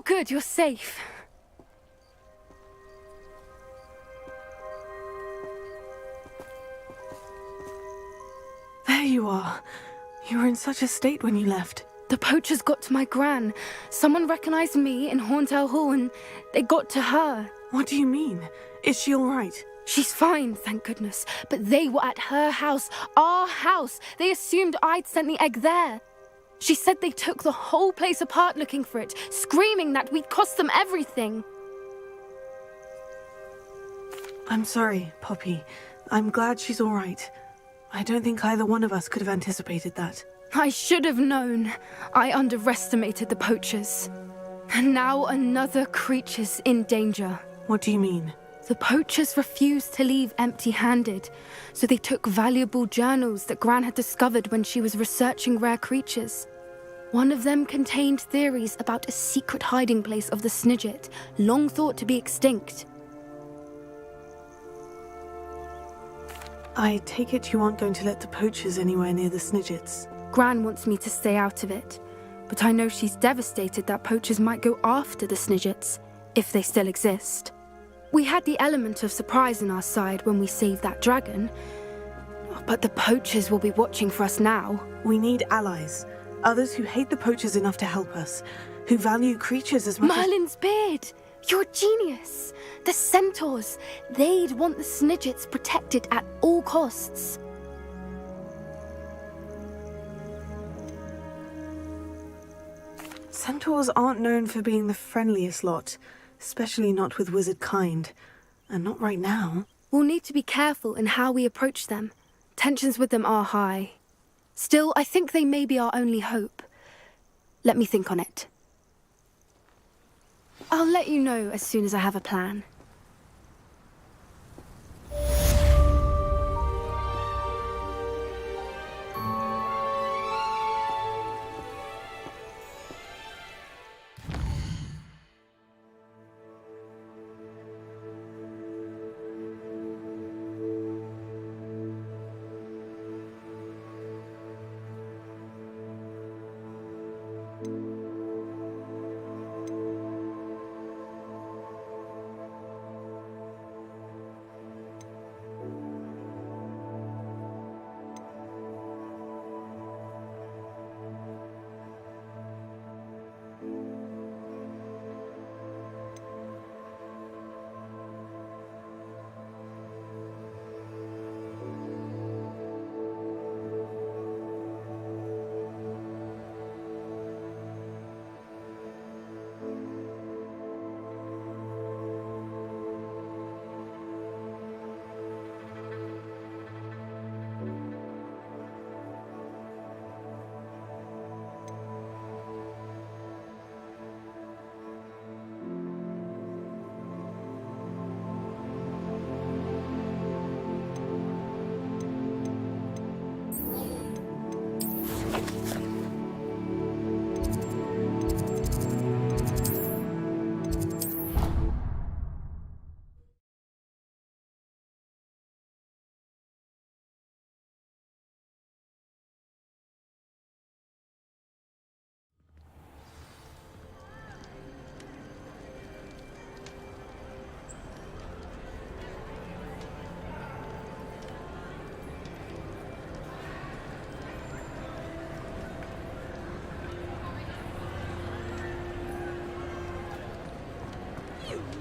good, you're safe. There you are. You were in such a state when you left. The poachers got to my gran. Someone recognized me in Horntail Hall and they got to her. What do you mean? Is she all right? She's fine, thank goodness. But they were at her house, our house. They assumed I'd sent the egg there. She said they took the whole place apart looking for it, screaming that we'd cost them everything. I'm sorry, Poppy. I'm glad she's all right. I don't think either one of us could have anticipated that. I should have known. I underestimated the poachers. And now another creature's in danger. What do you mean? The poachers refused to leave empty-handed, so they took valuable journals that Gran had discovered when she was researching rare creatures. One of them contained theories about a secret hiding place of the Snidget, long thought to be extinct. I take it you aren't going to let the poachers anywhere near the Snidgets. Gran wants me to stay out of it, but I know she's devastated that poachers might go after the Snidgets, if they still exist. We had the element of surprise on our side when we saved that dragon, but the poachers will be watching for us now. We need allies. Others who hate the poachers enough to help us, who value creatures as much Merlin's beard! You're a genius! The centaurs! They'd want the Snidgets protected at all costs. Centaurs aren't known for being the friendliest lot, especially not with wizard kind. And not right now. We'll need to be careful in how we approach them. Tensions with them are high. Still, I think they may be our only hope. Let me think on it. I'll let you know as soon as I have a plan.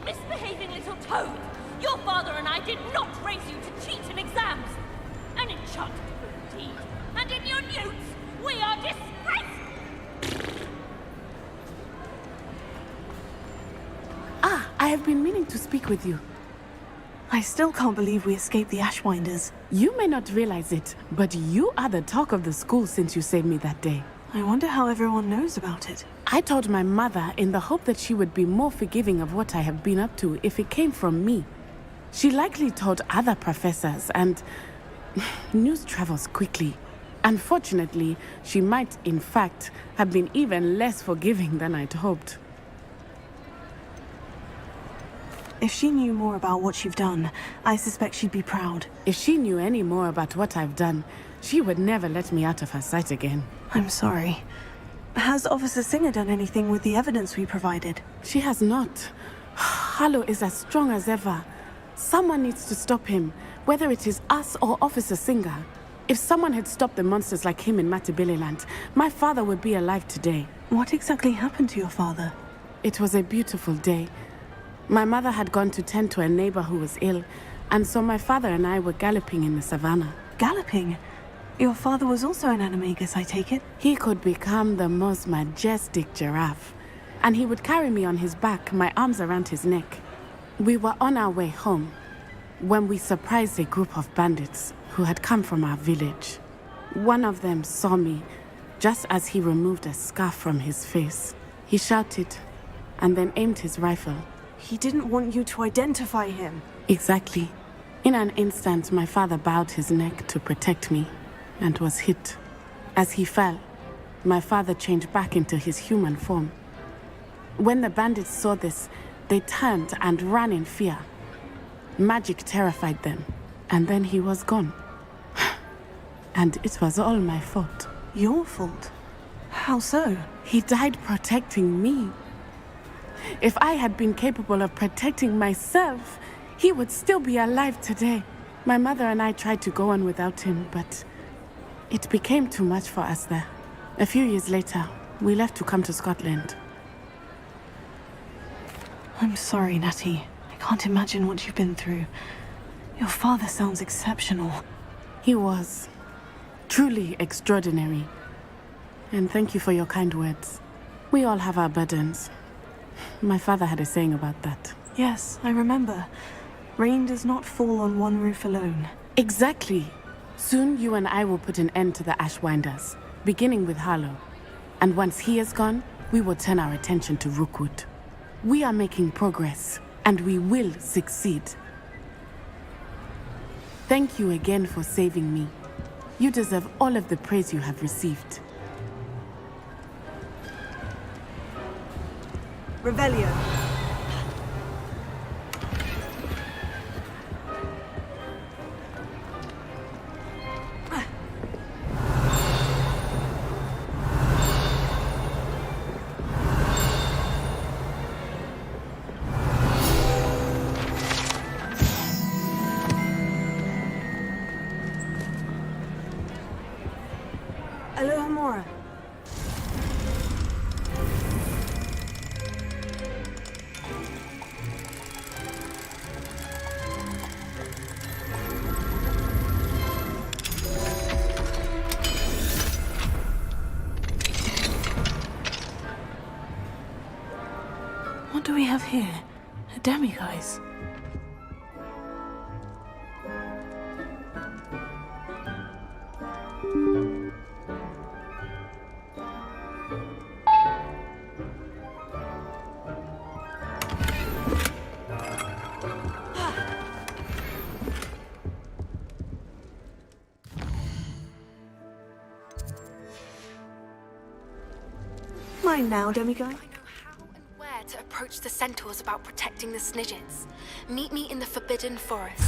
Misbehaving little toad! Your father and I did not raise you to cheat in exams! An enchanted fool indeed! And in your newts, we are disgraced! I have been meaning to speak with you. I still can't believe we escaped the Ashwinders. You may not realize it, but you are the talk of the school since you saved me that day. I wonder how everyone knows about it. I told my mother in the hope that she would be more forgiving of what I have been up to if it came from me. She likely told other professors, and news travels quickly. Unfortunately, she might, in fact, have been even less forgiving than I'd hoped. If she knew more about what you've done, I suspect she'd be proud. If she knew any more about what I've done, she would never let me out of her sight again. I'm sorry. Has Officer Singer done anything with the evidence we provided? She has not. Harlow is as strong as ever. Someone needs to stop him, whether it is us or Officer Singer. If someone had stopped the monsters like him in Matabeleland, my father would be alive today. What exactly happened to your father? It was a beautiful day. My mother had gone to tend to a neighbor who was ill, and so my father and I were galloping in the savannah. Galloping? Your father was also an animagus, I take it? He could become the most majestic giraffe, and he would carry me on his back, my arms around his neck. We were on our way home when we surprised a group of bandits who had come from our village. One of them saw me just as he removed a scarf from his face. He shouted and then aimed his rifle. He didn't want you to identify him. Exactly. In an instant, my father bowed his neck to protect me and was hit. As he fell, my father changed back into his human form. When the bandits saw this, they turned and ran in fear. Magic terrified them, and then he was gone. And it was all my fault. Your fault? How so? He died protecting me. If I had been capable of protecting myself, he would still be alive today. My mother and I tried to go on without him, but it became too much for us there. A few years later, we left to come to Scotland. I'm sorry, Natty. I can't imagine what you've been through. Your father sounds exceptional. He was truly extraordinary. And thank you for your kind words. We all have our burdens. My father had a saying about that. Yes, I remember. Rain does not fall on one roof alone. Exactly. Soon you and I will put an end to the Ashwinders, beginning with Harlow. And once he is gone, we will turn our attention to Rookwood. We are making progress, and we will succeed. Thank you again for saving me. You deserve all of the praise you have received. Revelio. Alohomora. What do we have here? A demiguise. Mine now, demiguise. I know how and where to approach the centaurs about protecting the Snidgets. Meet me in the Forbidden Forest.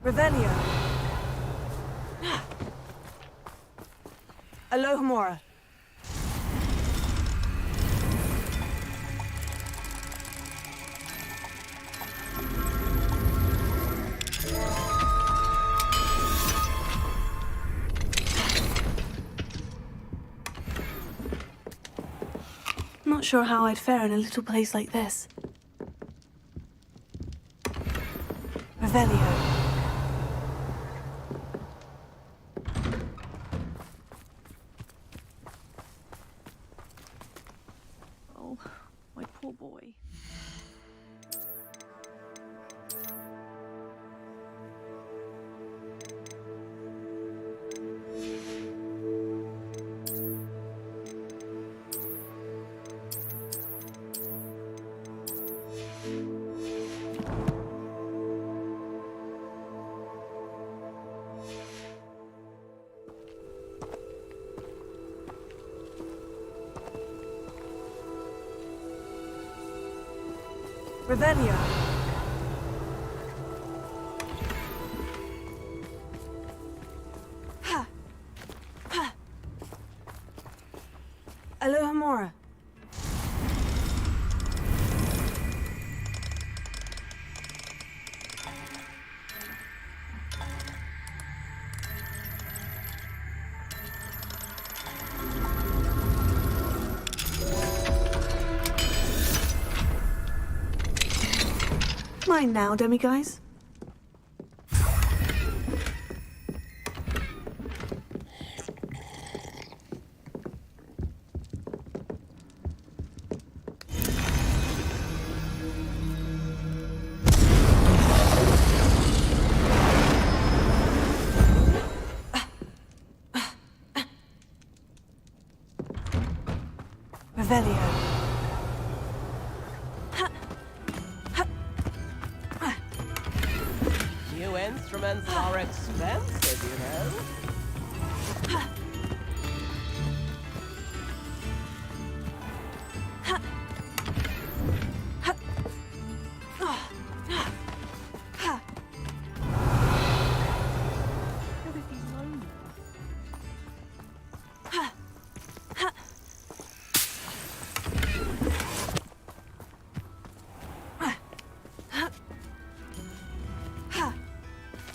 Revelio. Alohomora. Not sure how I'd fare in a little place like this. Revelio. Oh, my poor boy. Revelio. Ha. Ha. Alohomora. Mine now, demiguise. Revelio. New instruments are expensive, you know. What if he's lonely?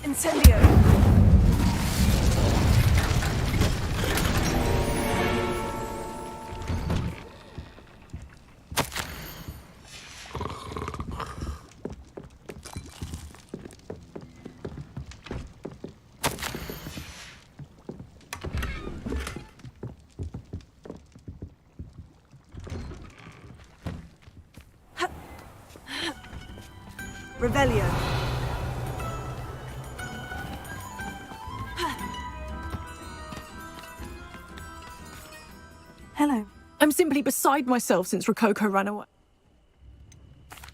Incendio. Revelio. Hello. I'm simply beside myself since Rococo ran away.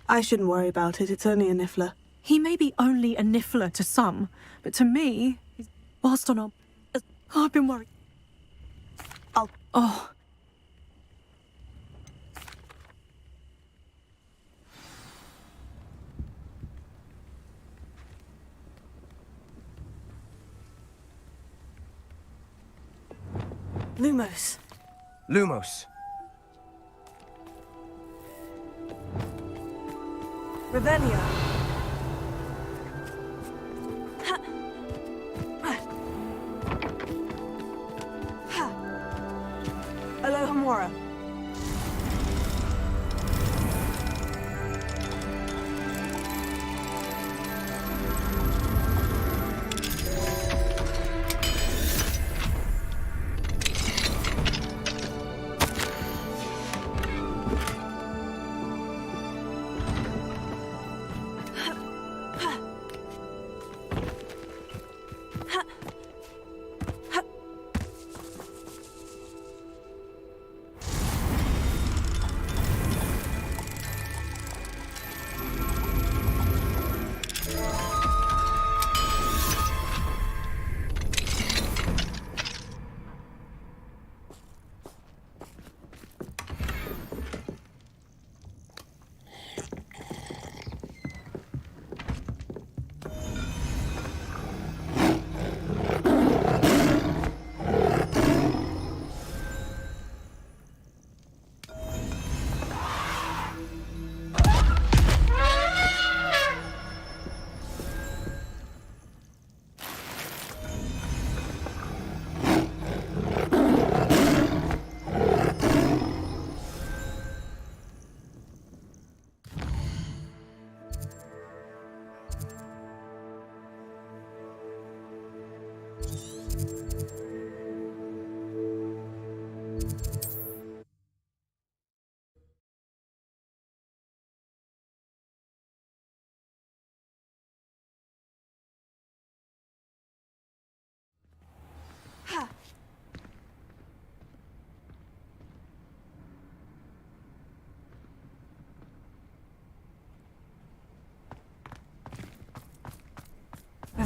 I shouldn't worry about it. It's only a niffler. He may be only a niffler to some, but to me, whilst on a... I've been worried. I'll... Oh. Lumos. Lumos. Revelio. Alohomora.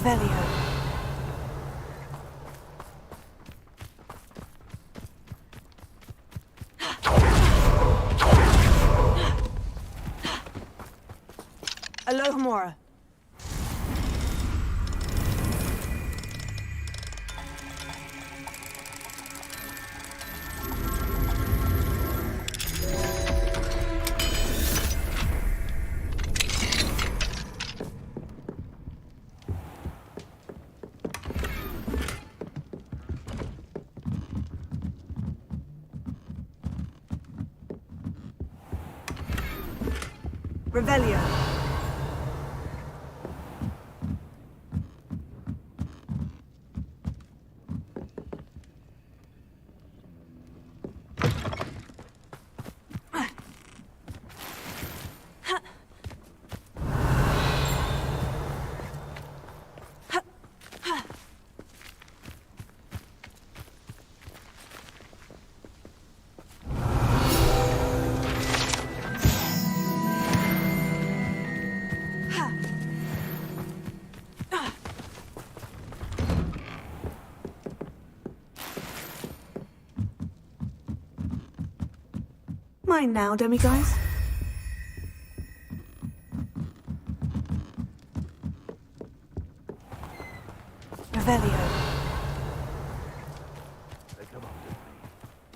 Revelio. Alohomora. Revelio. Mine now, demiguise. Revelio. They come up with me.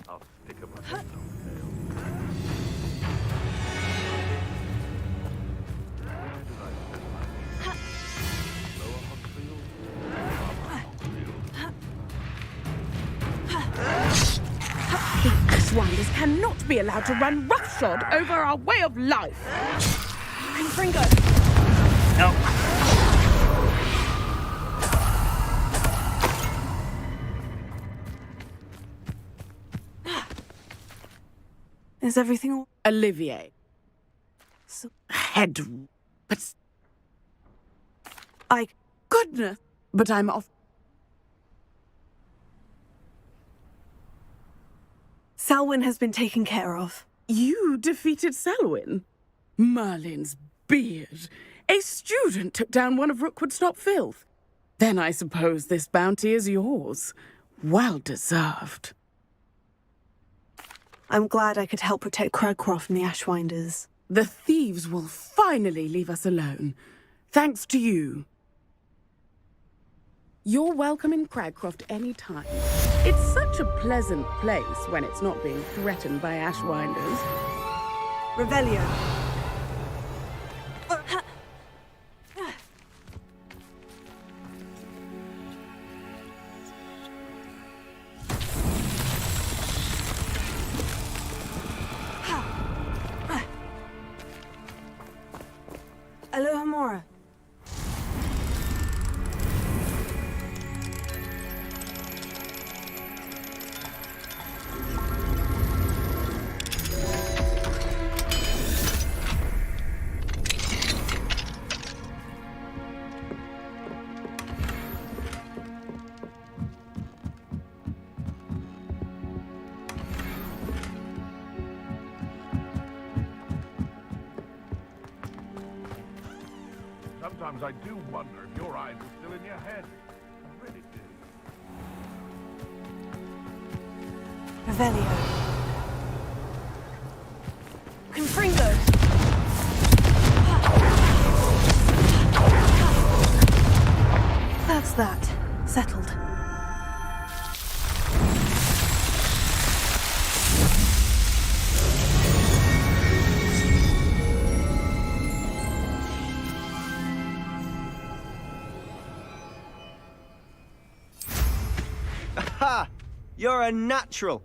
I'll stick 'em with their tail. Where did I spend my week? Lower Hogfield? Ashwinders cannot be allowed to run roughshod over our way of life. Confringo. Is everything all... Olivier. So, Head. But I... goodness. But I'm off. Selwyn has been taken care of. You defeated Selwyn? Merlin's beard. A student took down one of Rookwood's top filth. Then I suppose this bounty is yours. Well deserved. I'm glad I could help protect Cragcroft from the Ashwinders. The thieves will finally leave us alone. Thanks to you. You're welcome in Cragcroft any time. It's such a pleasant place when it's not being threatened by Ashwinders. Revelio. Alohomora. Sometimes I do wonder if your eyes are still in your head. I really do. Revelio. Confringo. That's that. Settled. Ha! You're a natural.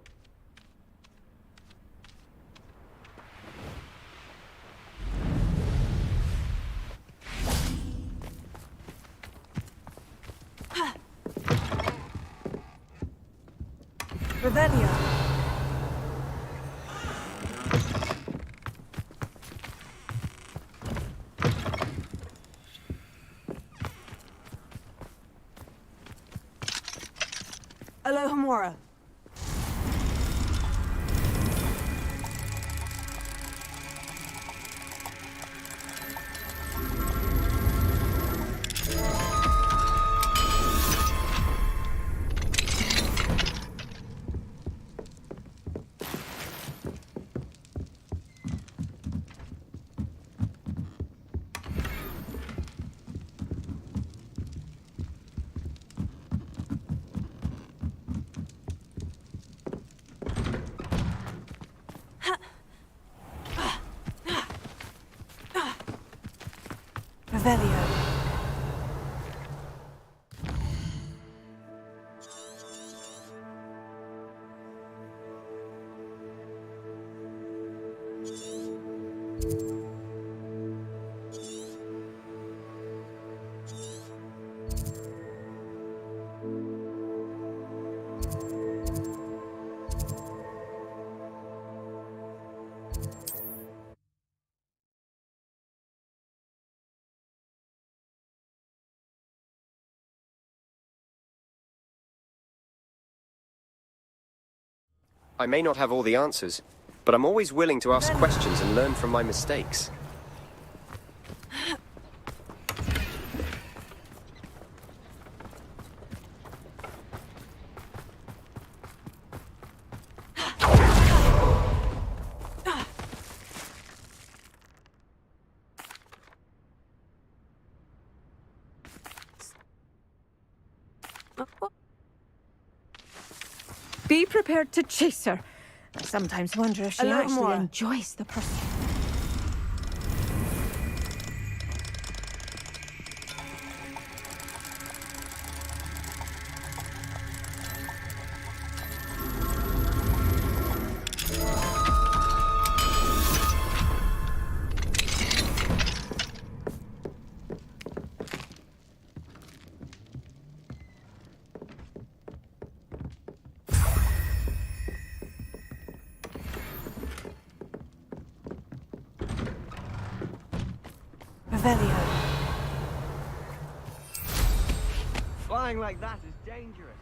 Revelio. Alohomora. Revelio. I may not have all the answers, but I'm always willing to ask questions and learn from my mistakes. Be prepared to chase her. I sometimes wonder if she little actually more. enjoys the pursuit. Revelio. Flying like that is dangerous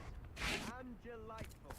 and delightful.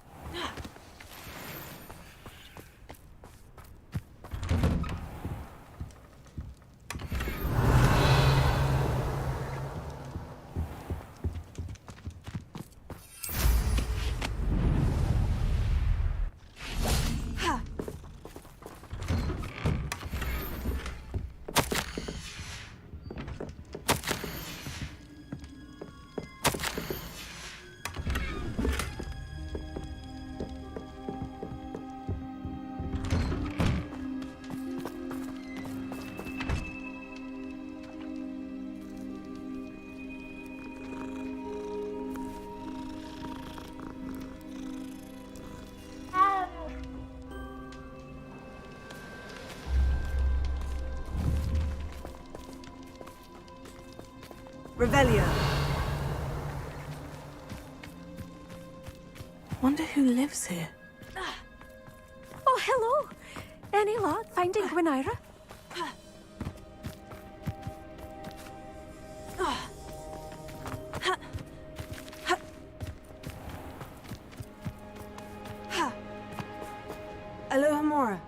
Revelio. Wonder who lives here. Oh, hello. Any luck finding Gwynaira? Alohomora.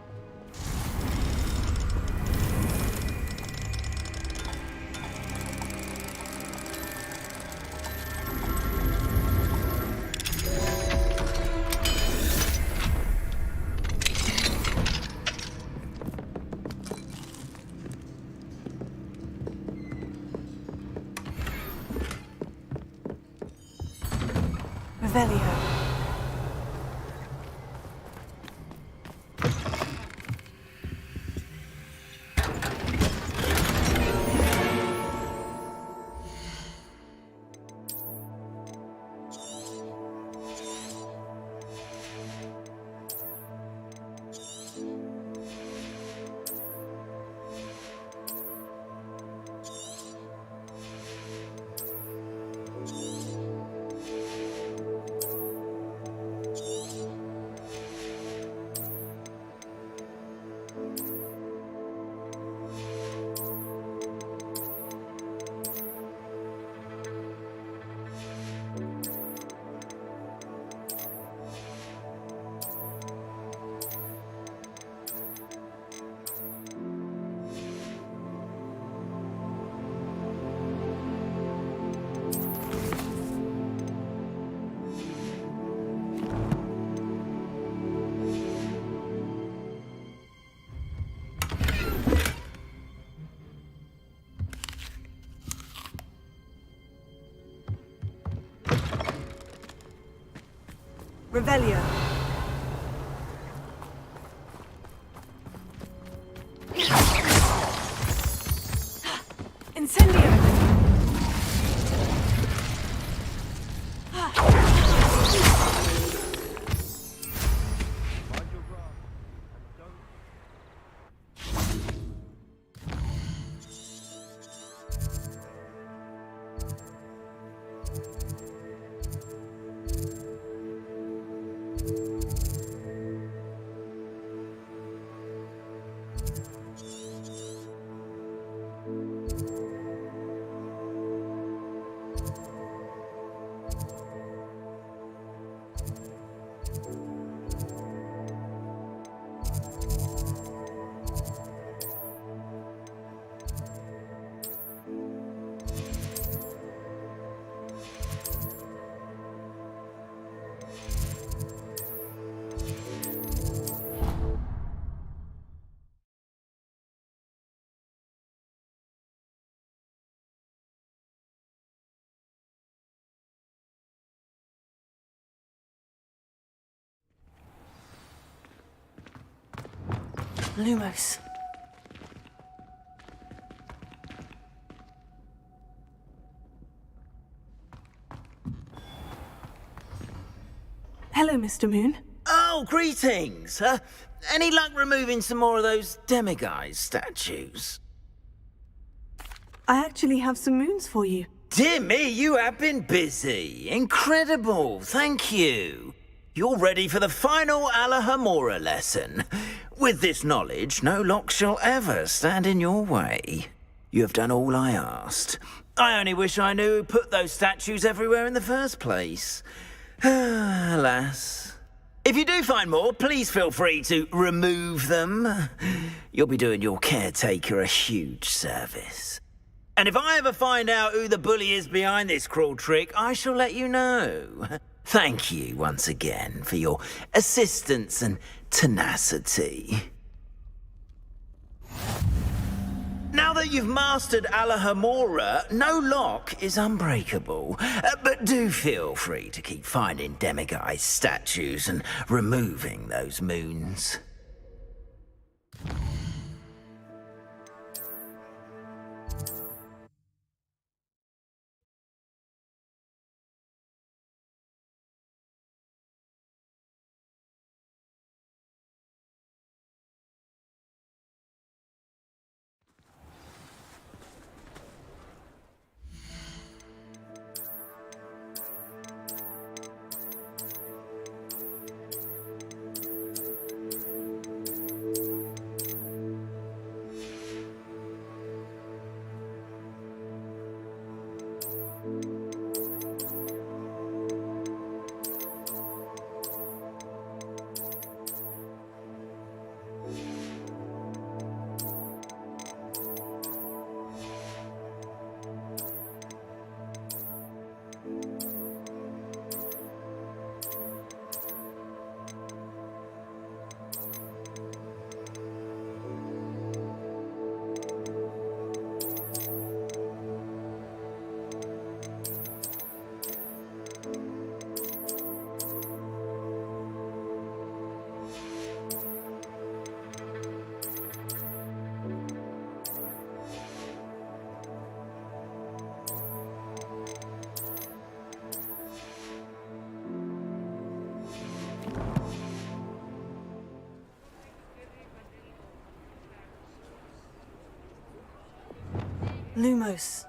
Revelio. Revelio. Incendio. Lumos. Hello, Mr. Moon. Oh, greetings! Any luck removing some more of those demiguise statues? I actually have some moons for you. Dear me, you have been busy. Incredible, thank you. You're ready for the final Alahamora lesson. With this knowledge, no lock shall ever stand in your way. You have done all I asked. I only wish I knew who put those statues everywhere in the first place. Alas. If you do find more, please feel free to remove them. You'll be doing your caretaker a huge service. And if I ever find out who the bully is behind this cruel trick, I shall let you know. Thank you once again for your assistance and tenacity. Now that you've mastered Alahamora, no lock is unbreakable. But do feel free to keep finding demiguise statues and removing those moons. Lumos.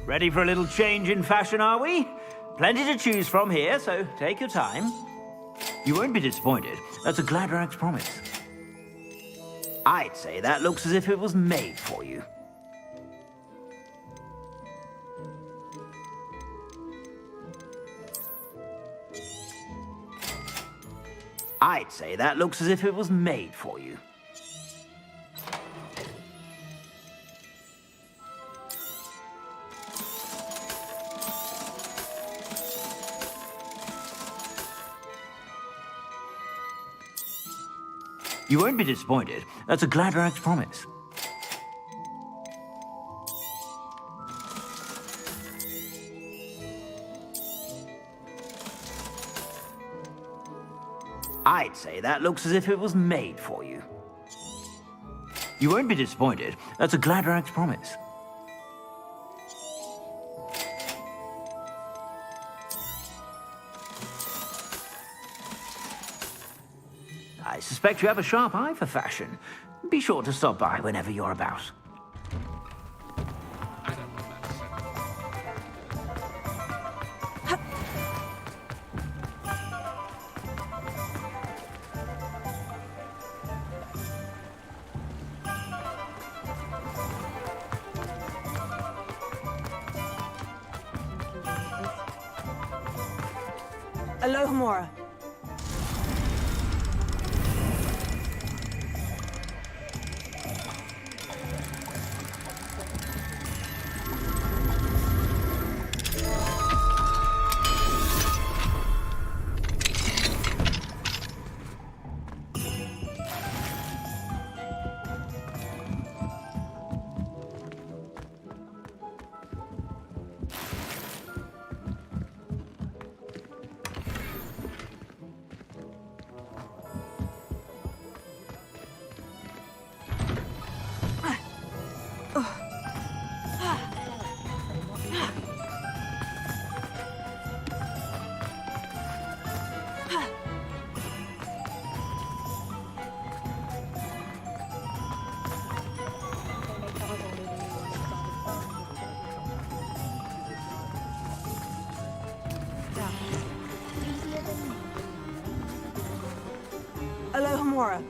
Ready for a little change in fashion, are we? Plenty to choose from here, so take your time. You won't be disappointed. That's a Gladrag's promise. I'd say that looks as if it was made for you. I'd say that looks as if it was made for you. You won't be disappointed. That's a Gladrag's promise. I'd say that looks as if it was made for you. You won't be disappointed. That's a Gladrag's promise. I suspect you have a sharp eye for fashion. Be sure to stop by whenever you're about. Alohomora. Alohomora.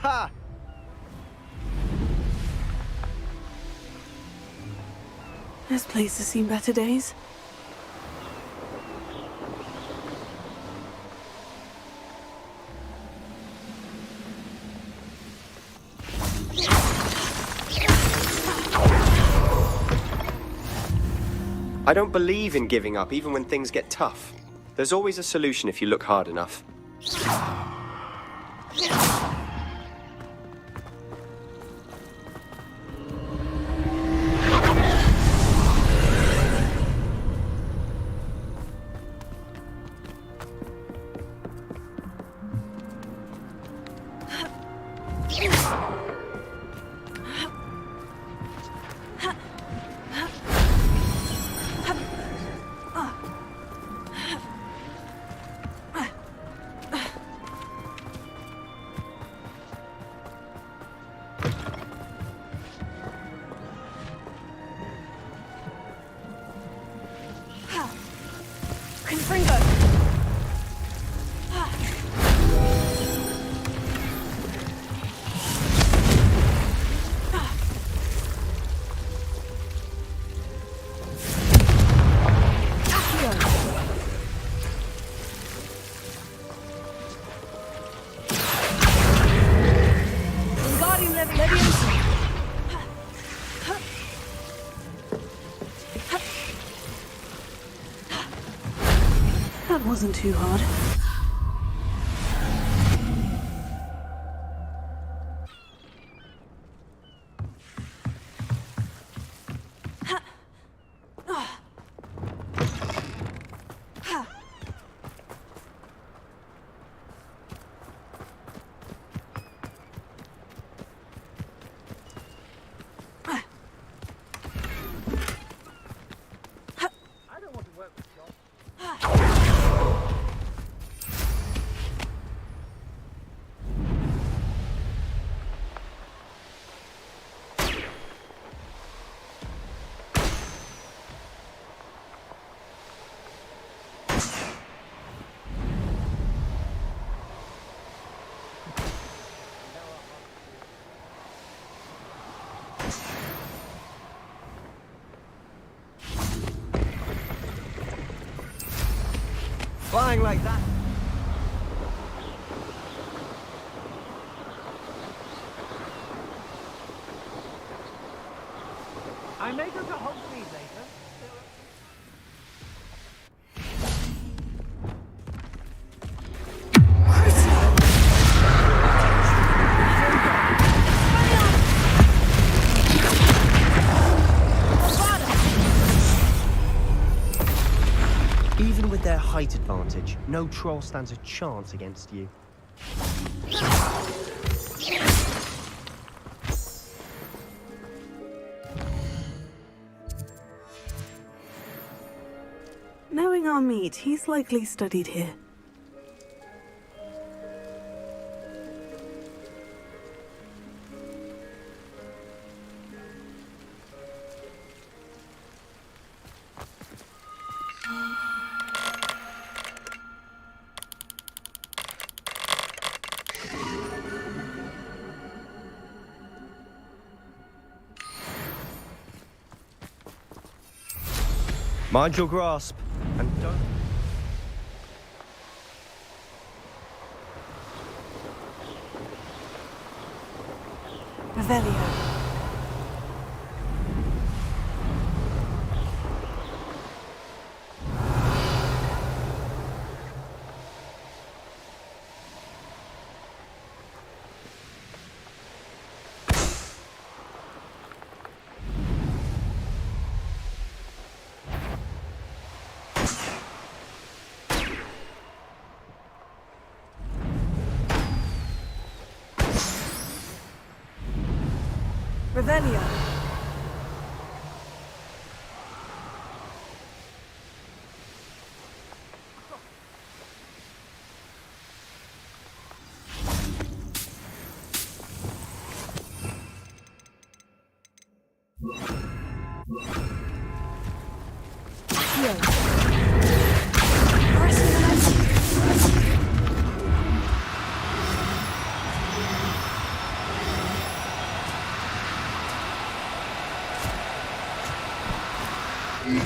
Ha! This place has seen better days. I don't believe in giving up even when things get tough. There's always a solution if you look hard enough. That wasn't too hard. Flying like that. I may go to Hogsmeade later. Even with their height advantage, no troll stands a chance against you. Knowing our meat, he's likely studied here. Mind your grasp, and don't... Revelio. Revelio.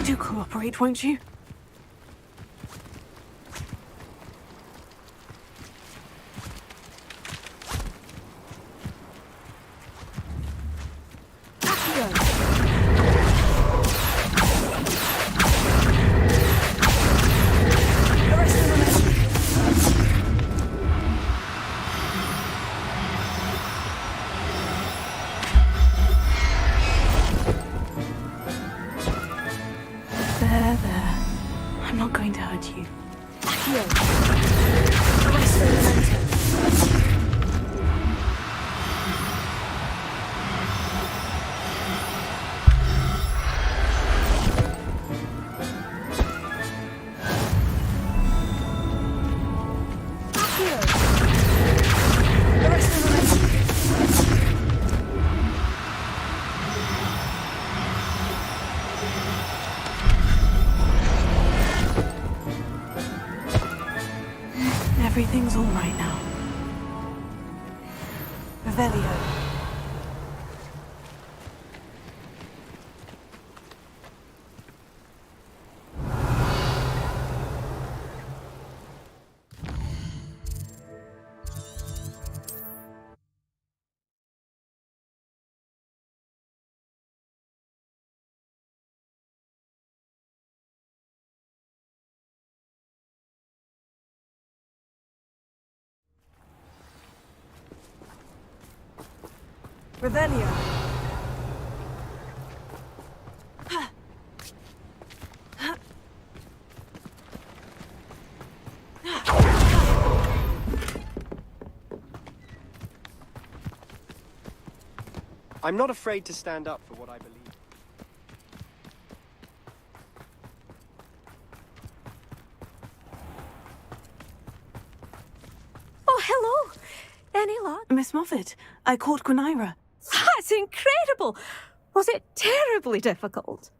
Do cooperate, won't you? There. I'm not going to hurt you. Everything's all right now. Revelio. Revelio. I'm not afraid to stand up for what I believe. Oh, hello. Any luck? Miss Moffat, I caught Gwynaira. That's incredible. Was it terribly difficult?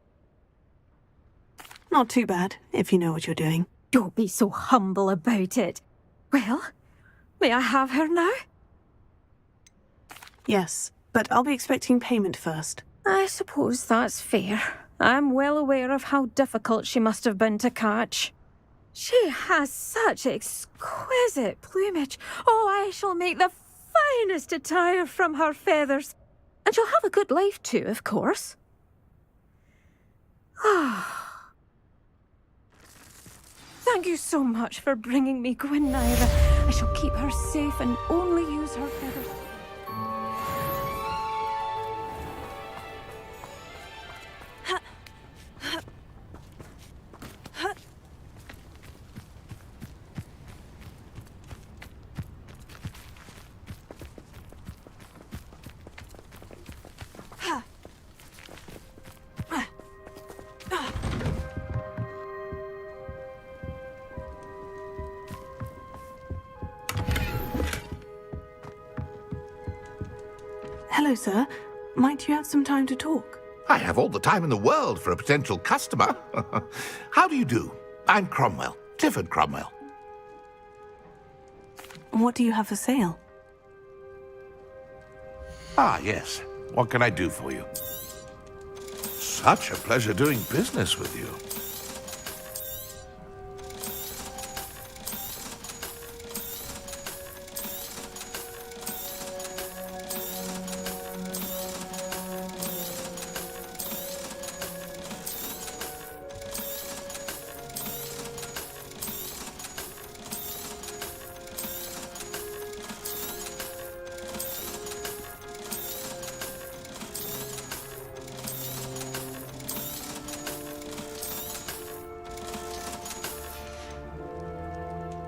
Not too bad, if you know what you're doing. Don't be so humble about it. Well, may I have her now? Yes, but I'll be expecting payment first. I suppose that's fair. I'm well aware of how difficult she must have been to catch. She has such exquisite plumage. Oh, I shall make the finest attire from her feathers. And she'll have a good life too, of course. Ah. Thank you so much for bringing me Gwynaira. I shall keep her safe and only use her feathers. Hello, sir. Might you have some time to talk? I have all the time in the world for a potential customer. How do you do? I'm Cromwell, Clifford Cromwell. What do you have for sale? Ah, yes. What can I do for you? Such a pleasure doing business with you.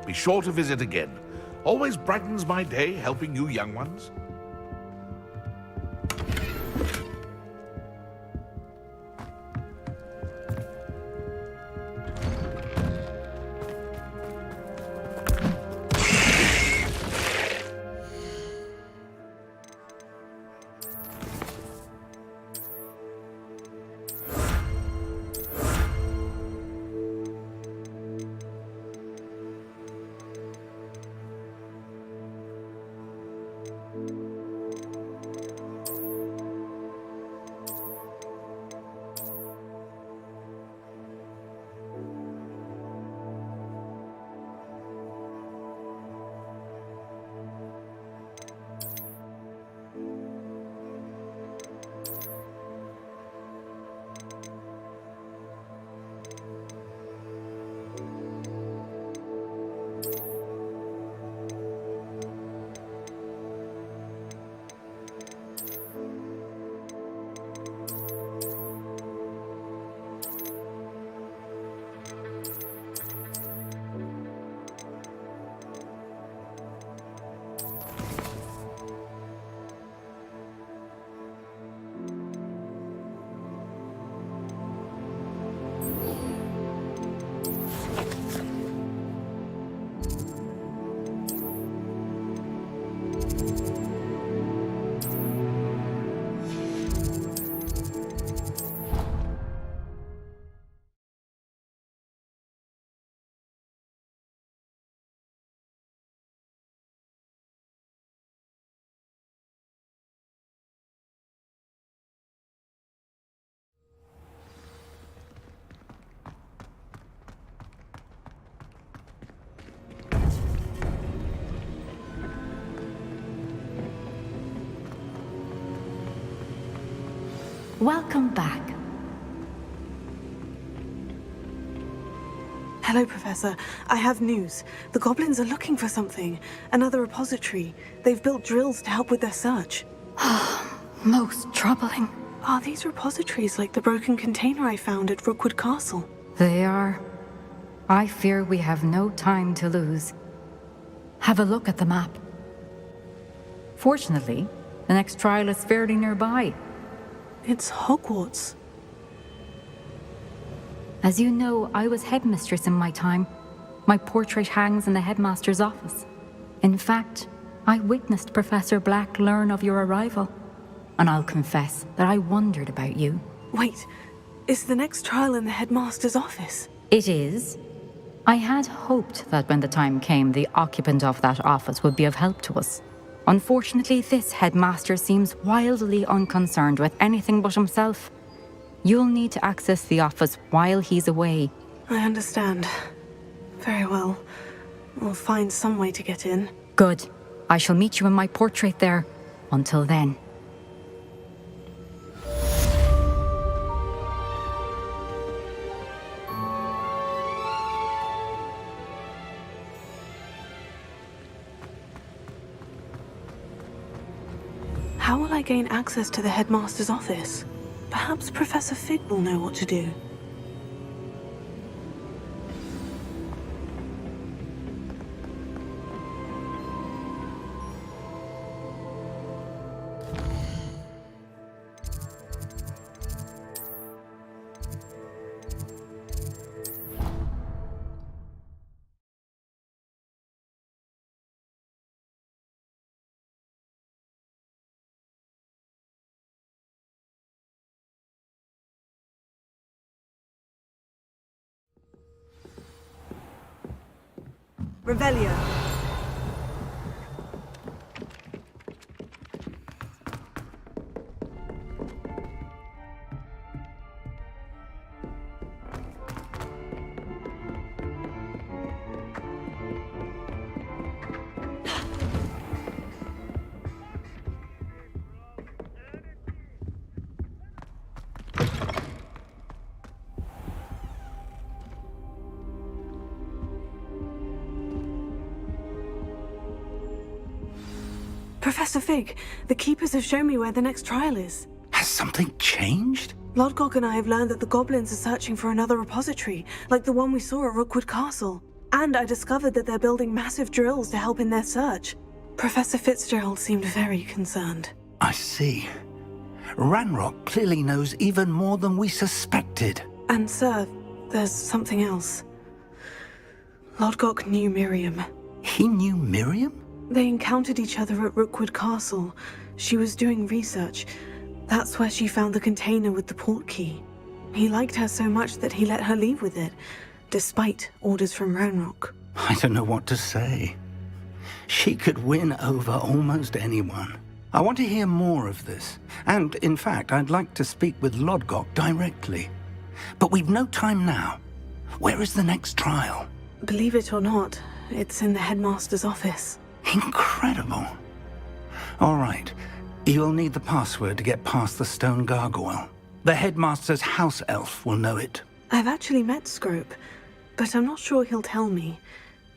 Be sure to visit again. Always brightens my day helping you young ones. Welcome back. Hello, Professor. I have news. The goblins are looking for something. Another repository. They've built drills to help with their search. Most troubling. Are these repositories like the broken container I found at Rookwood Castle? They are. I fear we have no time to lose. Have a look at the map. Fortunately, the next trial is fairly nearby. It's Hogwarts. As you know, I was headmistress in my time. My portrait hangs in the headmaster's office. In fact, I witnessed Professor Black learn of your arrival. And I'll confess that I wondered about you. Wait, is the next trial in the headmaster's office? It is. I had hoped that when the time came, the occupant of that office would be of help to us. Unfortunately, this headmaster seems wildly unconcerned with anything but himself. You'll need to access the office while he's away. I understand. Very well. We'll find some way to get in. Good. I shall meet you in my portrait there. Until then. How will I gain access to the headmaster's office? Perhaps Professor Fig will know what to do. Revelio. Professor Fig, the Keepers have shown me where the next trial is. Has something changed? Lodgok and I have learned that the goblins are searching for another repository, like the one we saw at Rookwood Castle. And I discovered that they're building massive drills to help in their search. Professor Fitzgerald seemed very concerned. I see. Ranrock clearly knows even more than we suspected. And sir, there's something else. Lodgok knew Miriam. He knew Miriam? They encountered each other at Rookwood Castle. She was doing research. That's where she found the container with the port key. He liked her so much that he let her leave with it, despite orders from Ranrock. I don't know what to say. She could win over almost anyone. I want to hear more of this. And, in fact, I'd like to speak with Lodgok directly. But we've no time now. Where is the next trial? Believe it or not, it's in the headmaster's office. Incredible. All right. You'll need the password to get past the stone gargoyle. The headmaster's house elf will know it. I've actually met Scrope, but I'm not sure he'll tell me.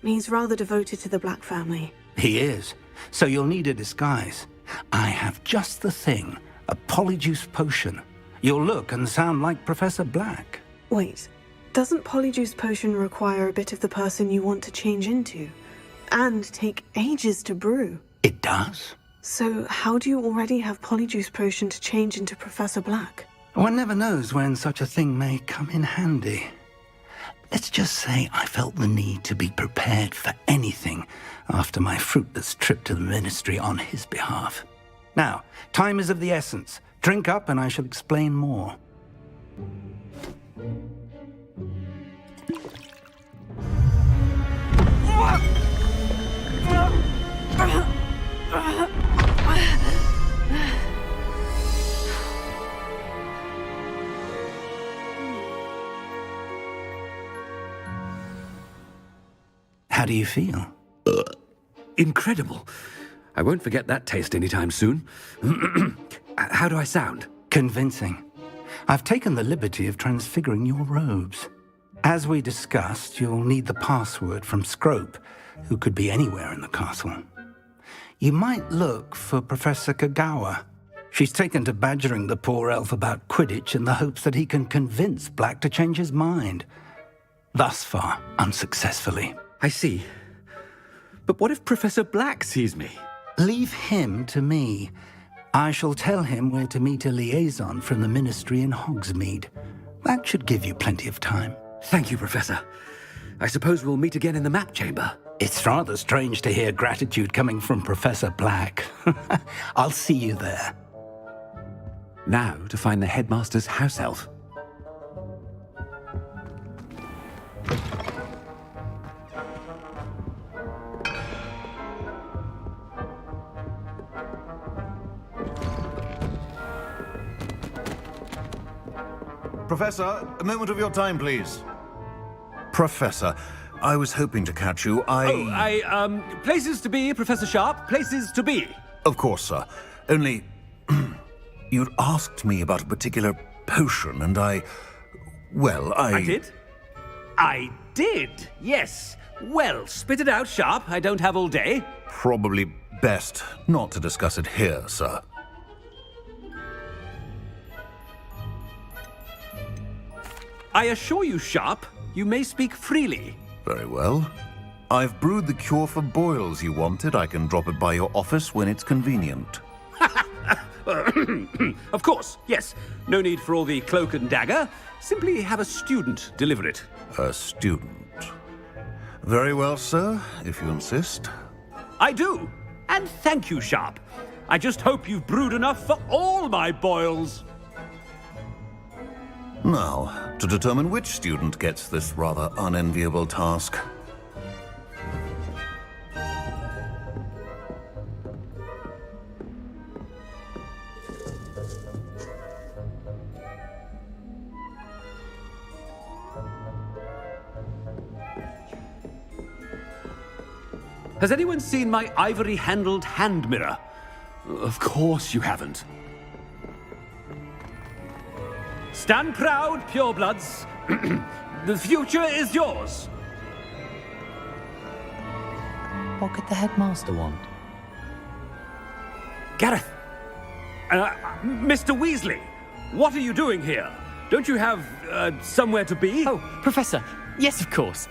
He's rather devoted to the Black family. He is. So you'll need a disguise. I have just the thing. A polyjuice potion. You'll look and sound like Professor Black. Wait, doesn't polyjuice potion require a bit of the person you want to change into? And take ages to brew? It does. So how do you already have polyjuice potion to change into Professor Black? One never knows when such a thing may come in handy. Let's just say I felt the need to be prepared for anything after my fruitless trip to the ministry on his behalf. Now, time is of the essence. Drink up and I shall explain more. How do you feel? Incredible. I won't forget that taste anytime soon. How do I sound? Convincing. I've taken the liberty of transfiguring your robes. As we discussed, you'll need the password from Scrope, who could be anywhere in the castle. You might look for Professor Kagawa. She's taken to badgering the poor elf about Quidditch in the hopes that he can convince Black to change his mind. Thus far, unsuccessfully. I see. But what if Professor Black sees me? Leave him to me. I shall tell him where to meet a liaison from the Ministry in Hogsmeade. That should give you plenty of time. Thank you, Professor. I suppose we'll meet again in the map chamber. It's rather strange to hear gratitude coming from Professor Black. I'll see you there. Now to find the headmaster's house elf. Professor, a moment of your time, please. Professor, I was hoping to catch you. Places to be, Professor Sharp. Places to be. Of course, sir. Only, you'd asked me about a particular potion, and I did? I did, yes. Well, spit it out, Sharp. I don't have all day. Probably best not to discuss it here, sir. I assure you, Sharp, you may speak freely. Very well. I've brewed the cure for boils you wanted. I can drop it by your office when it's convenient. Of course, yes. No need for all the cloak and dagger. Simply have a student deliver it. A student? Very well, sir, if you insist. I do. And thank you, Sharp. I just hope you've brewed enough for all my boils. Now, to determine which student gets this rather unenviable task. Has anyone seen my ivory-handled hand mirror? Of course you haven't. Stand proud, purebloods. The future is yours. What could the headmaster want? Gareth! Mr. Weasley, what are you doing here? Don't you have, somewhere to be? Oh, Professor, yes, of course.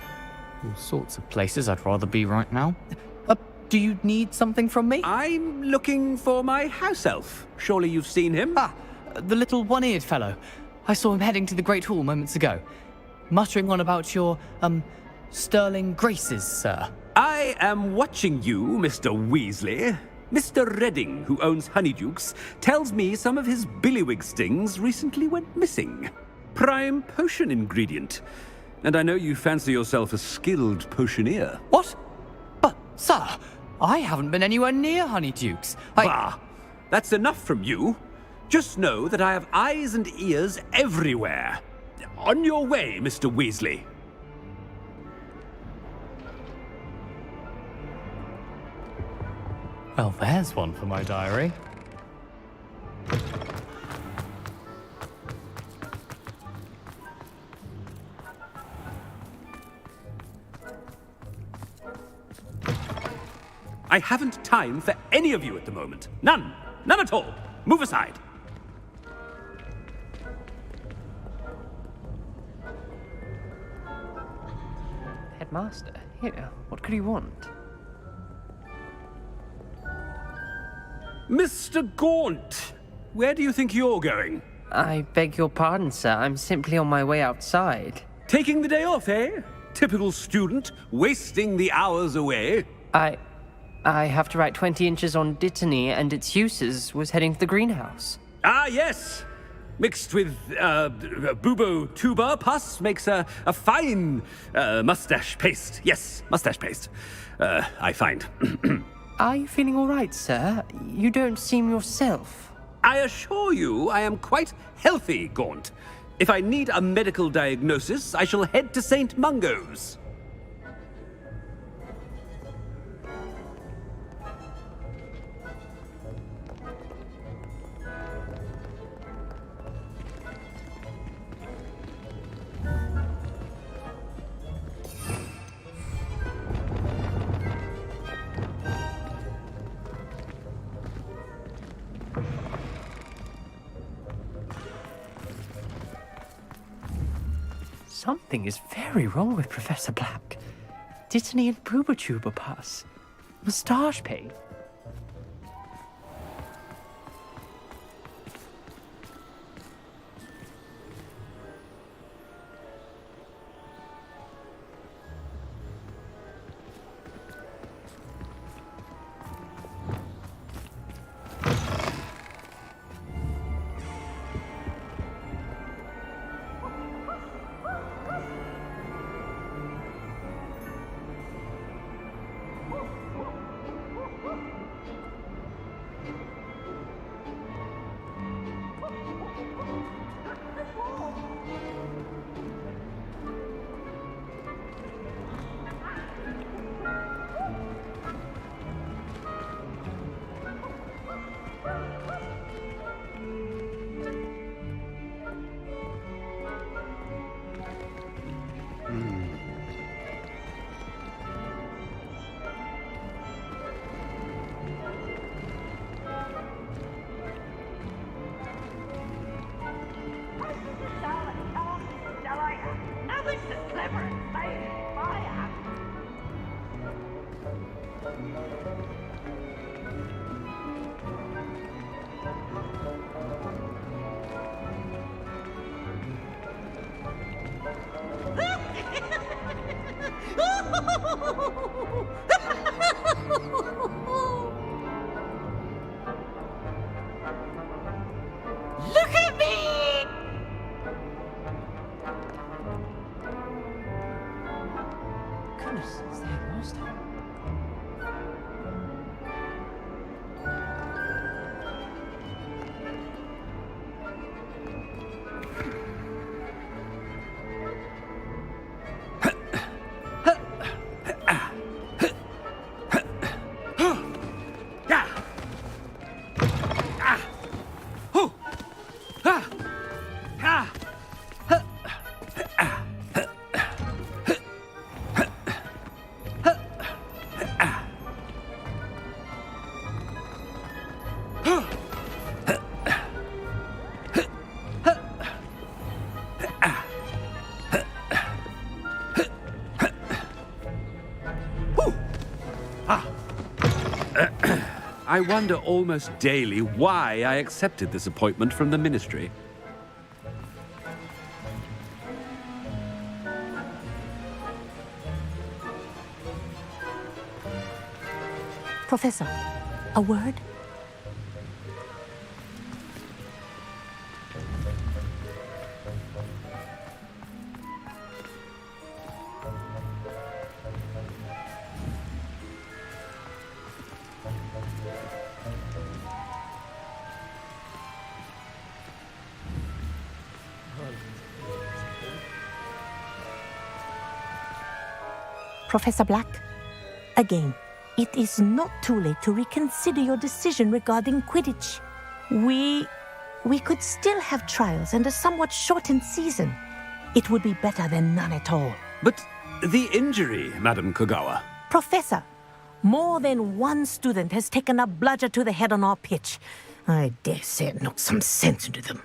All sorts of places I'd rather be right now. Do you need something from me? I'm looking for my house elf. Surely you've seen him? Ah, the little one-eared fellow. I saw him heading to the Great Hall moments ago, muttering on about your, sterling graces, sir. I am watching you, Mr. Weasley. Mr. Redding, who owns Honeydukes, tells me some of his billywig stings recently went missing. Prime potion ingredient. And I know you fancy yourself a skilled potioneer. What? But, sir, I haven't been anywhere near Honeydukes. Bah! That's enough from you. Just know that I have eyes and ears everywhere. On your way, Mr. Weasley. Well, there's one for my diary. I haven't time for any of you at the moment. None. None at all. Move aside. Headmaster? Here, what could he want? Mr. Gaunt, where do you think you're going? I beg your pardon, sir. I'm simply on my way outside. Taking the day off, eh? Typical student, wasting the hours away. I have to write 20 inches on Dittany and its uses. Was heading to the greenhouse. Ah, yes. Mixed with bubo tuber pus makes a fine mustache paste. Yes, mustache paste. I find. Are you feeling all right, sir? You don't seem yourself. I assure you I am quite healthy, Gaunt. If I need a medical diagnosis, I shall head to St. Mungo's. Something is very wrong with Professor Black. Dittany and Boobertuber pass. Moustache paint. Look at me! Goodness, it's the headmaster. I wonder almost daily why I accepted this appointment from the Ministry. Professor, a word? Professor Black, again, it is not too late to reconsider your decision regarding Quidditch. We could still have trials and a somewhat shortened season. It would be better than none at all. But the injury, Madam Kogawa. Professor, more than one student has taken a bludger to the head on our pitch. I dare say it knocked some sense into them.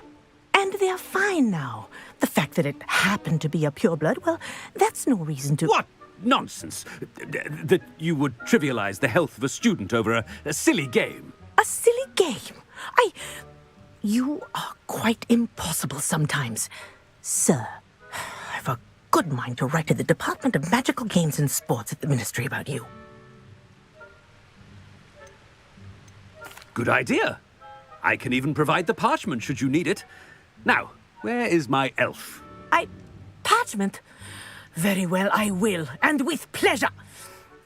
And they are fine now. The fact that it happened to be a pureblood, well, that's no reason to... What nonsense! That you would trivialize the health of a student over a silly game. A silly game? You are quite impossible sometimes. Sir, I've a good mind to write to the Department of Magical Games and Sports at the Ministry about you. Good idea. I can even provide the parchment should you need it. Now, where is my elf? Parchment? Very well, I will, and with pleasure.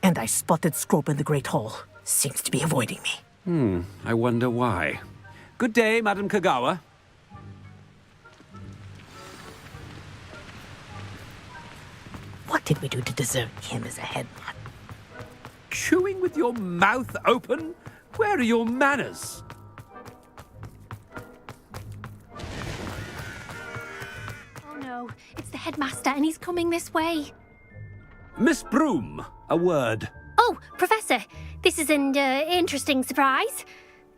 And I spotted Scrope in the Great Hall. Seems to be avoiding me. I wonder why. Good day, Madam Kogawa. What did we do to deserve him as a headman? Chewing with your mouth open? Where are your manners? Oh no, it's the headmaster and he's coming this way. Miss Broom, a word. Oh, Professor, this is an interesting surprise.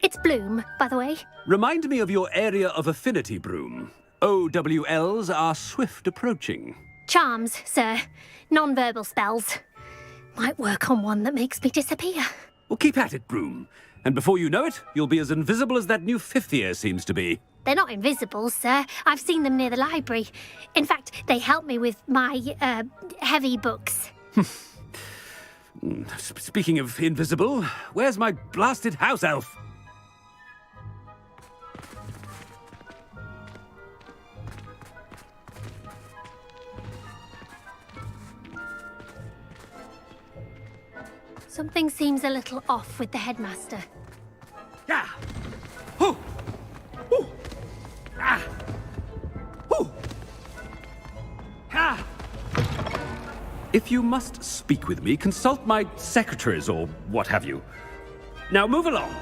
It's Bloom, by the way. Remind me of your area of affinity, Broom. OWLs are swift approaching. Charms, sir. Non-verbal spells. Might work on one that makes me disappear. Well, keep at it, Broom. And before you know it, you'll be as invisible as that new fifth year seems to be. They're not invisible, sir. I've seen them near the library. In fact, they help me with my, heavy books. Speaking of invisible, where's my blasted house elf? Something seems a little off with the headmaster. Yeah. Ooh. Ooh. Ah. Ooh. Ah. If you must speak with me, consult my secretaries or what have you. Now move along.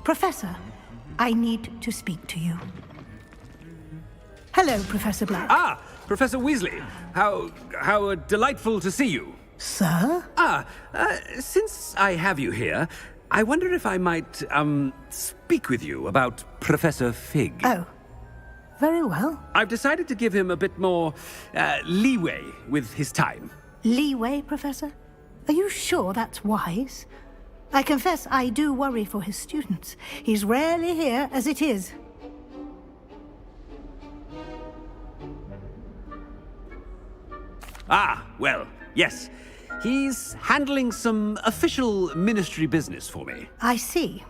Professor, I need to speak to you. Hello, Professor Black. Ah, Professor Weasley. How delightful to see you. Sir? Since I have you here, I wonder if I might, speak with you about Professor Fig. Oh, very well. I've decided to give him a bit more, leeway with his time. Leeway, Professor? Are you sure that's wise? I confess I do worry for his students. He's rarely here as it is. Ah, well, yes. He's handling some official ministry business for me. I see.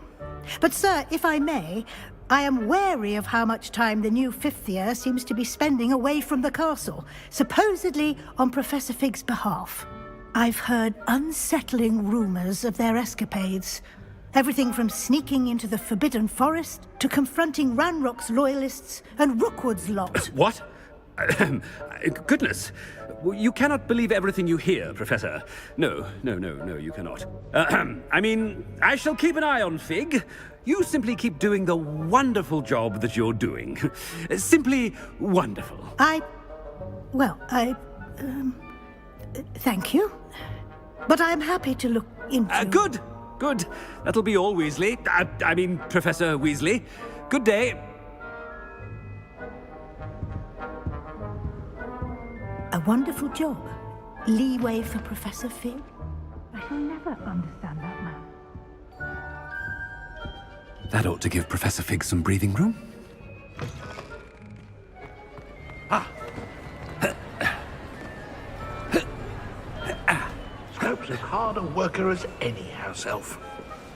But, sir, if I may, I am wary of how much time the new fifth year seems to be spending away from the castle, supposedly on Professor Fig's behalf. I've heard unsettling rumors of their escapades. Everything from sneaking into the Forbidden Forest to confronting Ranrock's loyalists and Rookwood's lot. What? Goodness. You cannot believe everything you hear, Professor. No, you cannot. I mean, I shall keep an eye on Fig. You simply keep doing the wonderful job that you're doing. Simply wonderful. Thank you. But I'm happy to look into... Good. That'll be all, Weasley. I mean, Professor Weasley. Good day. A wonderful job. Leeway for Professor Fig. I shall never understand that man. That ought to give Professor Fig some breathing room. Scrope's as hard a worker as any house elf.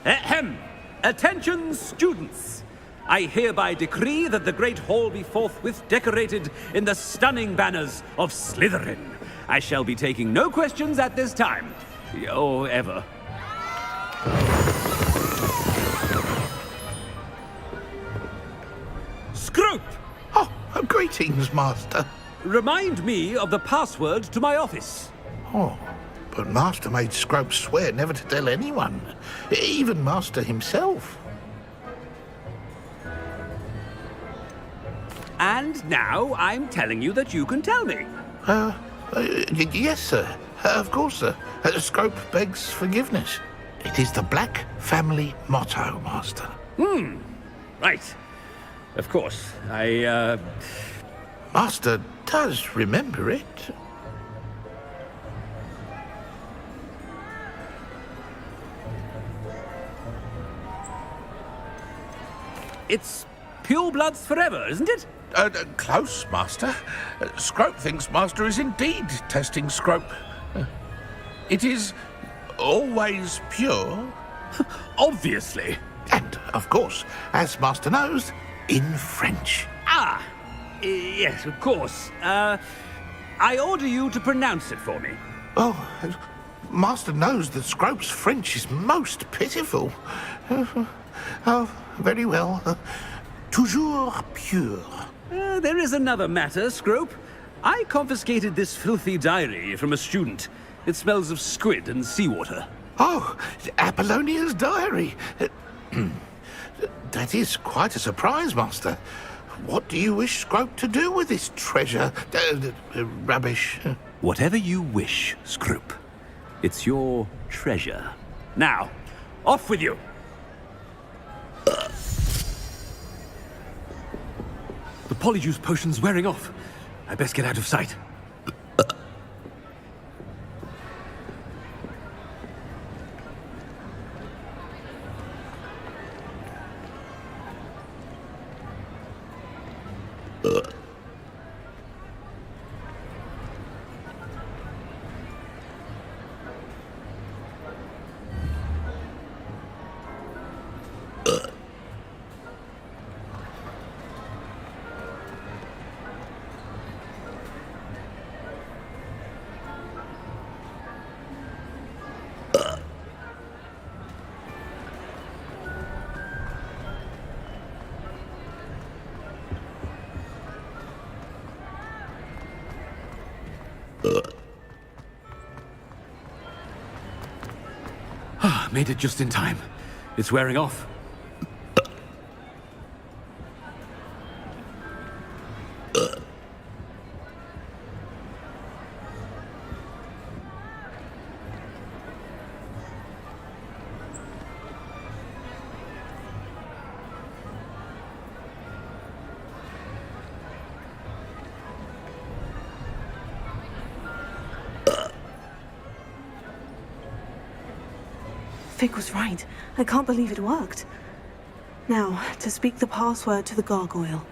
Ahem! Attention, students! I hereby decree that the Great Hall be forthwith decorated in the stunning banners of Slytherin. I shall be taking no questions at this time. Or ever. Scrope! Oh, greetings, Master. Remind me of the password to my office. Oh, but Master made Scrope swear never to tell anyone, even Master himself. And now I'm telling you that you can tell me. Yes, sir. Of course, sir. Scrope begs forgiveness. It is the Black family motto, Master. Right. Of course. Master does remember it. It's pure bloods forever, isn't it? Close, Master. Scrope thinks Master is indeed testing Scrope. It is always pure. Obviously. And, of course, as Master knows, in French. Yes, of course. I order you to pronounce it for me. Oh, Master knows that Scrope's French is most pitiful. Oh, very well. Toujours pure. There is another matter, Scrope. I confiscated this filthy diary from a student. It smells of squid and seawater. Oh, Apollonia's diary. That is quite a surprise, Master. What do you wish Scrope to do with this treasure? Rubbish. Whatever you wish, Scrope. It's your treasure. Now, off with you! The polyjuice potion's wearing off. I best get out of sight. Made it just in time. It's wearing off. Fig was right. I can't believe it worked. Now, to speak the password to the gargoyle.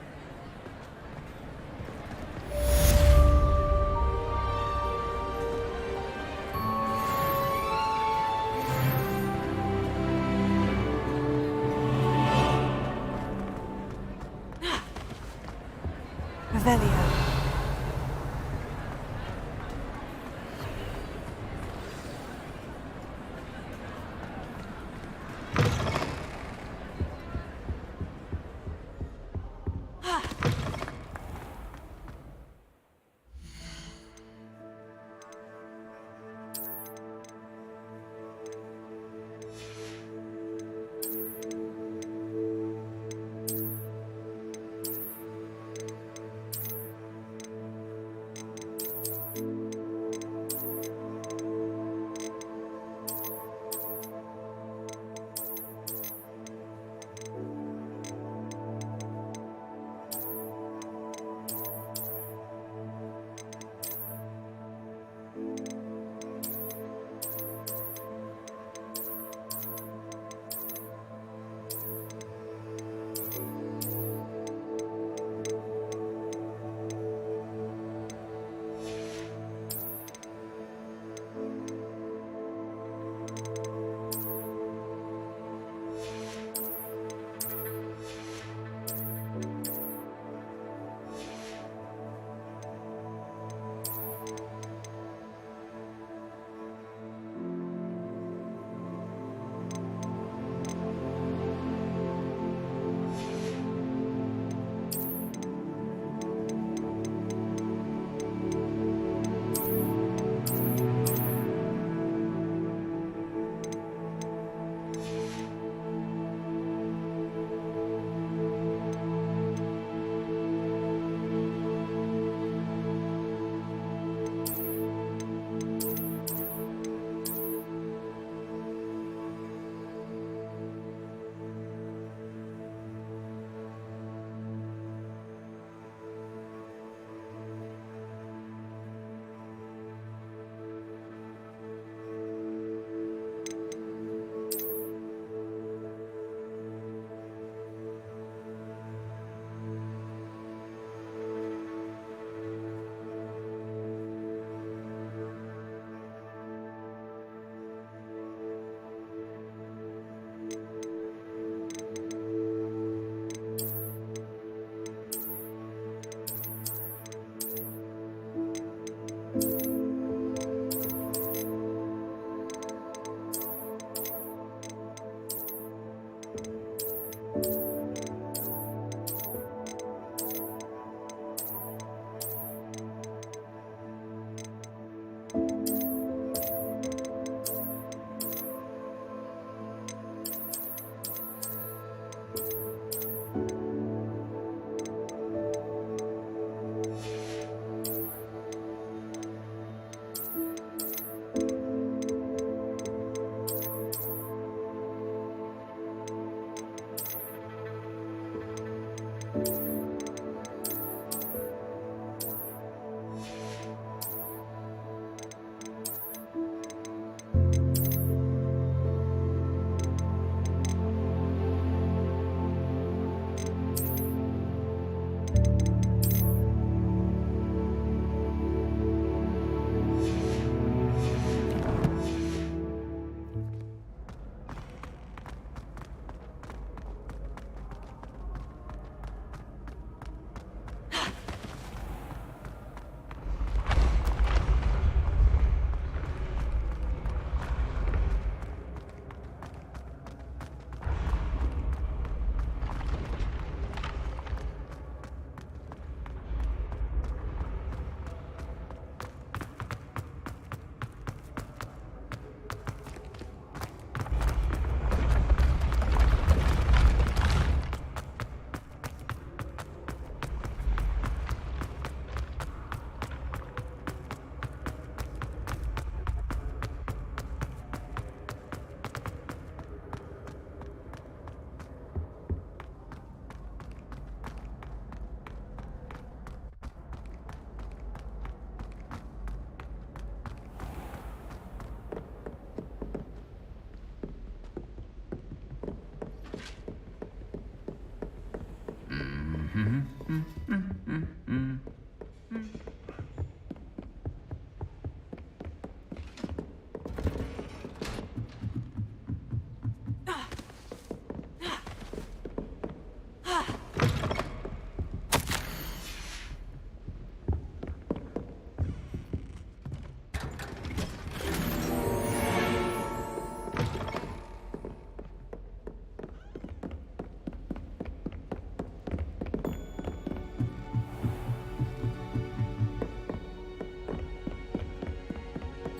Revelio.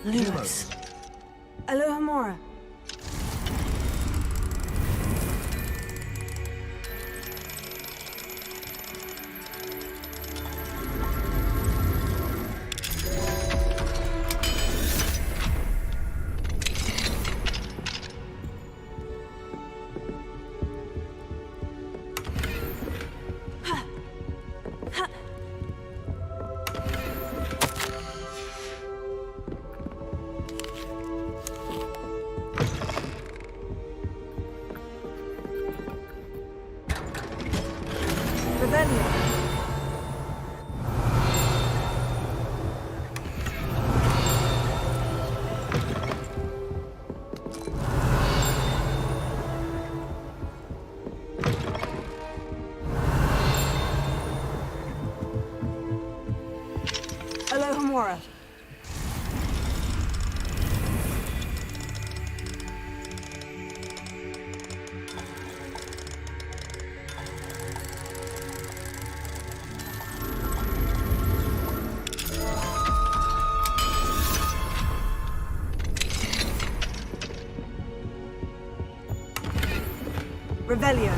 Lumos. Alohomora. Alohomora. Revelio.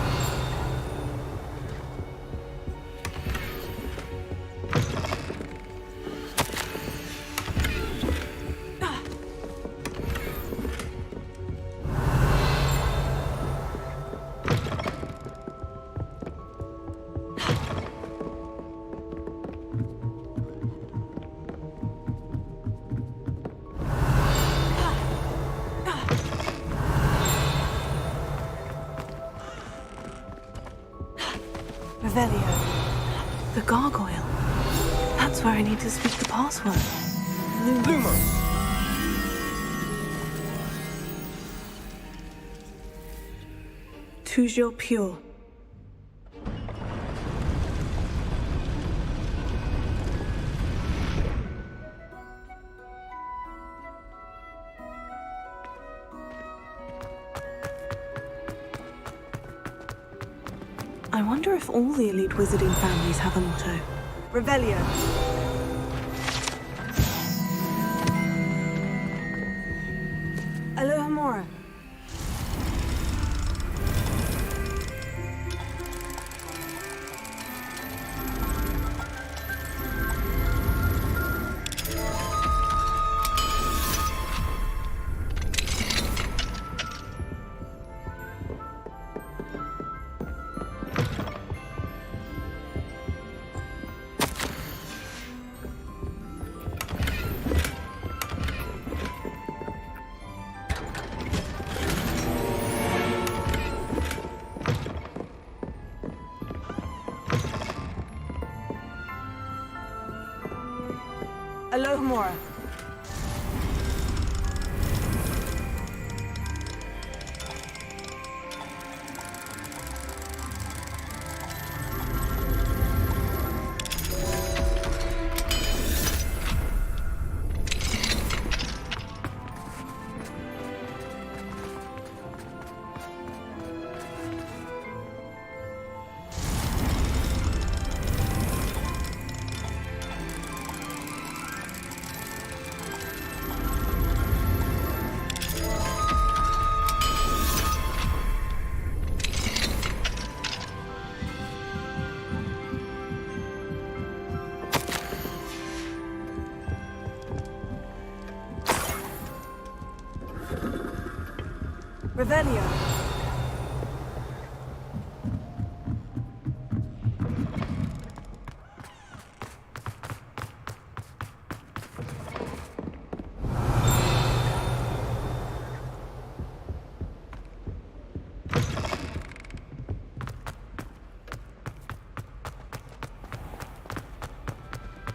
Revelio. The gargoyle. That's where I need to speak the password. Lumos. Toujours pure. I wonder if all the elite wizarding families have a motto. Revelio. Alohomora. Alohomora. Revelio.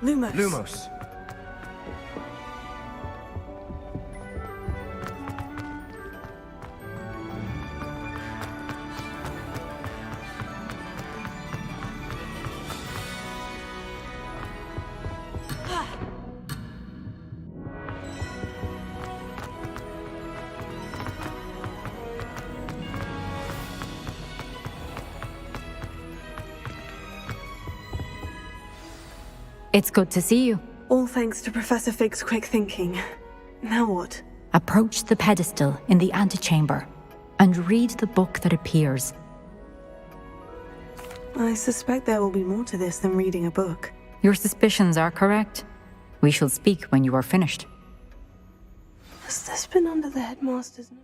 Lumos. Lumos. It's good to see you. All thanks to Professor Fig's quick thinking. Now what? Approach the pedestal in the antechamber and read the book that appears. I suspect there will be more to this than reading a book. Your suspicions are correct. We shall speak when you are finished. Has this been under the headmaster's nose?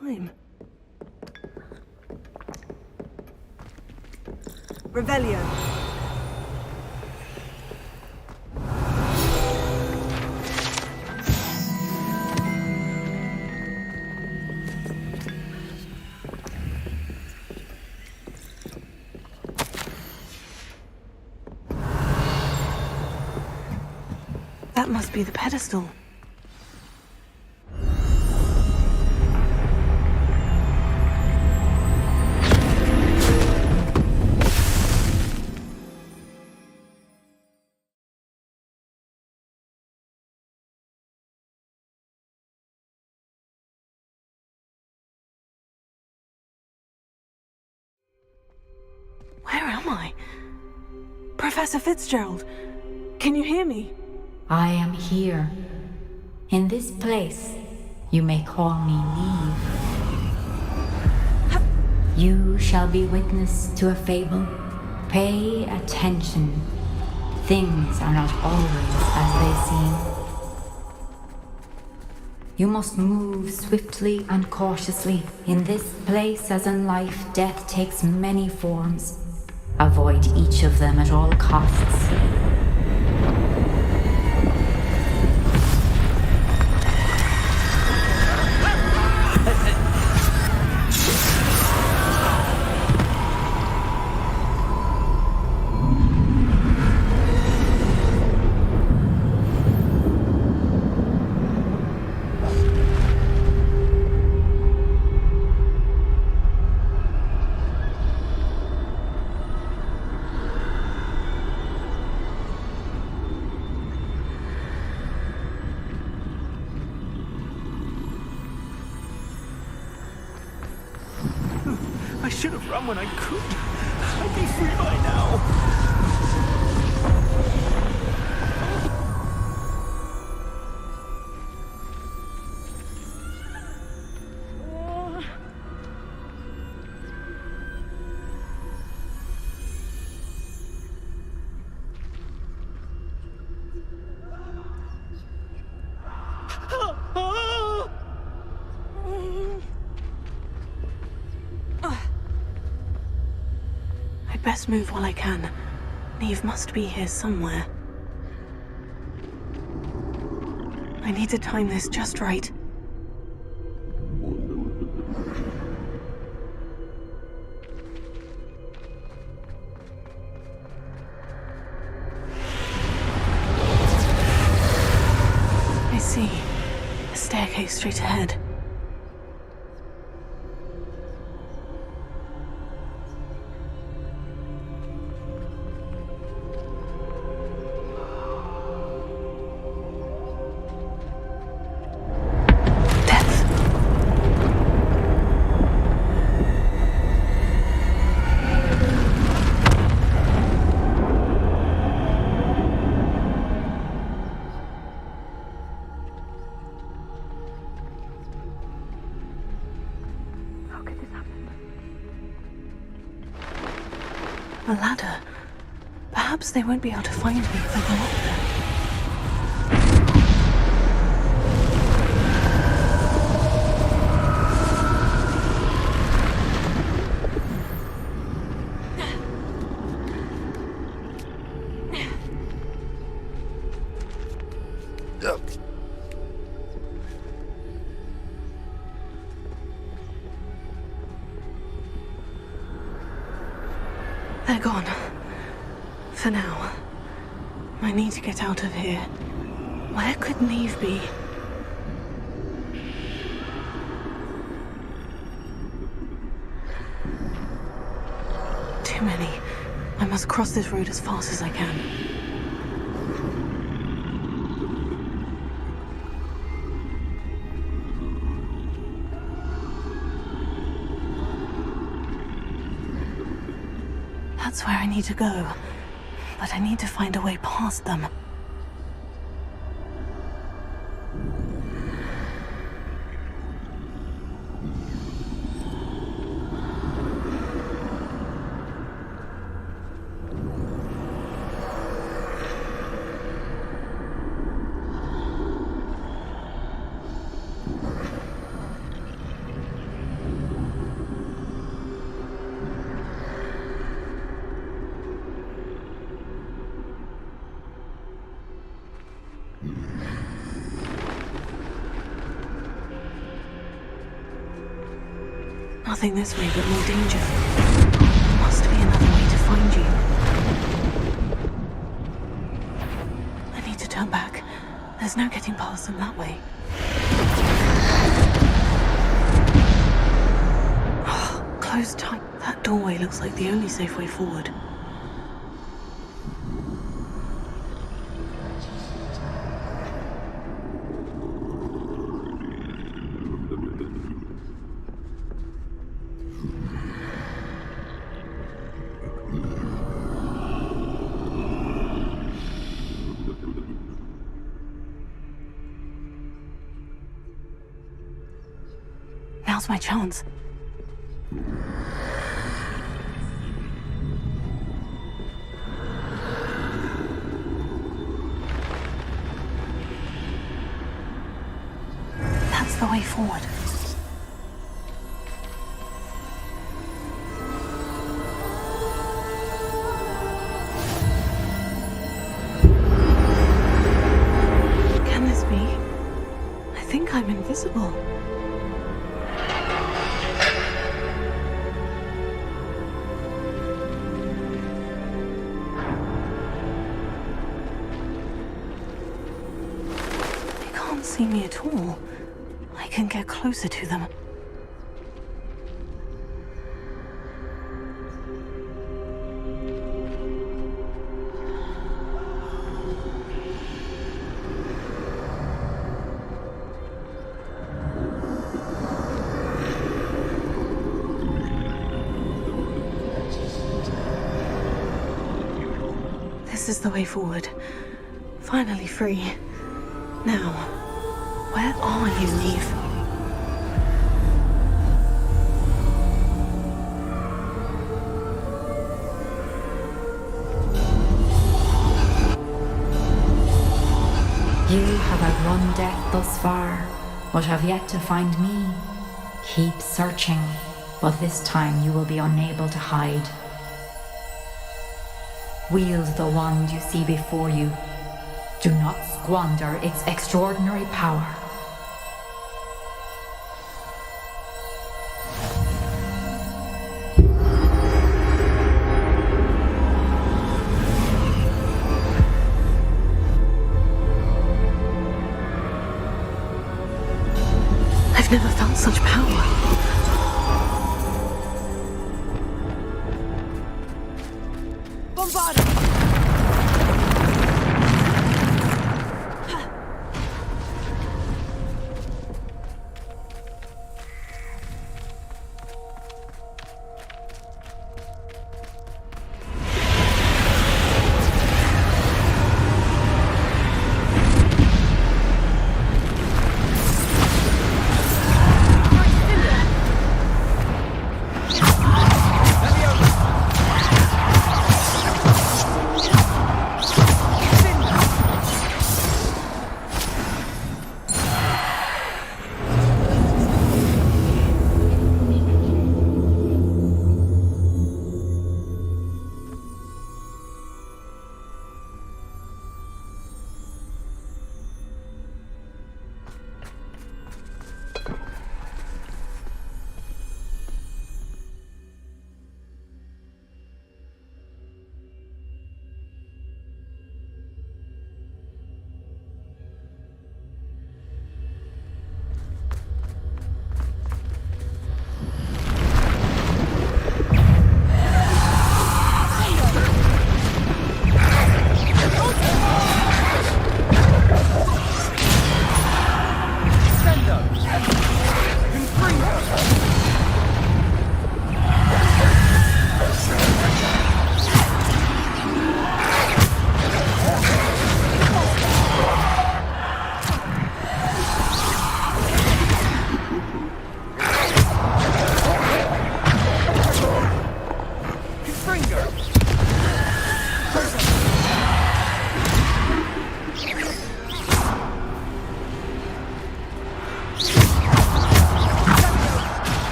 Time. Revelio. That must be the pedestal. Where am I? Professor Fitzgerald, can you hear me? I am here. In this place, you may call me Neve. You shall be witness to a fable. Pay attention. Things are not always as they seem. You must move swiftly and cautiously. In this place, as in life, death takes many forms. Avoid each of them at all costs. I should have run when I could. I'd be free by now. I'd best move while I can. Neve must be here somewhere. I need to time this just right. I see. A staircase straight ahead. A ladder. Perhaps they won't be able to find me if I go up there. They're gone. For now. I need to get out of here. Where could Neve be? Too many. I must cross this road as fast as I can. That's where I need to go. But I need to find a way past them. Nothing this way, but more danger. There must be another way to find you. I need to turn back. There's no getting past them that way. Oh, closed tight. That doorway looks like the only safe way forward. Now's my chance. That's the way forward. Can this be? I think I'm invisible. See me at all. I can get closer to them. This is the way forward. Finally free. Now, where are you, Neve? You have outrun death thus far, but have yet to find me. Keep searching, but this time you will be unable to hide. Wield the wand you see before you. Do not squander its extraordinary power. I've never felt such power. Bombard!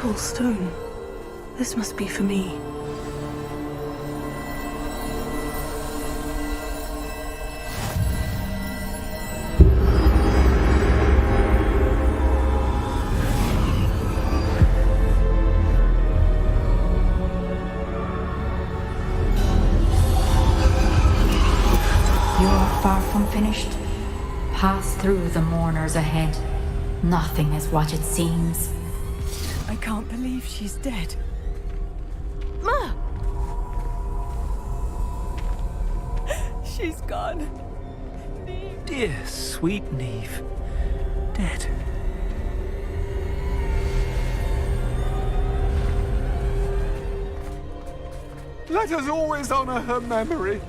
beautiful stone. This must be for me. You're far from finished. Pass through the mourners ahead. Nothing is what it seems. I can't believe she's dead. Ma! She's gone. Dear sweet Neve. Dead. Let us always honor her memory.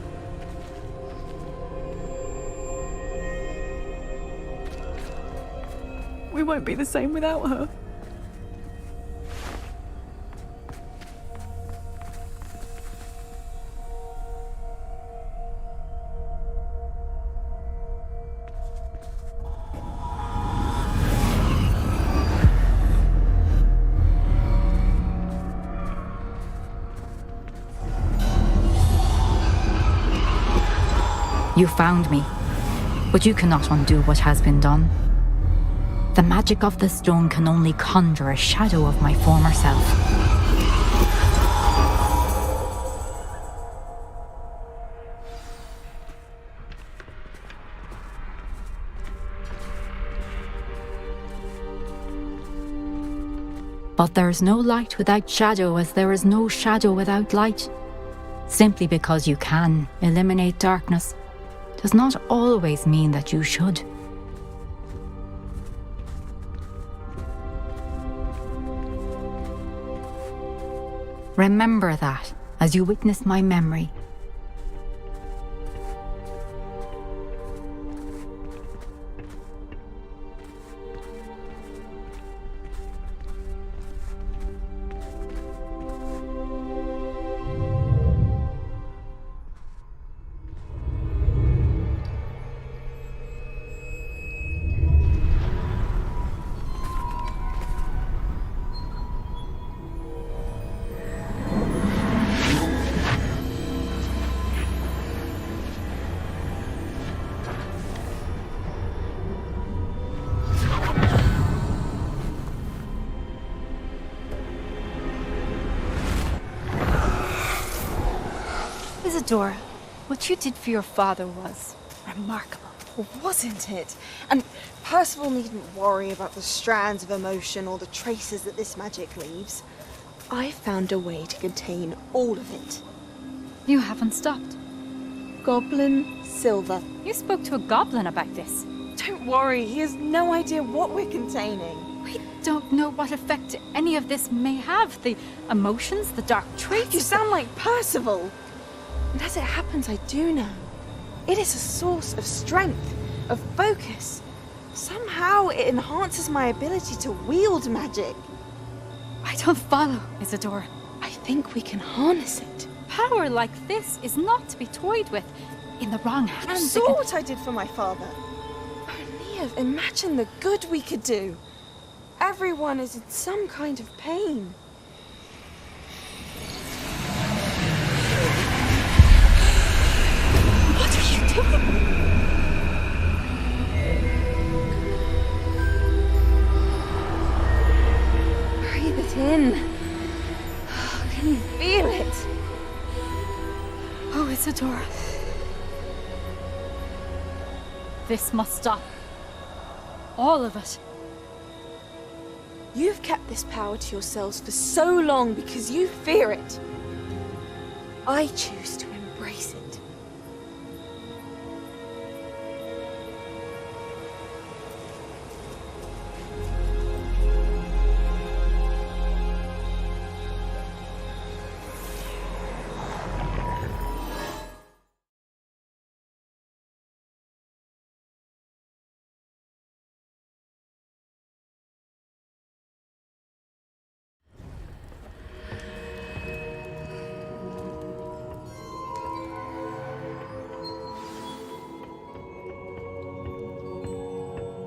We won't be the same without her. You found me, but you cannot undo what has been done. The magic of the stone can only conjure a shadow of my former self. But there is no light without shadow, as there is no shadow without light. Simply because you can eliminate darkness does not always mean that you should. Remember that as you witness my memory. Isadora, what you did for your father was remarkable. Wasn't it? And Percival needn't worry about the strands of emotion or the traces that this magic leaves. I found a way to contain all of it. You haven't stopped. Goblin Silver. You spoke to a goblin about this. Don't worry, he has no idea what we're containing. We don't know what effect any of this may have. The emotions, the dark traits. You sound like Percival. And as it happens, I do know. It is a source of strength, of focus. Somehow it enhances my ability to wield magic. I don't follow, Isadora. I think we can harness it. Power like this is not to be toyed with. In the wrong hands. You saw what I did for my father. Only imagine the good we could do. Everyone is in some kind of pain. What are you doing? Breathe it in. Can you feel it? Oh, Isadora. This must stop. All of it. You've kept this power to yourselves for so long because you fear it. I choose to embrace it.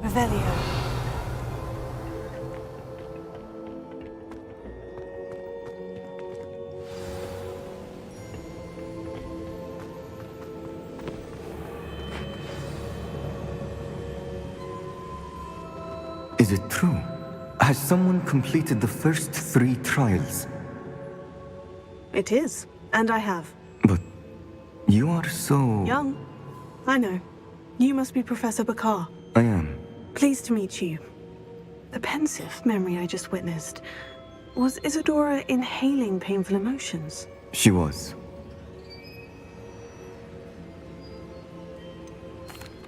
Revelio. Is it true? Has someone completed the first 3 trials? It is, and I have. You are so... Young. I know. You must be Professor Bakar. I am. Pleased to meet you. The pensive memory I just witnessed. Was Isadora inhaling painful emotions? She was.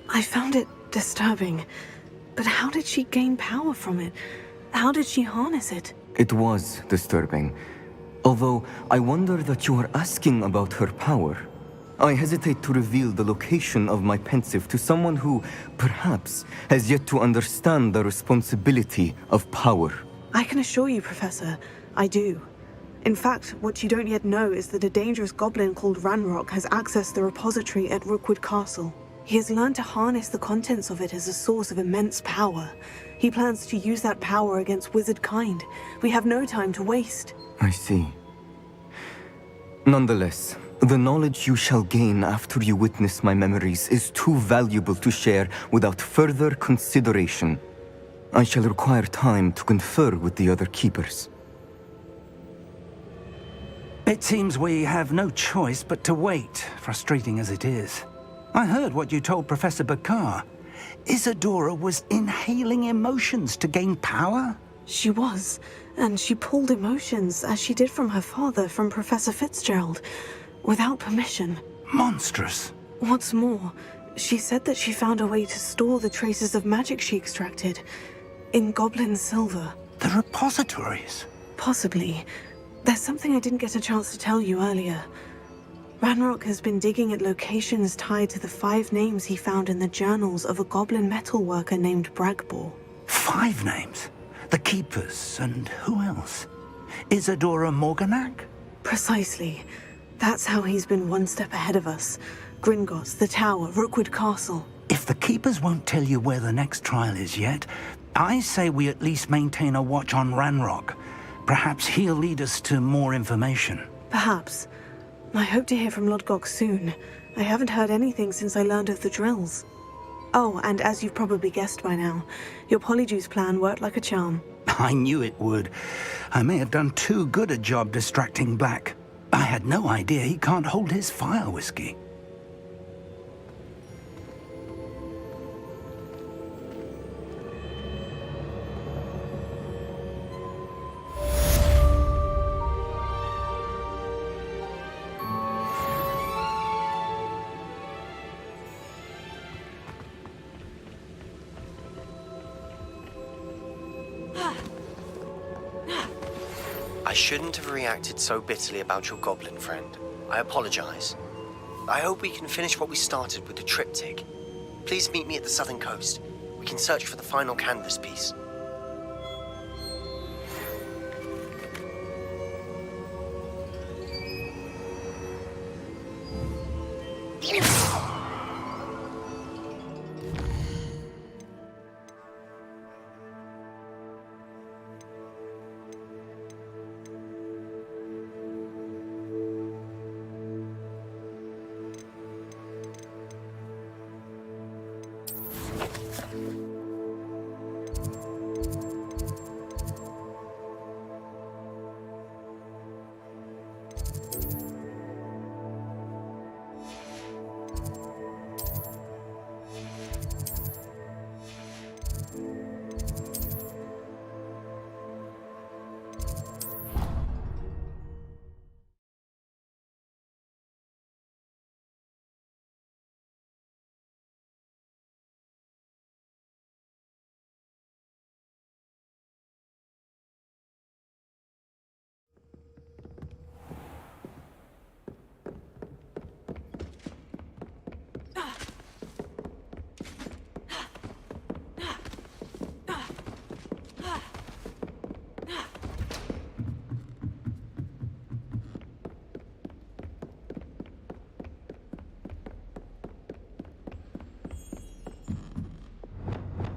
I found it disturbing. But how did she gain power from it? How did she harness it? It was disturbing. Although, I wonder that you are asking about her power. I hesitate to reveal the location of my pensive to someone who, perhaps, has yet to understand the responsibility of power. I can assure you, Professor, I do. In fact, what you don't yet know is that a dangerous goblin called Ranrock has accessed the repository at Rookwood Castle. He has learned to harness the contents of it as a source of immense power. He plans to use that power against wizard kind. We have no time to waste. I see. Nonetheless, the knowledge you shall gain after you witness my memories is too valuable to share without further consideration. I shall require time to confer with the other keepers. It seems we have no choice but to wait, frustrating as it is. I heard what you told Professor Bakar. Isadora was inhaling emotions to gain power? She was, and she pulled emotions, as she did from her father, from Professor Fitzgerald, without permission. Monstrous. What's more, she said that she found a way to store the traces of magic she extracted in goblin silver. The repositories? Possibly. There's something I didn't get a chance to tell you earlier. Ranrock has been digging at locations tied to the 5 names he found in the journals of a goblin metalworker named Bragbor. 5 names? The Keepers, and who else? Isadora Morganac? Precisely. That's how he's been one step ahead of us. Gringotts, the Tower, Rookwood Castle. If the Keepers won't tell you where the next trial is yet, I say we at least maintain a watch on Ranrock. Perhaps he'll lead us to more information. Perhaps. I hope to hear from Lodgok soon. I haven't heard anything since I learned of the drills. Oh, and as you've probably guessed by now, your Polyjuice plan worked like a charm. I knew it would. I may have done too good a job distracting Black. I had no idea he can't hold his fire whiskey. I shouldn't have reacted so bitterly about your goblin friend. I apologize. I hope we can finish what we started with the triptych. Please meet me at the southern coast. We can search for the final canvas piece.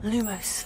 Lumos.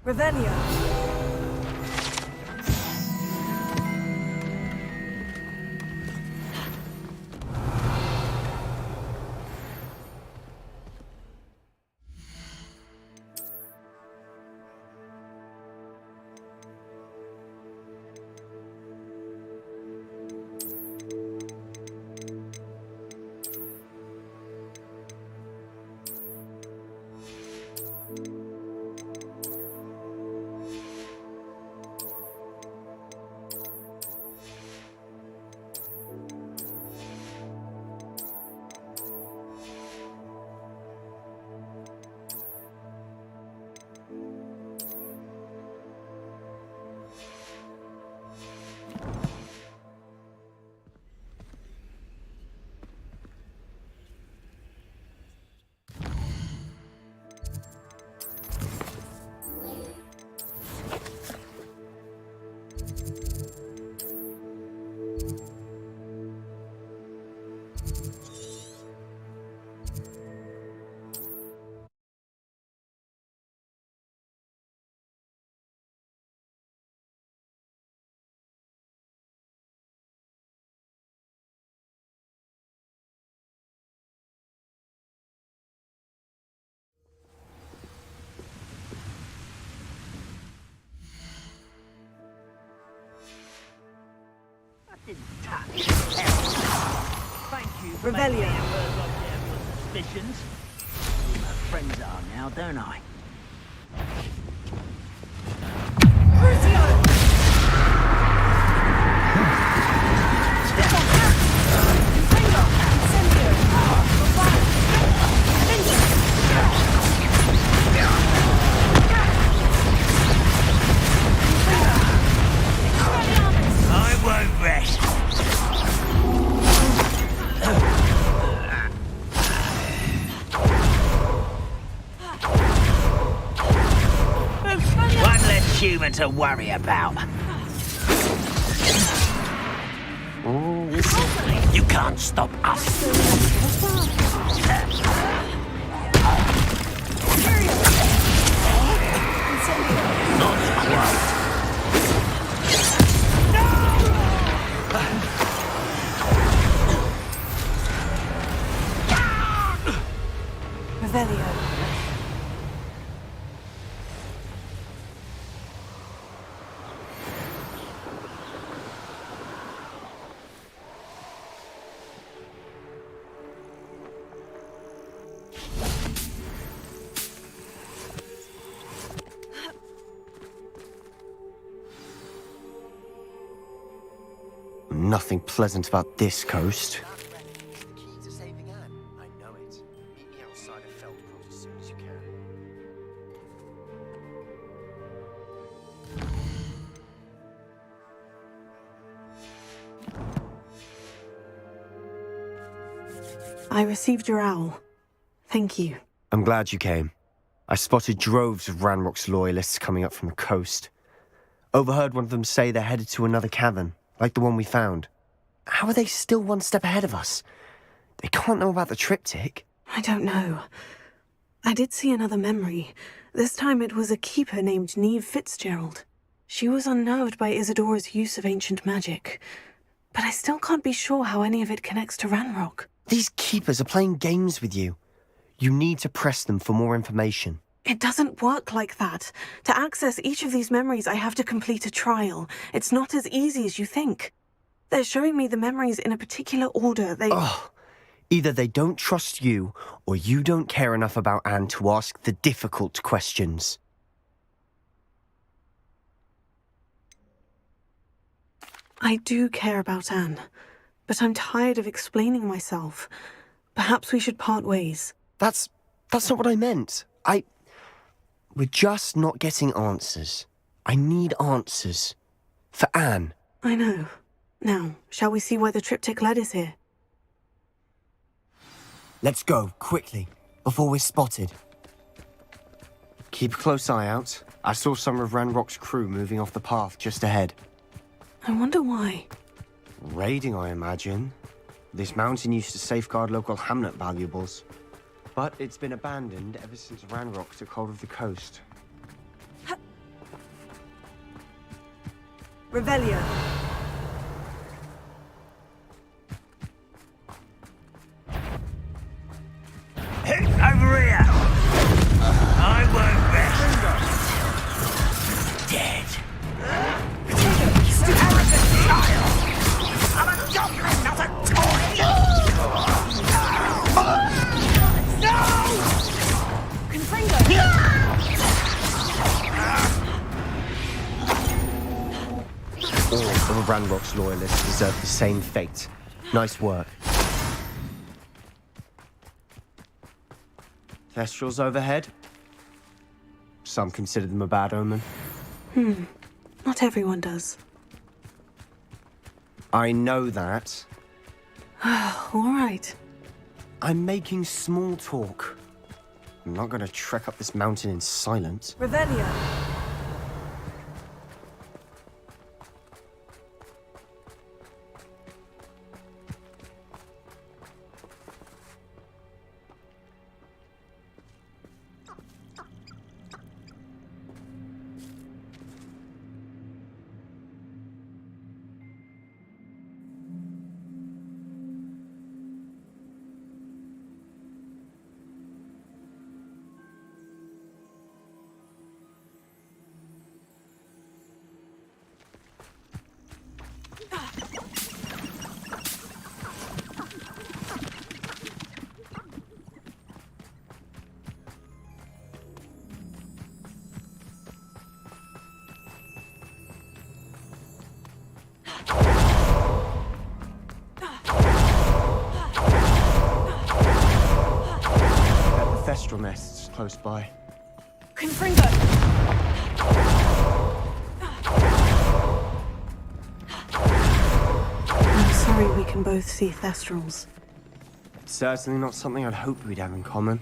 Revelio. Thank you for Revelio. making me aware of your suspicions. Who my friends are now, don't I? I won't rest. One less human to worry about. You can't stop us. Not quite. Revelio. Nothing pleasant about this coast. I received your owl. Thank you. I'm glad you came. I spotted droves of Ranrock's loyalists coming up from the coast. Overheard one of them say they're headed to another cavern, like the one we found. How are they still one step ahead of us? They can't know about the triptych. I don't know. I did see another memory. This time it was a keeper named Neve Fitzgerald. She was unnerved by Isadora's use of ancient magic. But I still can't be sure how any of it connects to Ranrock. These keepers are playing games with you. You need to press them for more information. It doesn't work like that. To access each of these memories, I have to complete a trial. It's not as easy as you think. They're showing me the memories in a particular order. Either they don't trust you, or you don't care enough about Anne to ask the difficult questions. I do care about Anne, but I'm tired of explaining myself. Perhaps we should part ways. That's not what I meant. We're just not getting answers. I need answers. For Anne. I know. Now, shall we see why the triptych led is here? Let's go, quickly, before we're spotted. Keep a close eye out. I saw some of Ranrock's crew moving off the path just ahead. I wonder why. Raiding, I imagine. This mountain used to safeguard local hamlet valuables. But it's been abandoned ever since Ranrock took hold of the coast. Revelio. Over here! I won't rest. Dead. You arrogant child! I'm a goblin, not a toy! All of Ranrock's loyalists deserve the same fate. Nice work. Thestrals overhead? Some consider them a bad omen. Not everyone does. I know that. All right. I'm making small talk. I'm not gonna trek up this mountain in silence. Revelio. Thestral nests close by. Confringo! I'm sorry we can both see Thestrals. Certainly not something I'd hoped we'd have in common.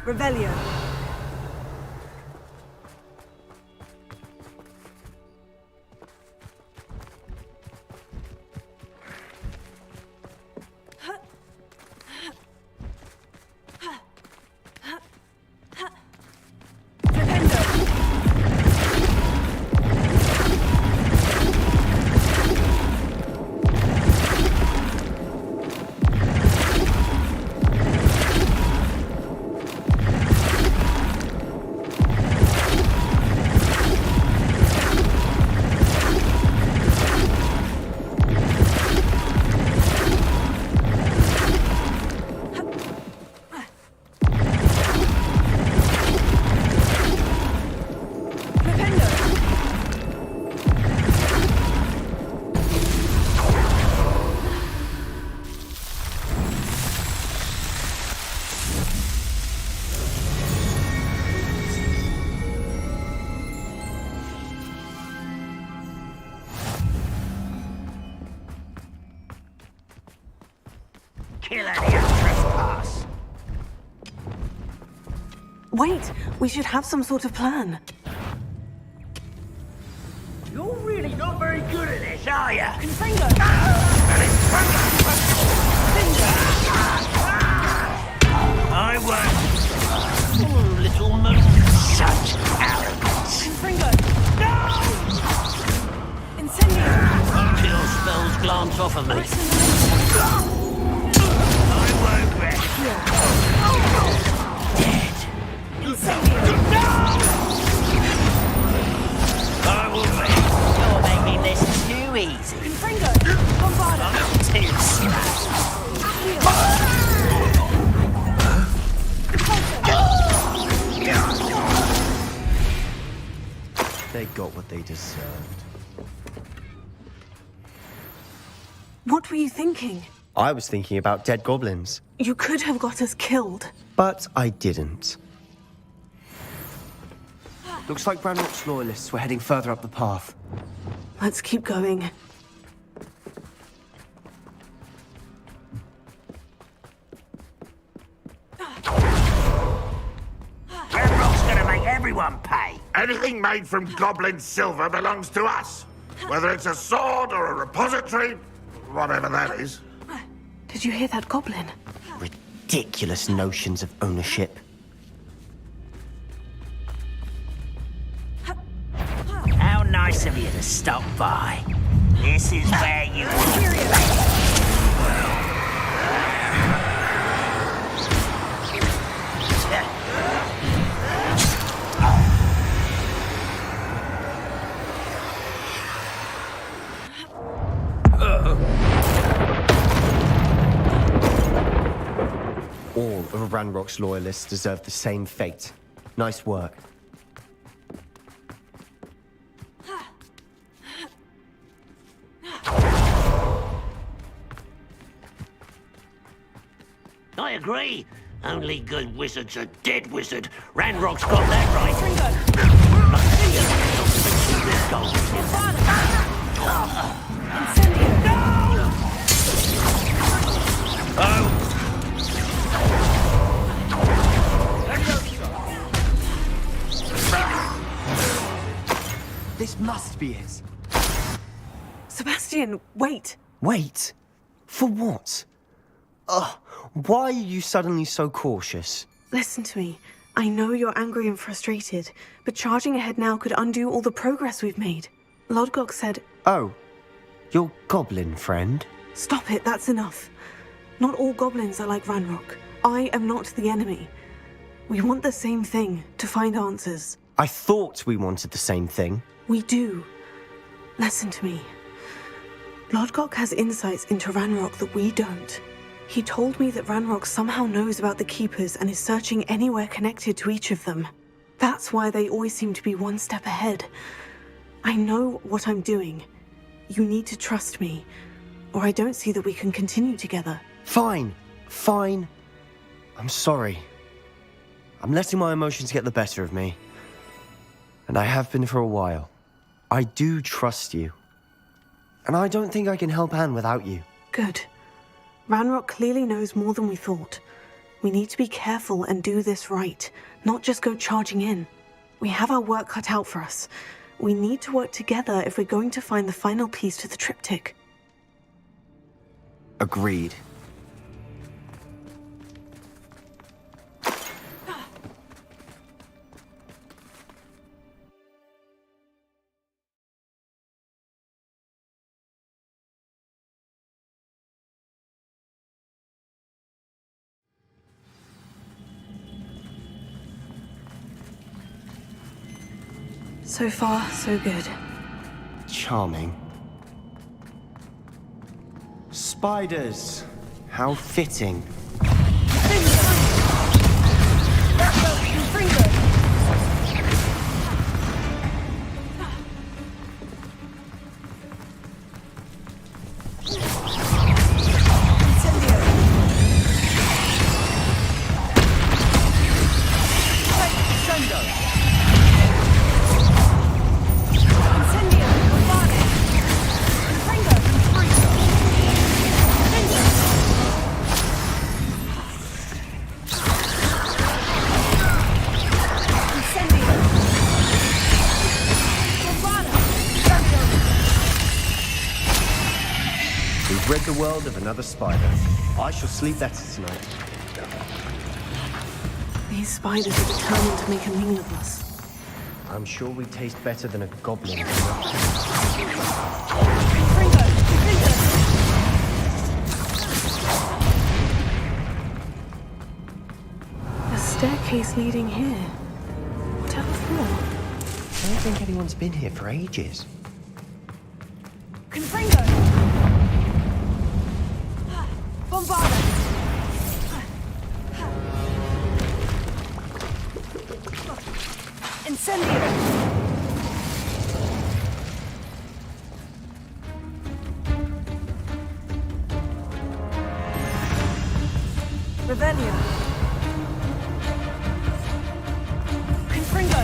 Revelio. Wait, we should have some sort of plan. You're really not very good at this, are you? Confringo! I won't. Oh, little moon. Such arrogance. Confringo! No! Incendio! Until spells glance off of me. I won't rest. Dead. Incendio! No! I will rest. You're making this too easy. Confringo! Bombarda! I'm too slow. They got what they deserved. What were you thinking? I was thinking about dead goblins. You could have got us killed. But I didn't. Looks like Ranrock's loyalists were heading further up the path. Let's keep going. Ranrock's gonna make everyone pay. Anything made from goblin silver belongs to us. Whether it's a sword or a repository, whatever that is. Did you hear that goblin? Ridiculous notions of ownership. How nice of you to stop by. This is where you... All of Ranrock's loyalists deserve the same fate. Nice work. I agree. Only good wizard's a dead wizard. Ranrock's got that right. This must be it. Sebastian, wait. Wait. For what? Why are you suddenly so cautious? Listen to me. I know you're angry and frustrated, but charging ahead now could undo all the progress we've made. Lodgok said... Oh, your goblin friend? Stop it, that's enough. Not all goblins are like Ranrock. I am not the enemy. We want the same thing, to find answers. I thought we wanted the same thing. We do. Listen to me. Lodgok has insights into Ranrock that we don't. He told me that Ranrock somehow knows about the Keepers and is searching anywhere connected to each of them. That's why they always seem to be one step ahead. I know what I'm doing. You need to trust me, or I don't see that we can continue together. Fine. I'm sorry. I'm letting my emotions get the better of me. And I have been for a while. I do trust you. And I don't think I can help Anne without you. Good. Ranrock clearly knows more than we thought. We need to be careful and do this right, not just go charging in. We have our work cut out for us. We need to work together if we're going to find the final piece to the triptych. Agreed. So far, so good. Charming. Spiders. How fitting. the world of another spider. I shall sleep better tonight. These spiders are determined to make a meal of us. I'm sure we taste better than a goblin. A staircase leading here. Whatever for? I don't think anyone's been here for ages. Confringo! Bombarda! Incendio! Revelio! Confringo!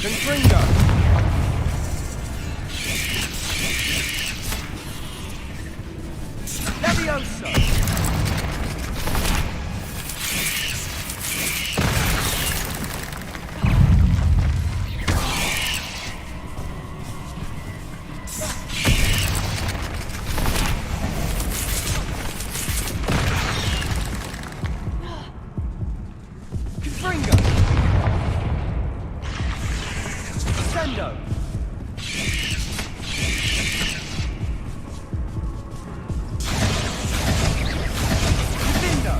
Confringo! Levioso! Confringo! Sendo! Divindo!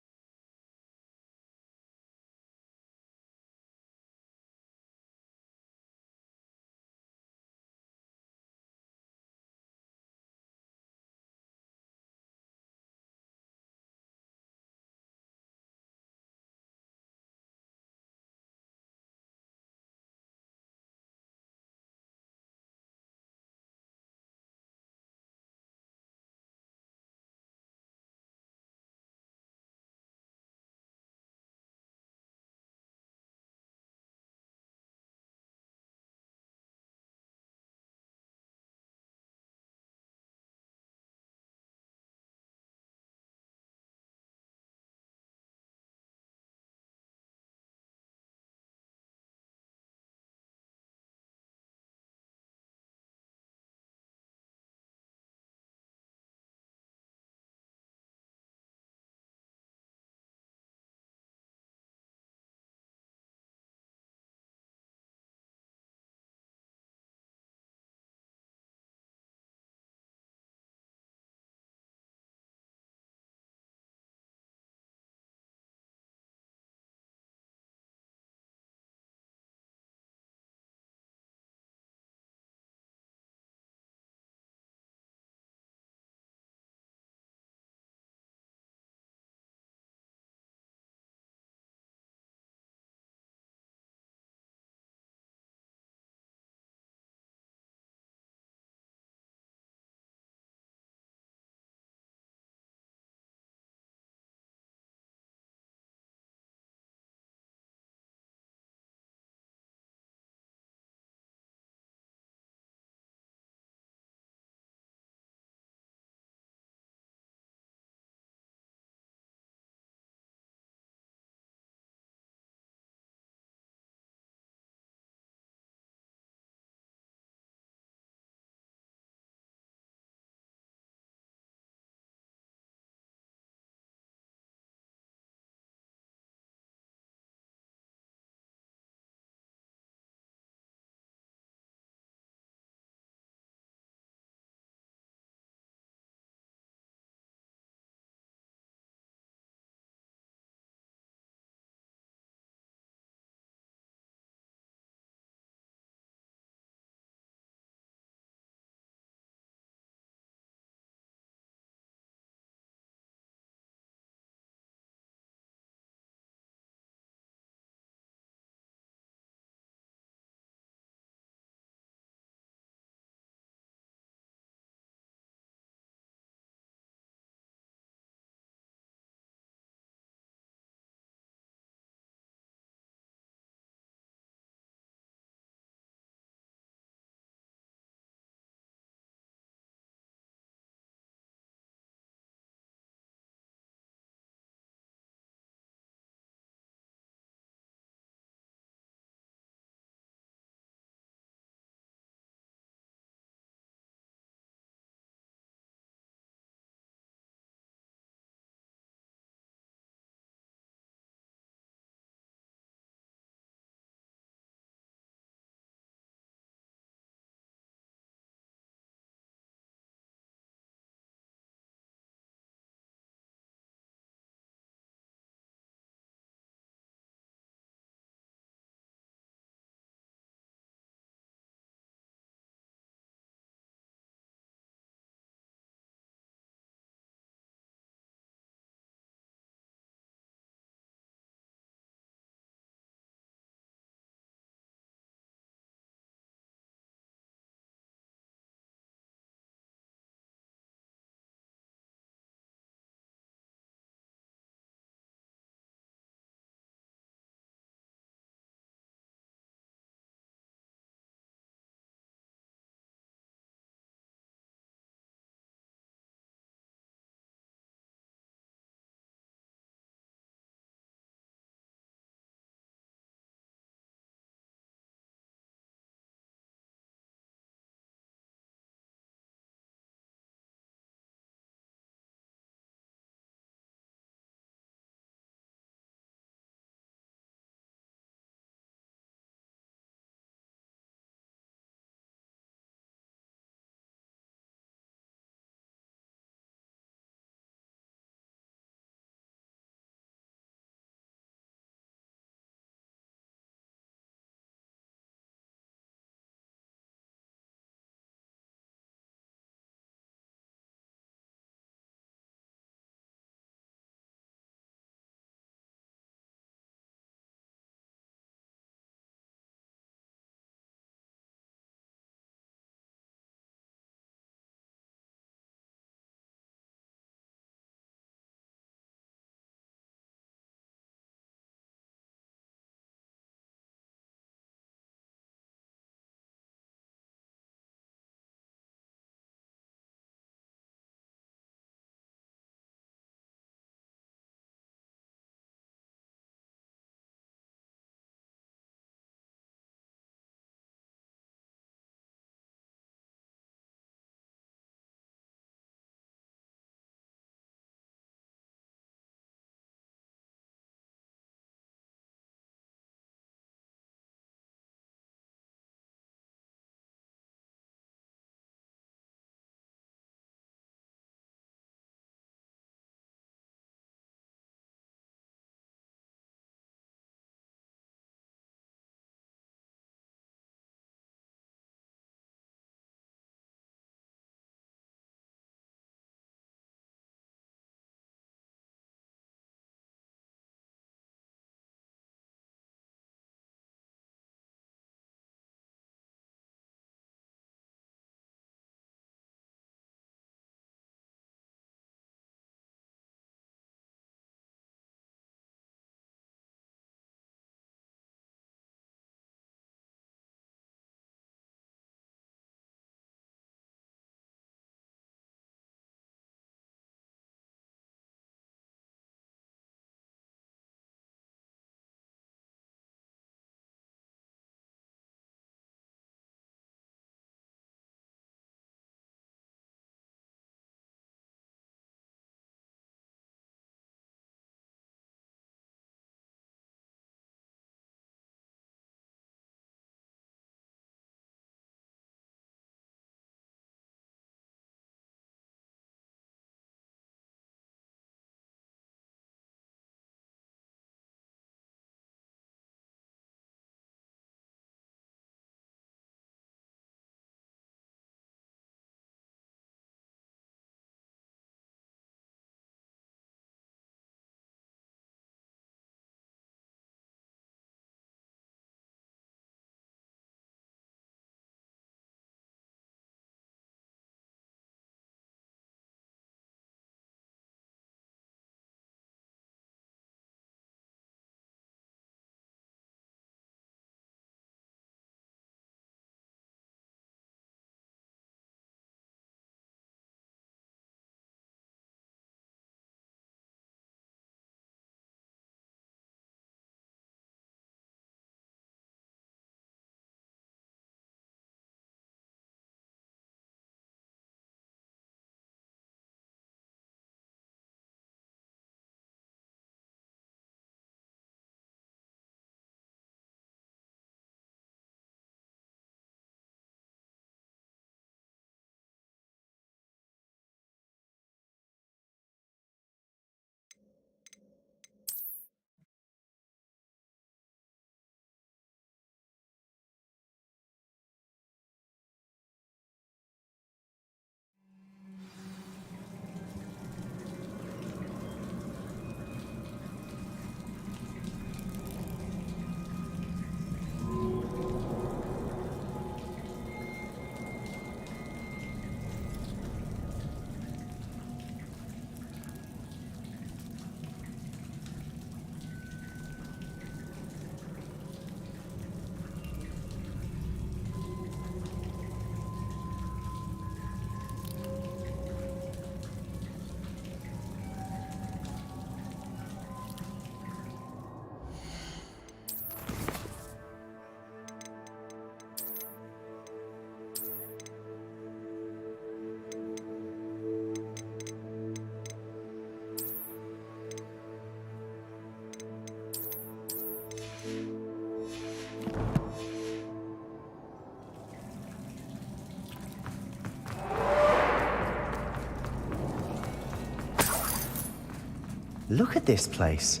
Look at this place.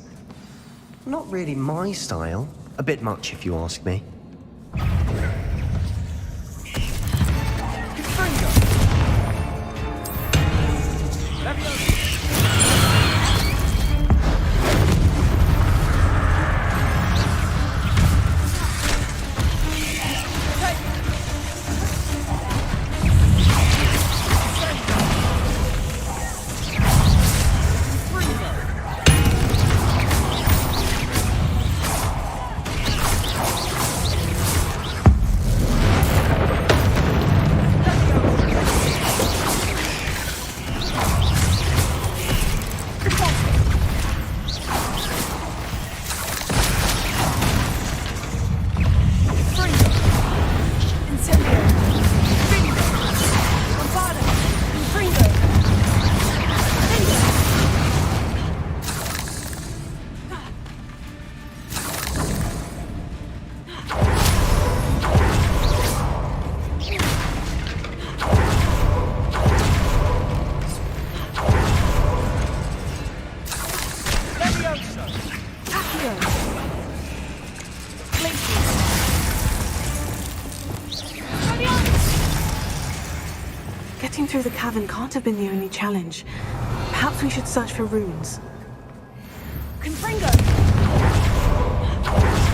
Not really my style. A bit much, if you ask me. Getting through the cavern can't have been the only challenge. Perhaps we should search for runes. Confringo!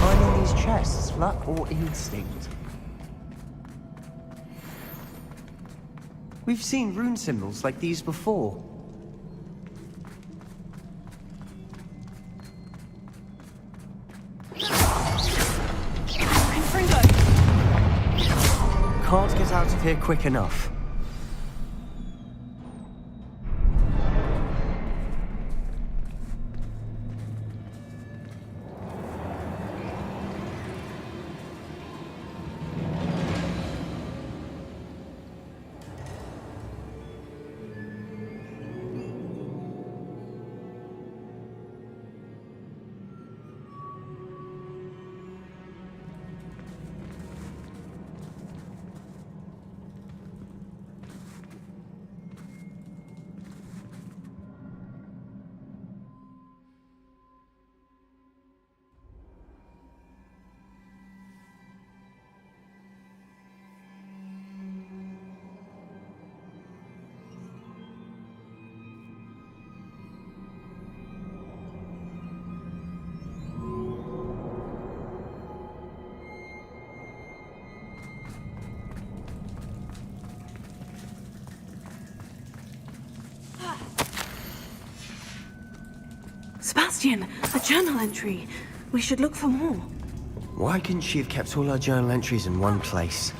Finding these chests, luck or instinct? We've seen rune symbols like these before. Confringo! Can't get out of here quick enough. Sebastian, a journal entry. We should look for more. Why couldn't she have kept all her journal entries in one place?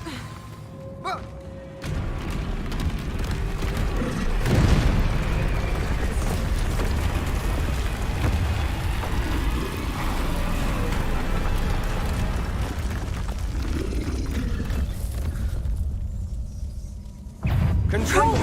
Control!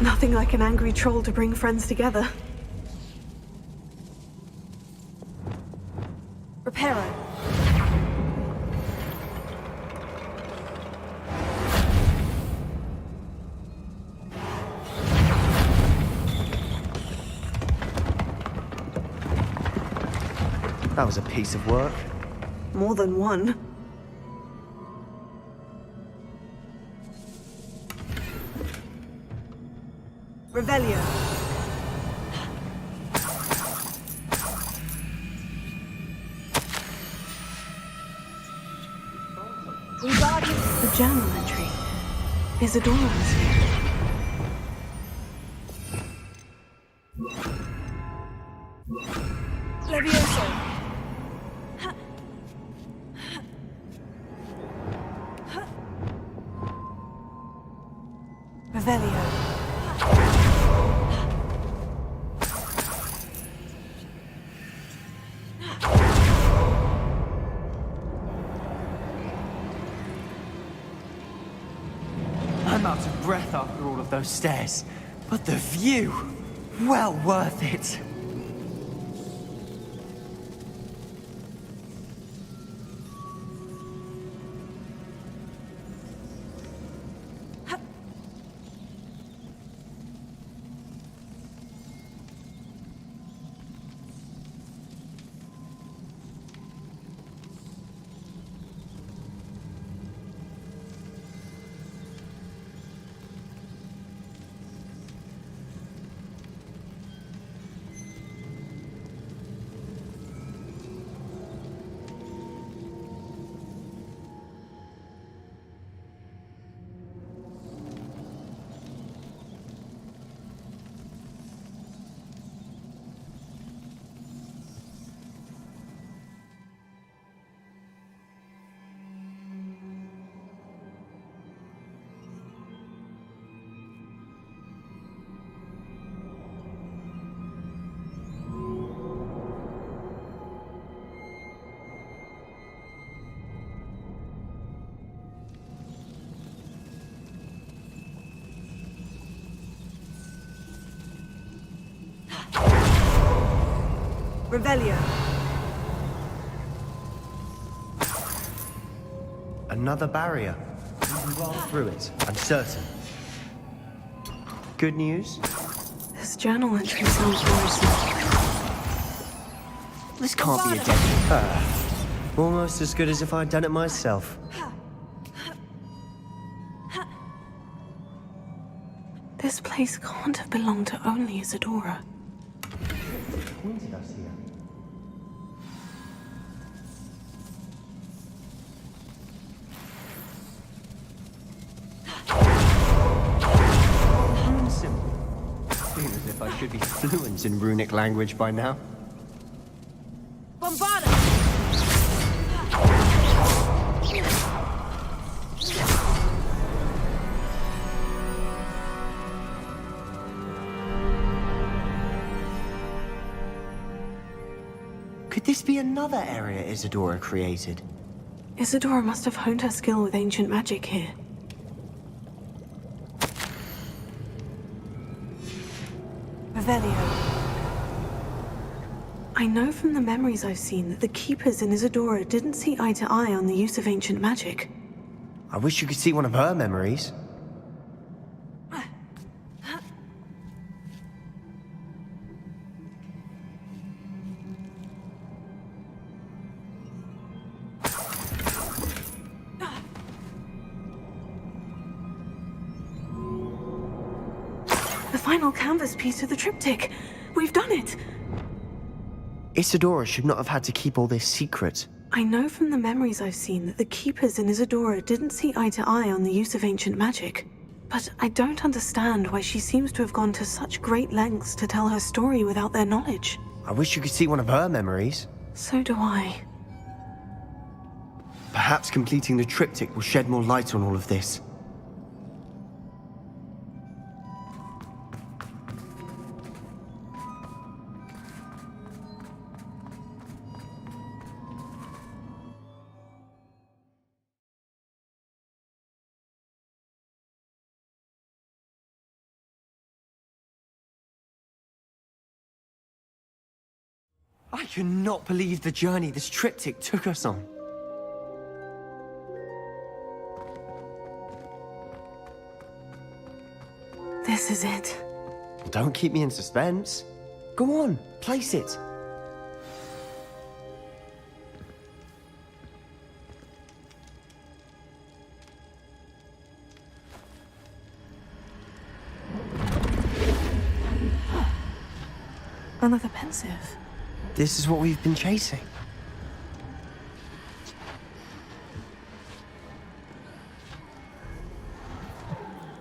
Nothing like an angry troll to bring friends together. Reparo. That was a piece of work. More than one. Revelio. The journal entry. Isadora's here. Levioso. Revelio. I'm out of breath after all of those stairs, but the view, well worth it. Revelio. Another barrier. We can blast through it, I'm certain. Good news? This journal entry sounds worrisome. This can't be a dead. Almost as good as if I'd done it myself. This place can't have belonged to only Isadora. Pointed us here. Rune symbol. Feel as if I should be fluent in runic language by now. Bombarda! Could this be another area Isadora created? Isadora must have honed her skill with ancient magic here. Revelio. I know from the memories I've seen that the Keepers in Isadora didn't see eye to eye on the use of ancient magic. I wish you could see one of her memories. The final canvas piece of the triptych. We've done it! Isadora should not have had to keep all this secret. I know from the memories I've seen that the Keepers in Isadora didn't see eye to eye on the use of ancient magic. But I don't understand why she seems to have gone to such great lengths to tell her story without their knowledge. I wish you could see one of her memories. So do I. Perhaps completing the triptych will shed more light on all of this. I cannot believe the journey this triptych took us on. This is it. Don't keep me in suspense. Go on, place it. another pensive. This is what we've been chasing.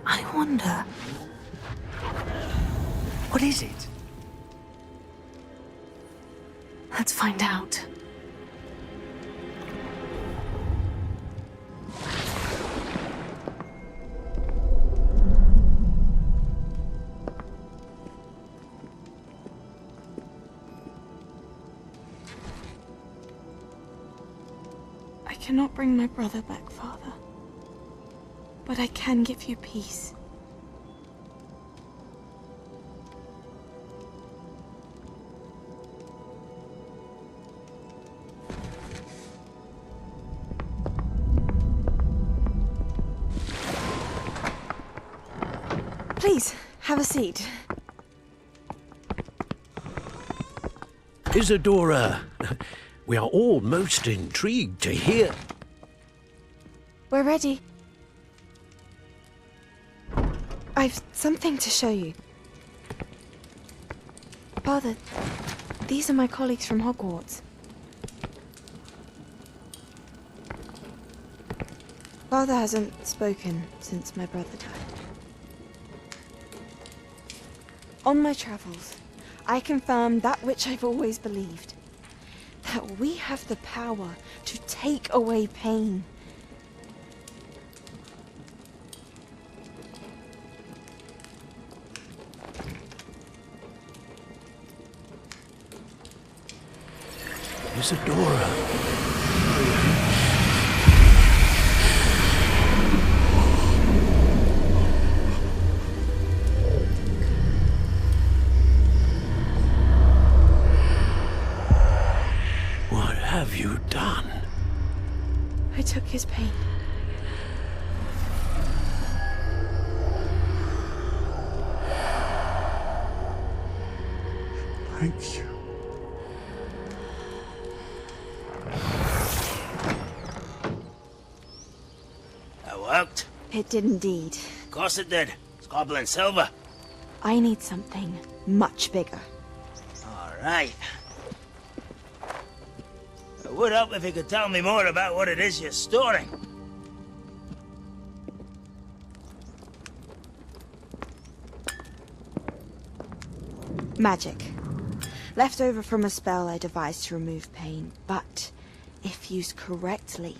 I wonder. What is it? Let's find out. I cannot bring my brother back, Father. But I can give you peace. Please, have a seat. Isadora, we are all most intrigued to hear. We're ready. I've something to show you. Father, these are my colleagues from Hogwarts. Father hasn't spoken since my brother died. On my travels, I confirmed that which I've always believed. That we have the power to take away pain. Isadora. What have you done? I took his pain. Thank you. That worked? It did indeed. Of course it did. It's goblin silver. I need something much bigger. All right. It would help if you could tell me more about what it is you're storing. Magic. Left over from a spell I devised to remove pain, but if used correctly,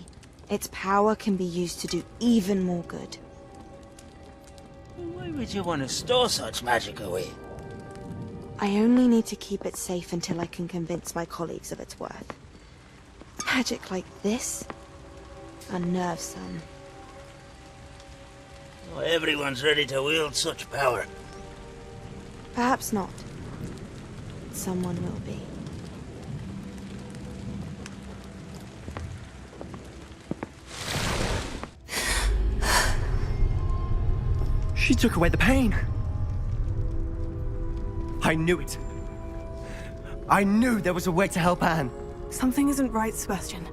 its power can be used to do even more good. Why would you want to store such magic away? I only need to keep it safe until I can convince my colleagues of its worth. Magic like this unnerves some. Not everyone's ready to wield such power. Perhaps not. Someone will be. She took away the pain. I knew it. I knew there was a way to help Anne. Something isn't right, Sebastian.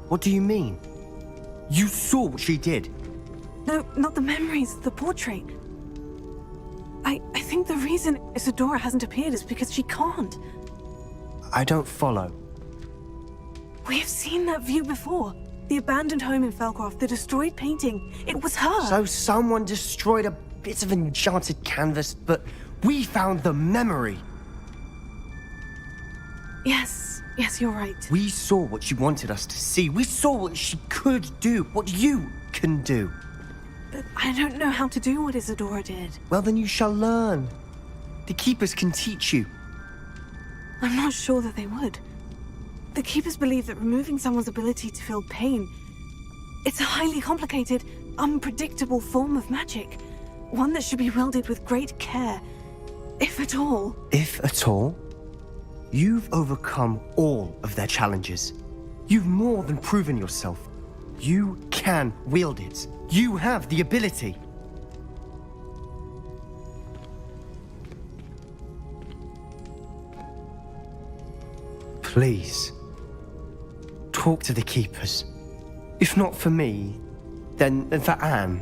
What do you mean? You saw what she did. No, not the memories, the portrait. I think the reason Isadora hasn't appeared is because she can't. I don't follow. We have seen that view before. The abandoned home in Felcroft, the destroyed painting. It was her. So someone destroyed a bit of enchanted canvas, but we found the memory. Yes, you're right. We saw what she wanted us to see. We saw what she could do, what you can do. But I don't know how to do what Isadora did. Well, then you shall learn. The Keepers can teach you. I'm not sure that they would. The Keepers believe that removing someone's ability to feel pain, it's a highly complicated, unpredictable form of magic. One that should be wielded with great care, if at all. If at all? You've overcome all of their challenges. You've more than proven yourself. You can wield it. You have the ability. Please, talk to the Keepers. If not for me, then for Anne.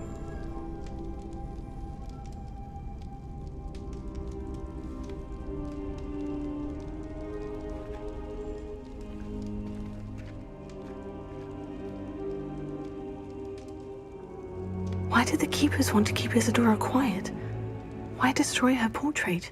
Why did the Keepers want to keep Isadora quiet? Why destroy her portrait?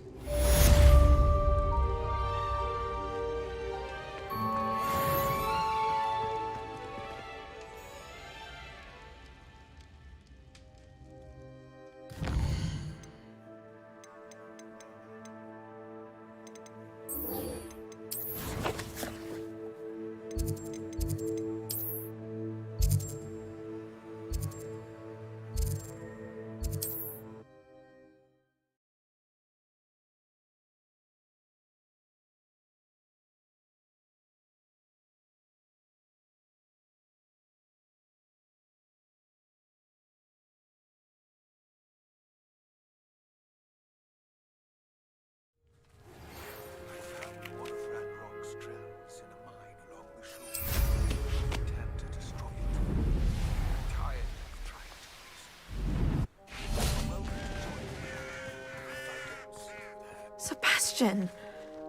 Sebastian,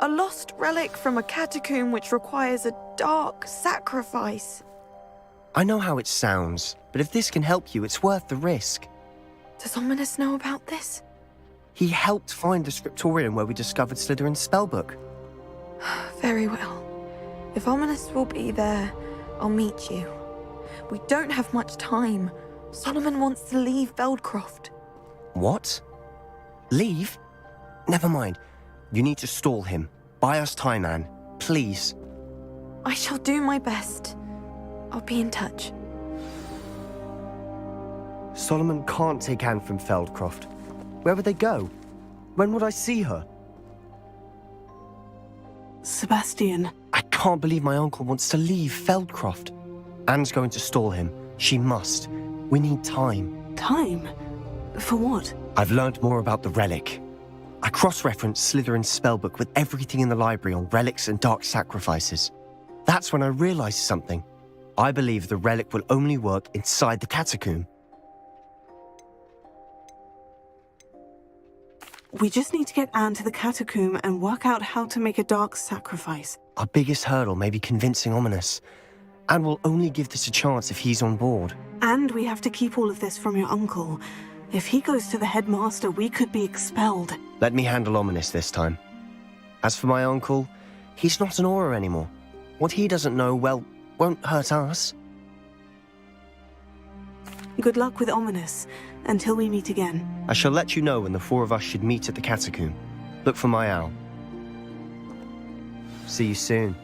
a lost relic from a catacomb which requires a dark sacrifice. I know how it sounds, but if this can help you, it's worth the risk. Does Ominous know about this? He helped find the scriptorium where we discovered Slytherin's spellbook. Very well. If Ominous will be there, I'll meet you. We don't have much time. Solomon wants to leave Feldcroft. What? Leave? Never mind. You need to stall him. Buy us time, Anne. Please. I shall do my best. I'll be in touch. Solomon can't take Anne from Feldcroft. Where would they go? When would I see her? Sebastian. I can't believe my uncle wants to leave Feldcroft. Anne's going to stall him. She must. We need time. Time? For what? I've learned more about the relic. I cross-referenced Slytherin's spellbook with everything in the library on relics and dark sacrifices. That's when I realized something. I believe the relic will only work inside the catacomb. We just need to get Anne to the catacomb and work out how to make a dark sacrifice. Our biggest hurdle may be convincing Ominous. And we'll only give this a chance if he's on board. And we have to keep all of this from your uncle. If he goes to the headmaster, we could be expelled. Let me handle Ominous this time. As for my uncle, he's not an Auror anymore. What he doesn't know, well, won't hurt us. Good luck with Ominous, until we meet again. I shall let you know when the four of us should meet at the catacomb. Look for my owl. See you soon.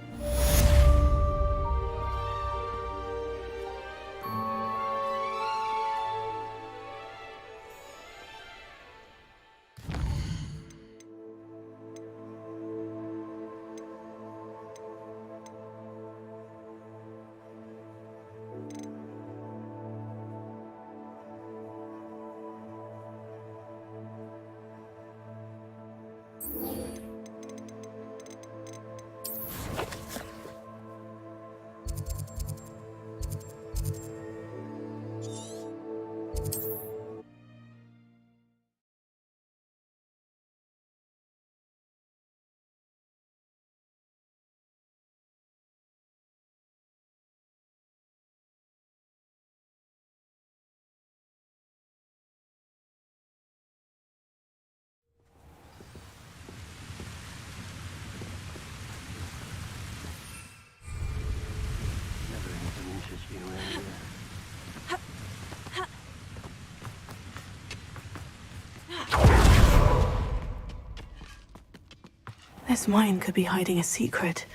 This mine could be hiding a secret.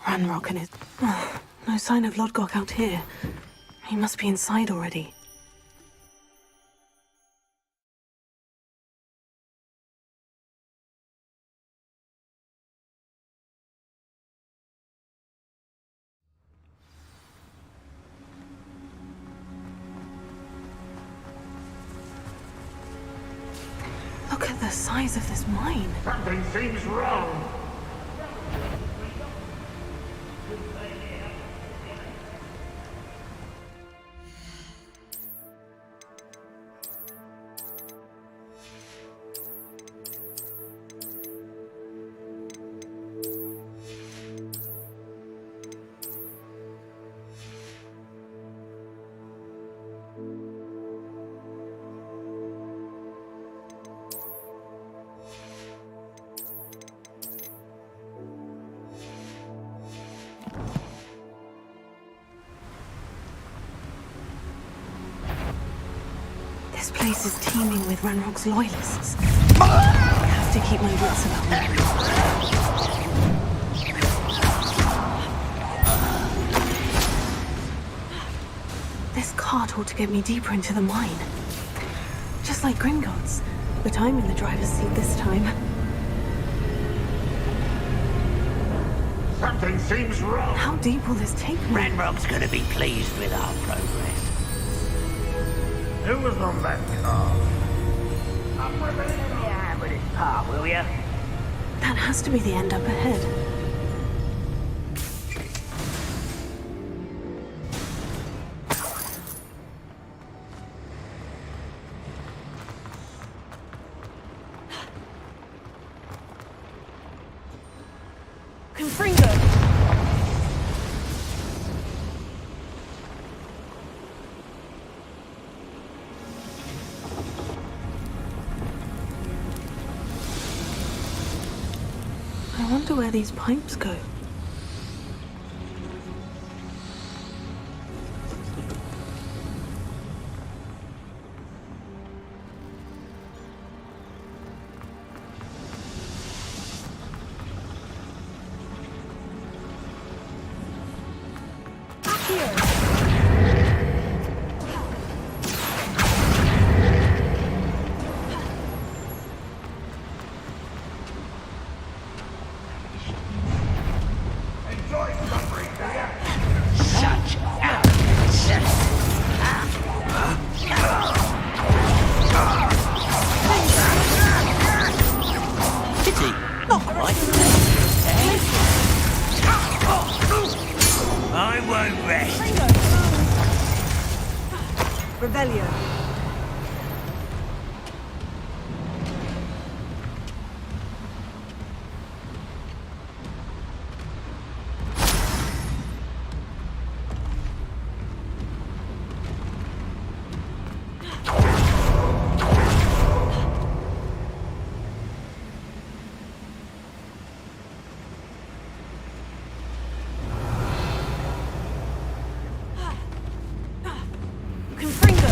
Ranrock and his... Oh, no sign of Lodgok out here. He must be inside already. Look at the size of this mine. Something seems wrong. This place is teeming with Ranrock's loyalists. I have to keep my wits about me. This cart ought to get me deeper into the mine. Just like Gringotts, but I'm in the driver's seat this time. Something seems wrong. How deep will this take me? Ranrock's gonna be pleased with our progress. Who was on that car? I'm revealing the hand with his paw, will ya? That has to be the end up ahead. Confringo! I wonder where these pipes go. I won't rest. Revelio. Confringo.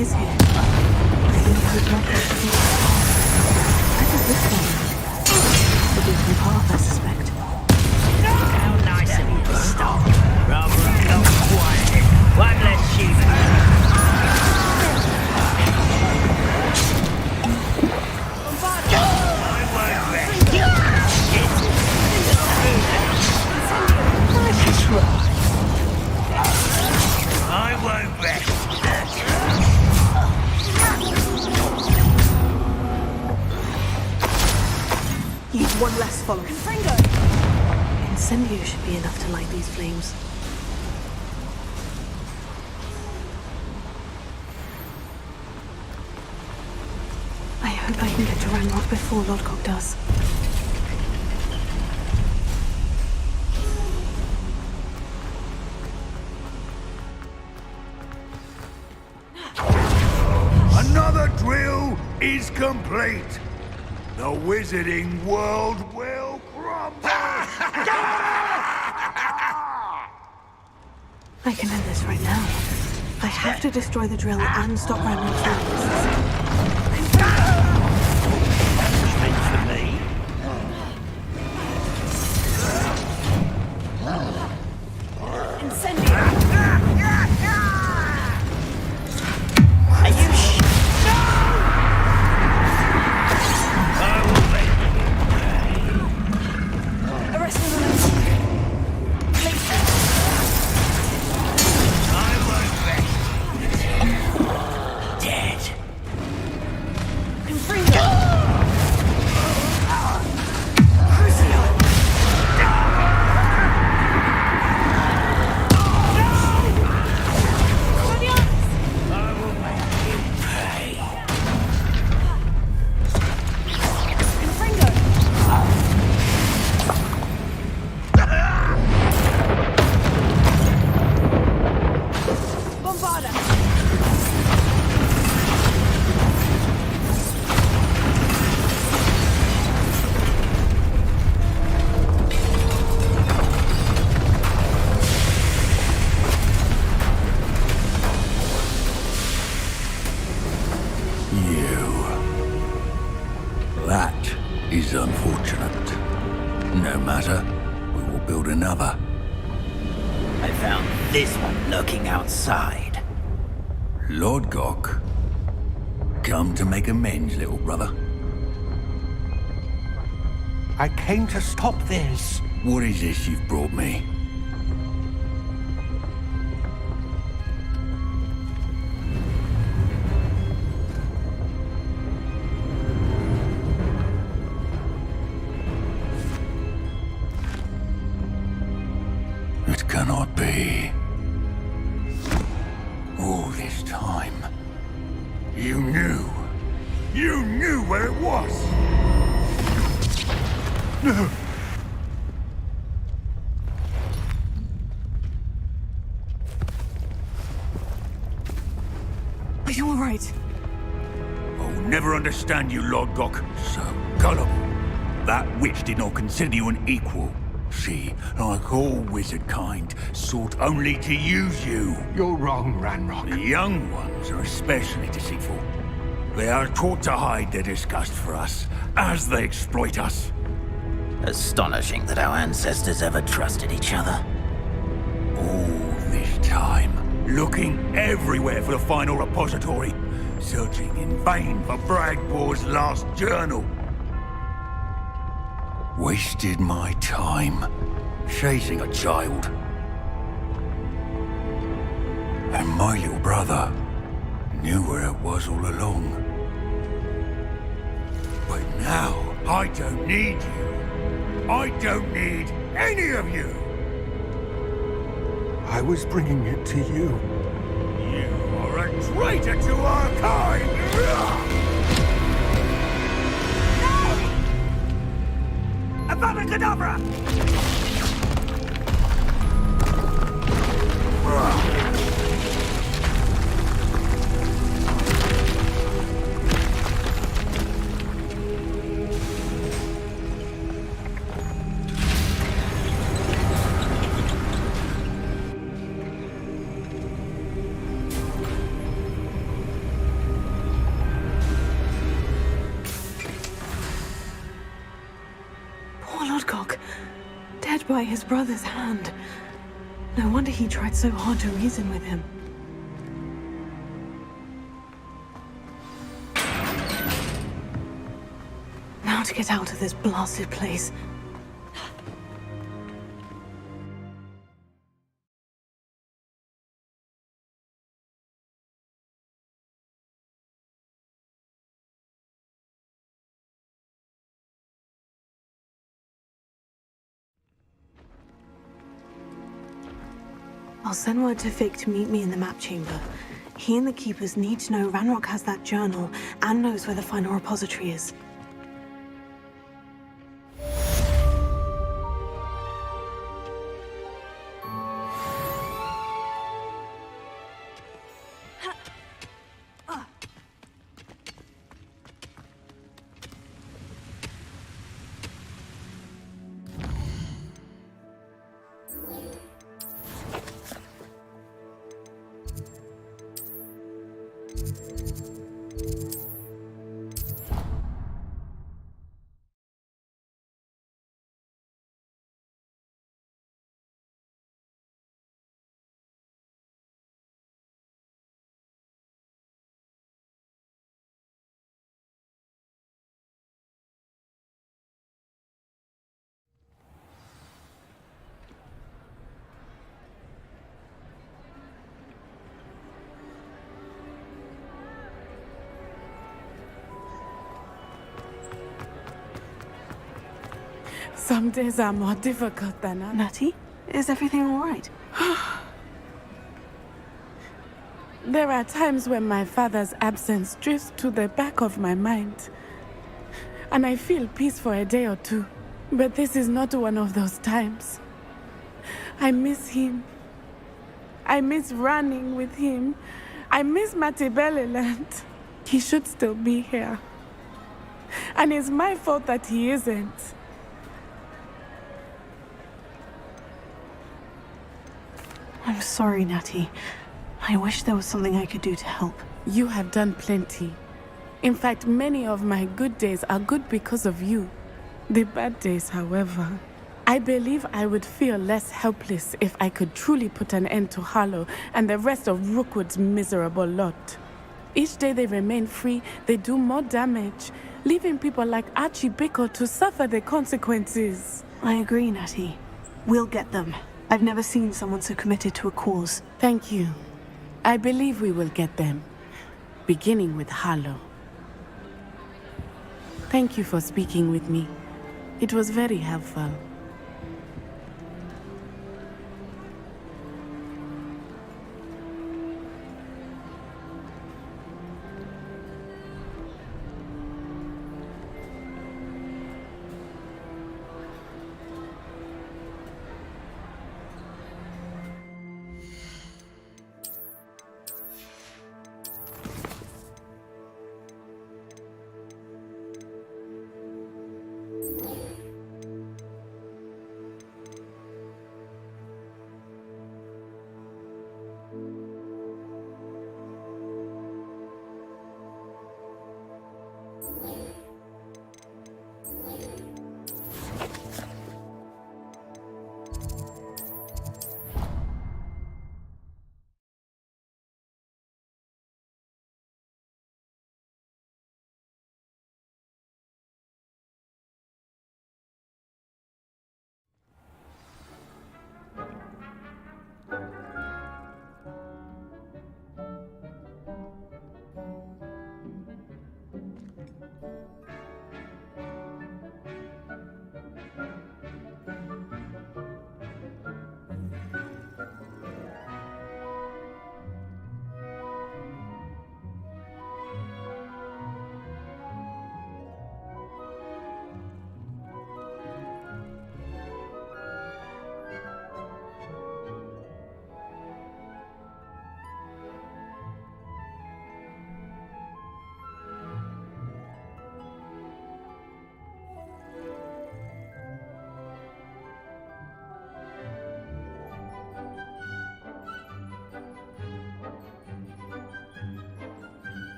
is here. I really hope not that she... Where does this one? The beaten path, I suspect. How nice of you to stop. Rather not quiet. One less human. Nice try. I won't rest. Use one less follower. Incendio should be enough to light these flames. I hope I can get to Ranrock before Lodgok does. Another drill is complete. The wizarding world will crumble. I can end this right now. I have to destroy the drill and stop Ranrock's releases. That is unfortunate. No matter, we will build another. I found this one lurking outside. Lodgok, come to make amends, little brother. I came to stop this. What is this you've brought me? It cannot be. All this time, You knew. You knew where it was. No. Are you all right? I'll never understand you, Lodgok. So gullible. That witch did not consider you an equal. She, like all wizard kind, sought only to use you. You're wrong, Ranrock. The young ones are especially deceitful. They are taught to hide their disgust for us, as they exploit us. Astonishing that our ancestors ever trusted each other. All this time, looking everywhere for the final repository, searching in vain for Bragbor's last journal. Wasted my time chasing a child. And my little brother knew where it was all along. But now, I don't need you. I don't need any of you. I was bringing it to you. You are a traitor to our kind! Avada Kedavra! Poor Lodgok. Dead by his brother's hand. No wonder he tried so hard to reason with him. Now to get out of this blasted place. I'll send word to Fig to meet me in the map chamber. He and the Keepers need to know Ranrock has that journal and knows where the final repository is. Some days are more difficult than others. Natty, is everything all right? There are times when my father's absence drifts to the back of my mind, and I feel peace for a day or two. But this is not one of those times. I miss him. I miss running with him. I miss Matibeleland. He should still be here. And it's my fault that he isn't. I'm sorry, Natty. I wish there was something I could do to help. You have done plenty. In fact, many of my good days are good because of you. The bad days, however, I believe I would feel less helpless if I could truly put an end to Harlow and the rest of Rookwood's miserable lot. Each day they remain free, they do more damage, leaving people like Archie Bickle to suffer the consequences. I agree, Natty. We'll get them. I've never seen someone so committed to a cause. Thank you. I believe we will get them, beginning with Harlow. Thank you for speaking with me. It was very helpful.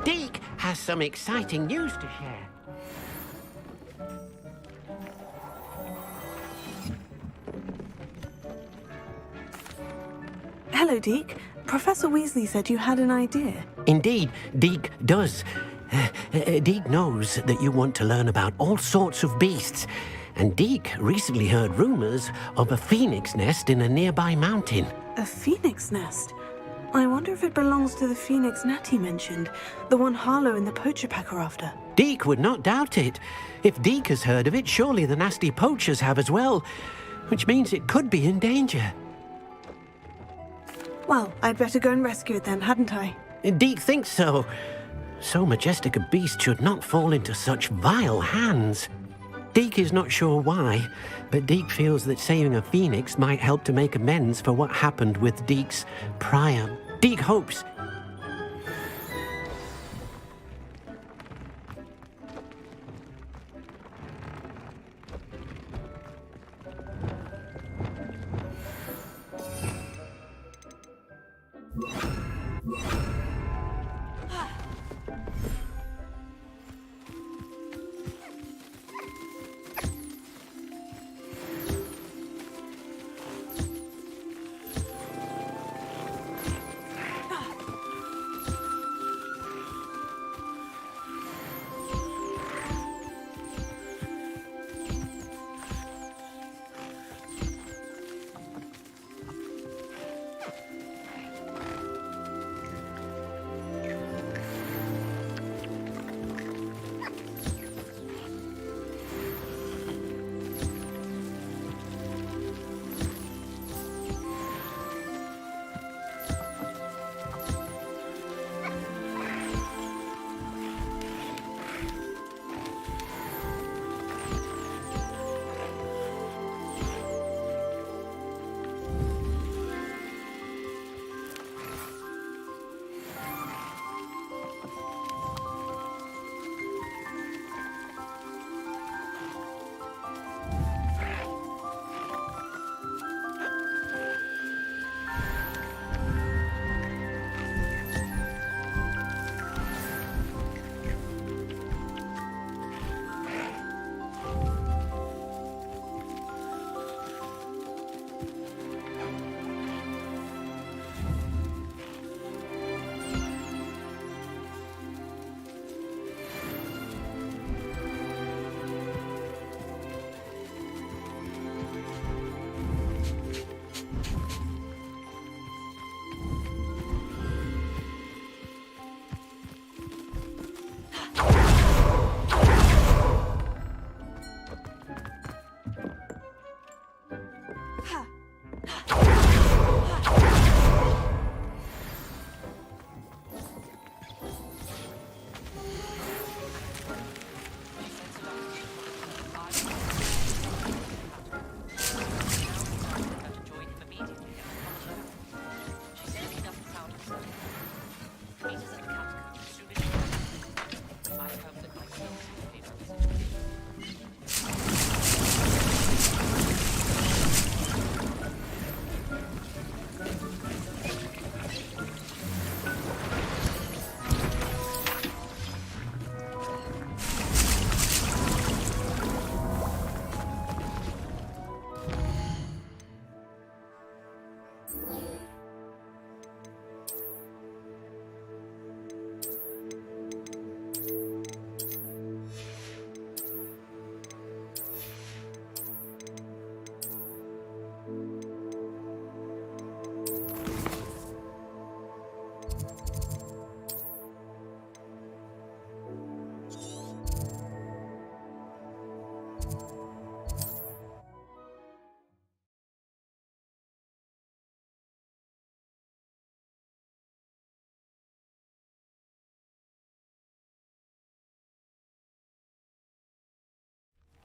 Deke has some exciting news to share. Hello, Deke. Professor Weasley said you had an idea. Indeed, Deke does. Deke knows that you want to learn about all sorts of beasts, and Deke recently heard rumors of a phoenix nest in a nearby mountain. A phoenix nest? I wonder if it belongs to the phoenix Natty mentioned, the one Harlow and the poacher pack are after. Deke would not doubt it. If Deke has heard of it, surely the nasty poachers have as well, which means it could be in danger. Well, I'd better go and rescue it then, hadn't I? Deke thinks so. So majestic a beast should not fall into such vile hands. Deke is not sure why, but Deke feels that saving a phoenix might help to make amends for what happened with Deke's prior. Deke hopes.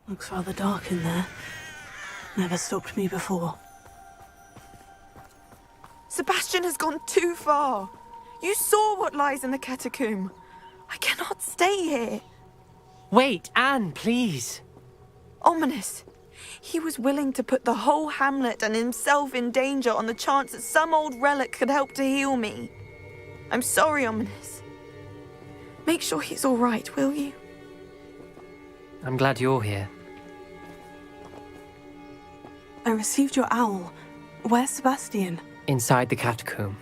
Looks rather dark in there. Never stopped me before. Sebastian has gone too far. You saw what lies in the catacomb. I cannot stay here. Wait, Anne, please. Ominous. He was willing to put the whole hamlet and himself in danger on the chance that some old relic could help to heal me. I'm sorry, Ominous. Make sure he's all right, will you? I'm glad you're here. I received your owl. Where's Sebastian? Inside the catacomb.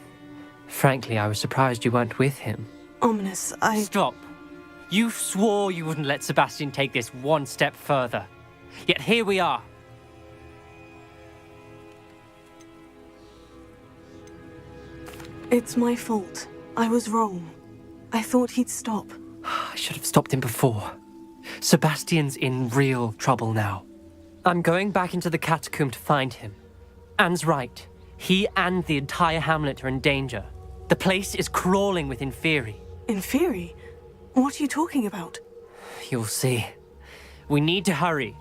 Frankly, I was surprised you weren't with him. Ominous, Stop! You swore you wouldn't let Sebastian take this one step further. Yet here we are. It's my fault. I was wrong. I thought he'd stop. I should have stopped him before. Sebastian's in real trouble now. I'm going back into the catacomb to find him. Anne's right. He and the entire hamlet are in danger. The place is crawling with Inferi. Inferi? What are you talking about? You'll see. We need to hurry.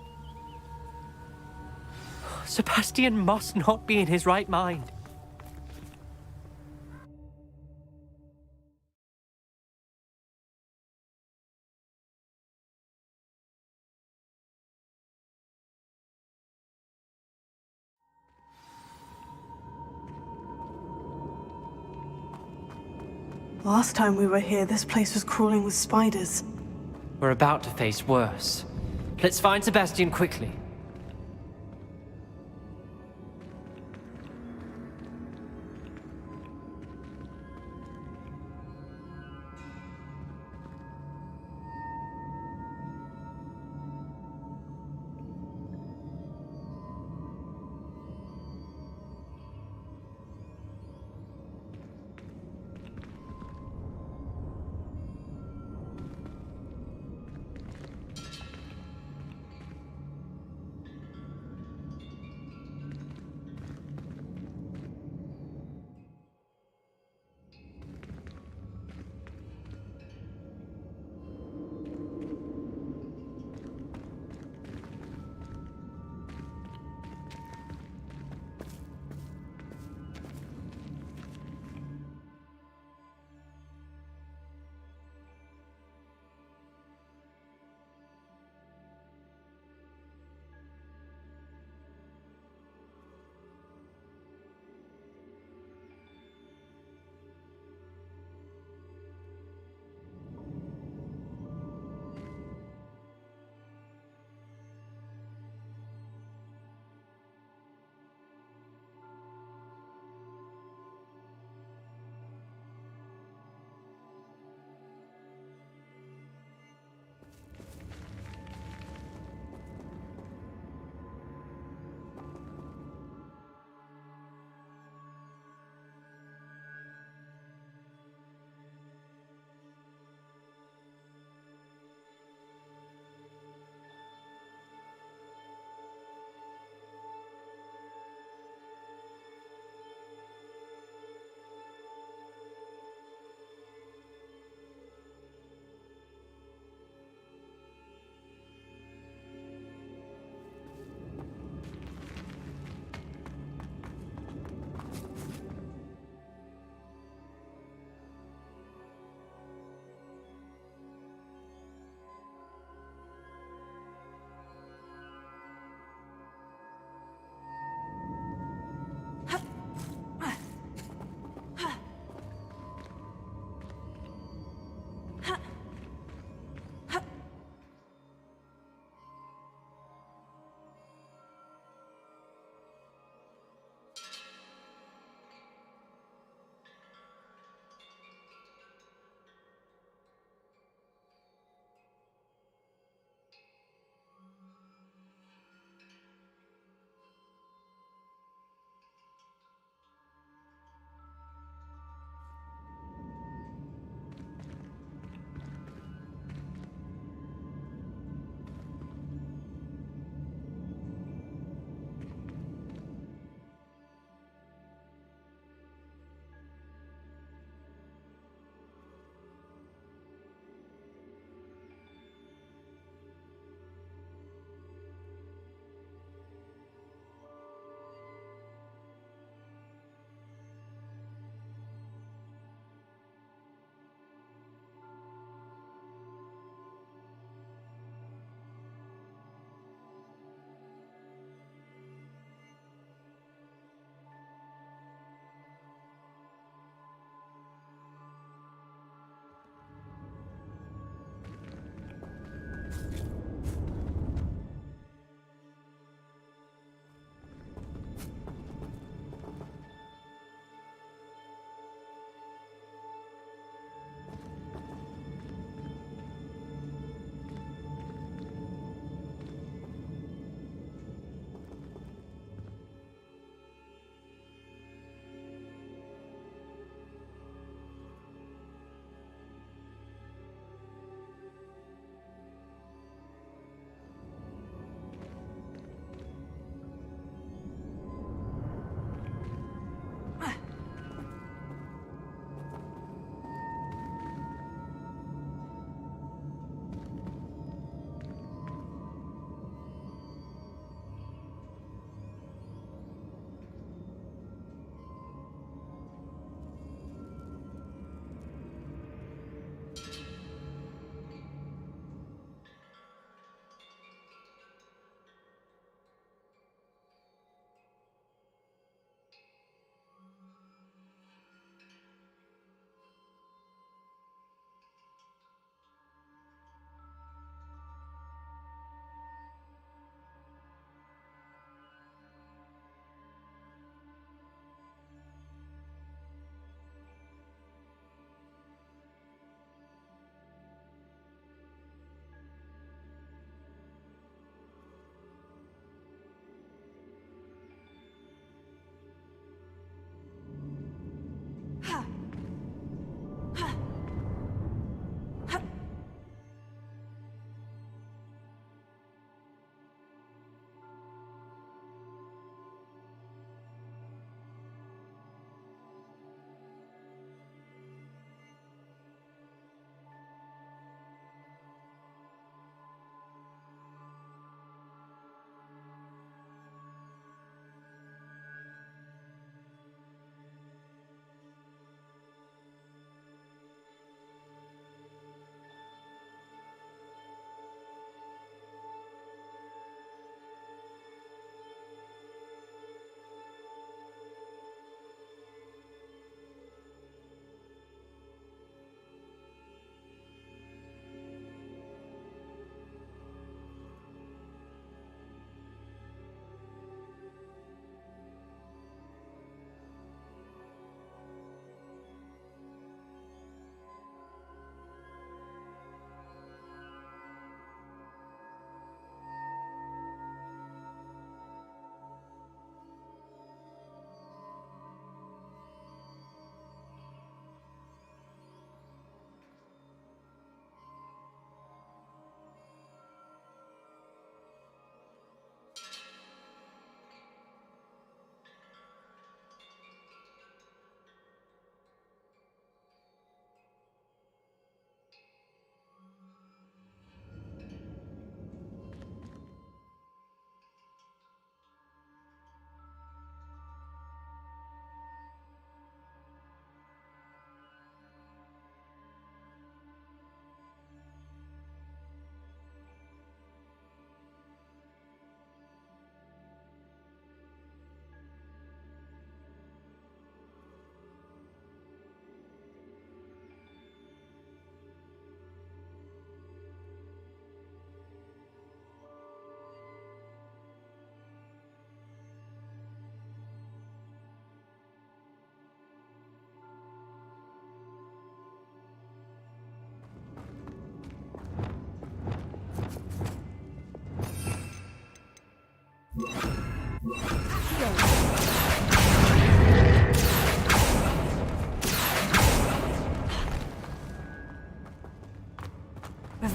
Sebastian must not be in his right mind. Last time we were here, this place was crawling with spiders. We're about to face worse. Let's find Sebastian quickly.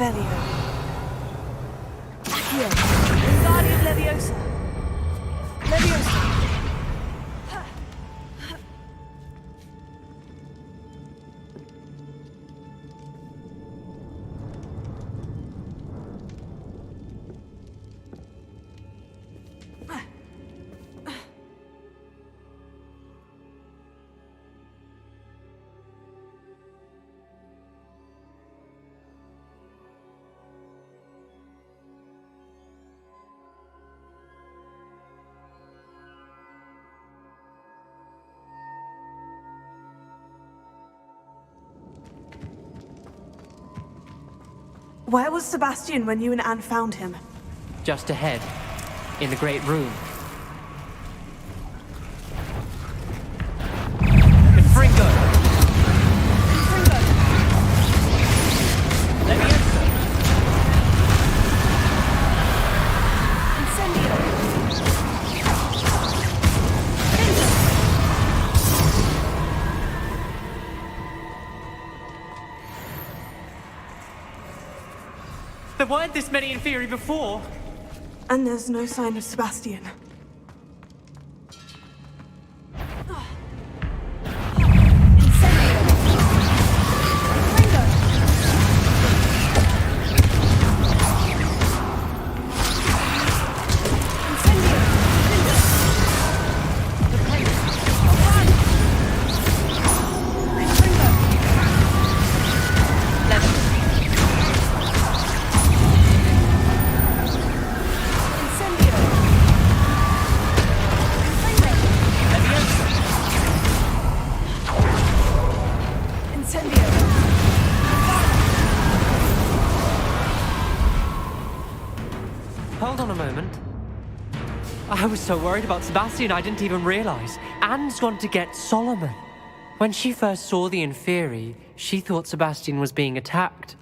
Revelio. Accio, Wingardium Leviosa. Leviosa. Where was Sebastian when you and Anne found him? Just ahead, in the great room. Confringo! Leviosa! There weren't this many in theory before. And there's no sign of Sebastian. Hold on a moment. I was so worried about Sebastian I didn't even realize. Anne's gone to get Solomon. When she first saw the Inferi, she thought Sebastian was being attacked.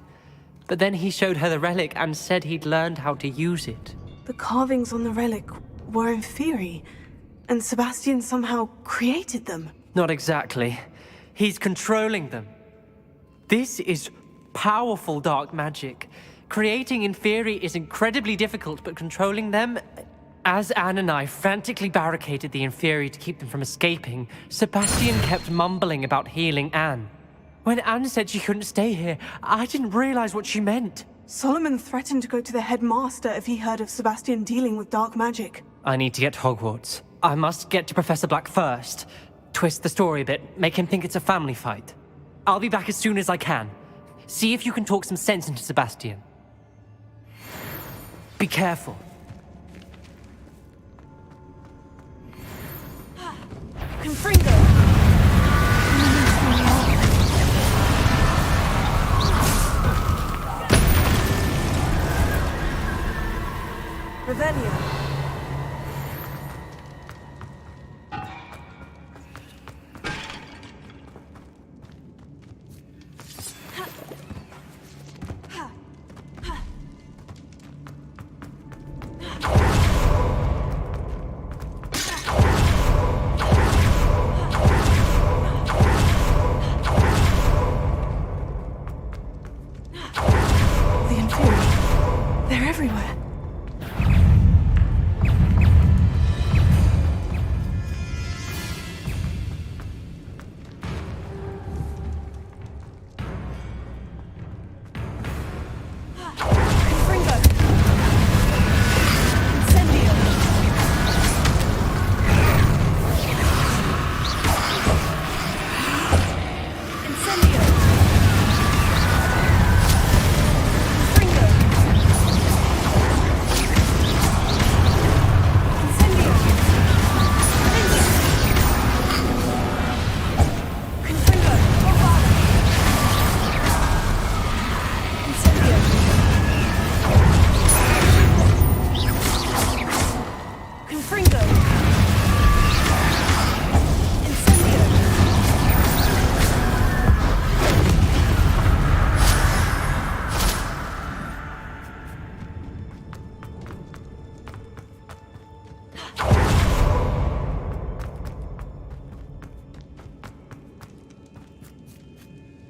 But then he showed her the relic and said he'd learned how to use it. The carvings on the relic were Inferi, and Sebastian somehow created them. Not exactly. He's controlling them. This is powerful dark magic. Creating Inferi is incredibly difficult, but controlling them... As Anne and I frantically barricaded the Inferi to keep them from escaping, Sebastian kept mumbling about healing Anne. When Anne said she couldn't stay here, I didn't realize what she meant. Solomon threatened to go to the headmaster if he heard of Sebastian dealing with dark magic. I need to get to Hogwarts. I must get to Professor Black first. Twist the story a bit, make him think it's a family fight. I'll be back as soon as I can. See if you can talk some sense into Sebastian. Be careful. Confringo! Revelio. They're everywhere.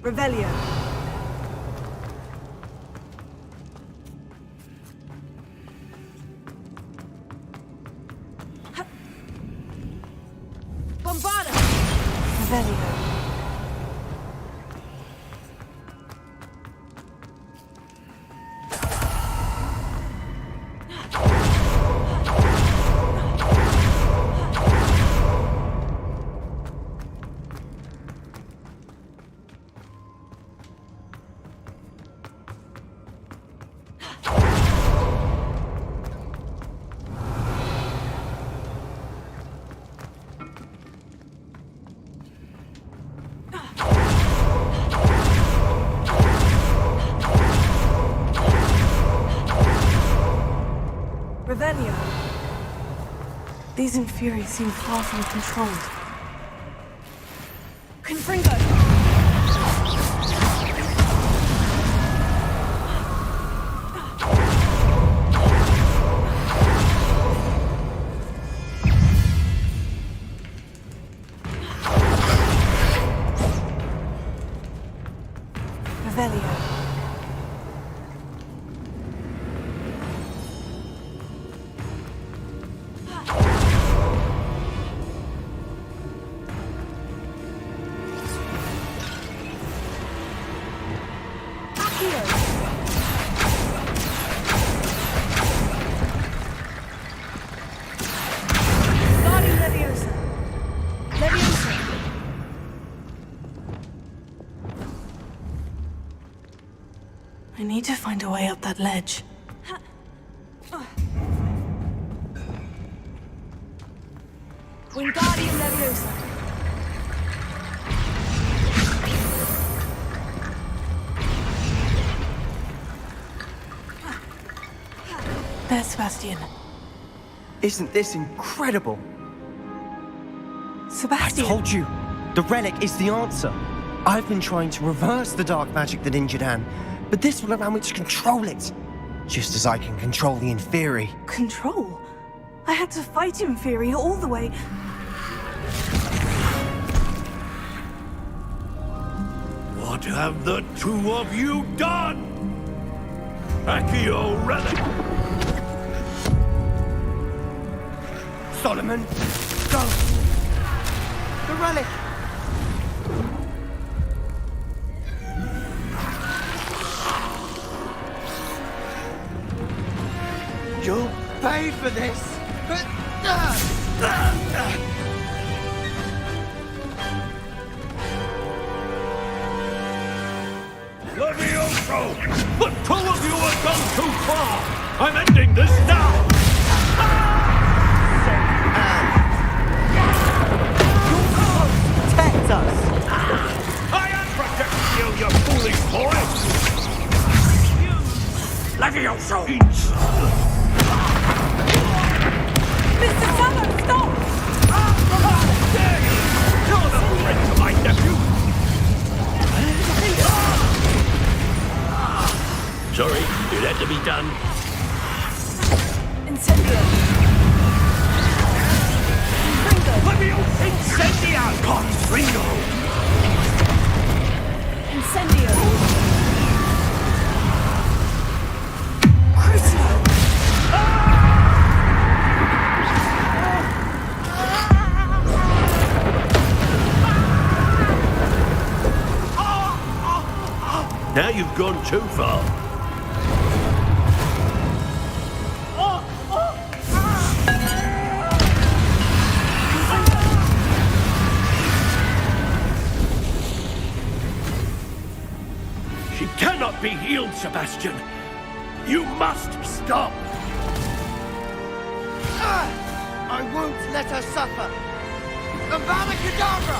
Revelio. Revelio. Revelio. These Inferi seem far from controlled. Confringo! Revelio. I need to find a way up that ledge. Wingardium Leviosa. There's Sebastian. Isn't this incredible? Sebastian! I told you! The relic is the answer. I've been trying to reverse the dark magic that injured Anne, but this will allow me to control it. Just as I can control the Inferi. Control? I had to fight Inferi all the way. What have the two of you done? Accio relic! Solomon, go! The relic! You'll pay for this! Levioso! The two of you have gone too far! I'm ending this now! Protect us! I am protecting you, you foolish boy! Levioso! Mr. Summer, stop! How dare you! You're the friend to my nephew! Sorry, it had to be done. Incendio! Levioso! Incendio! Confringo! Incendio! Crucio! Now you've gone too far. She cannot be healed, Sebastian. You must stop. I won't let her suffer! Avada Kedavra!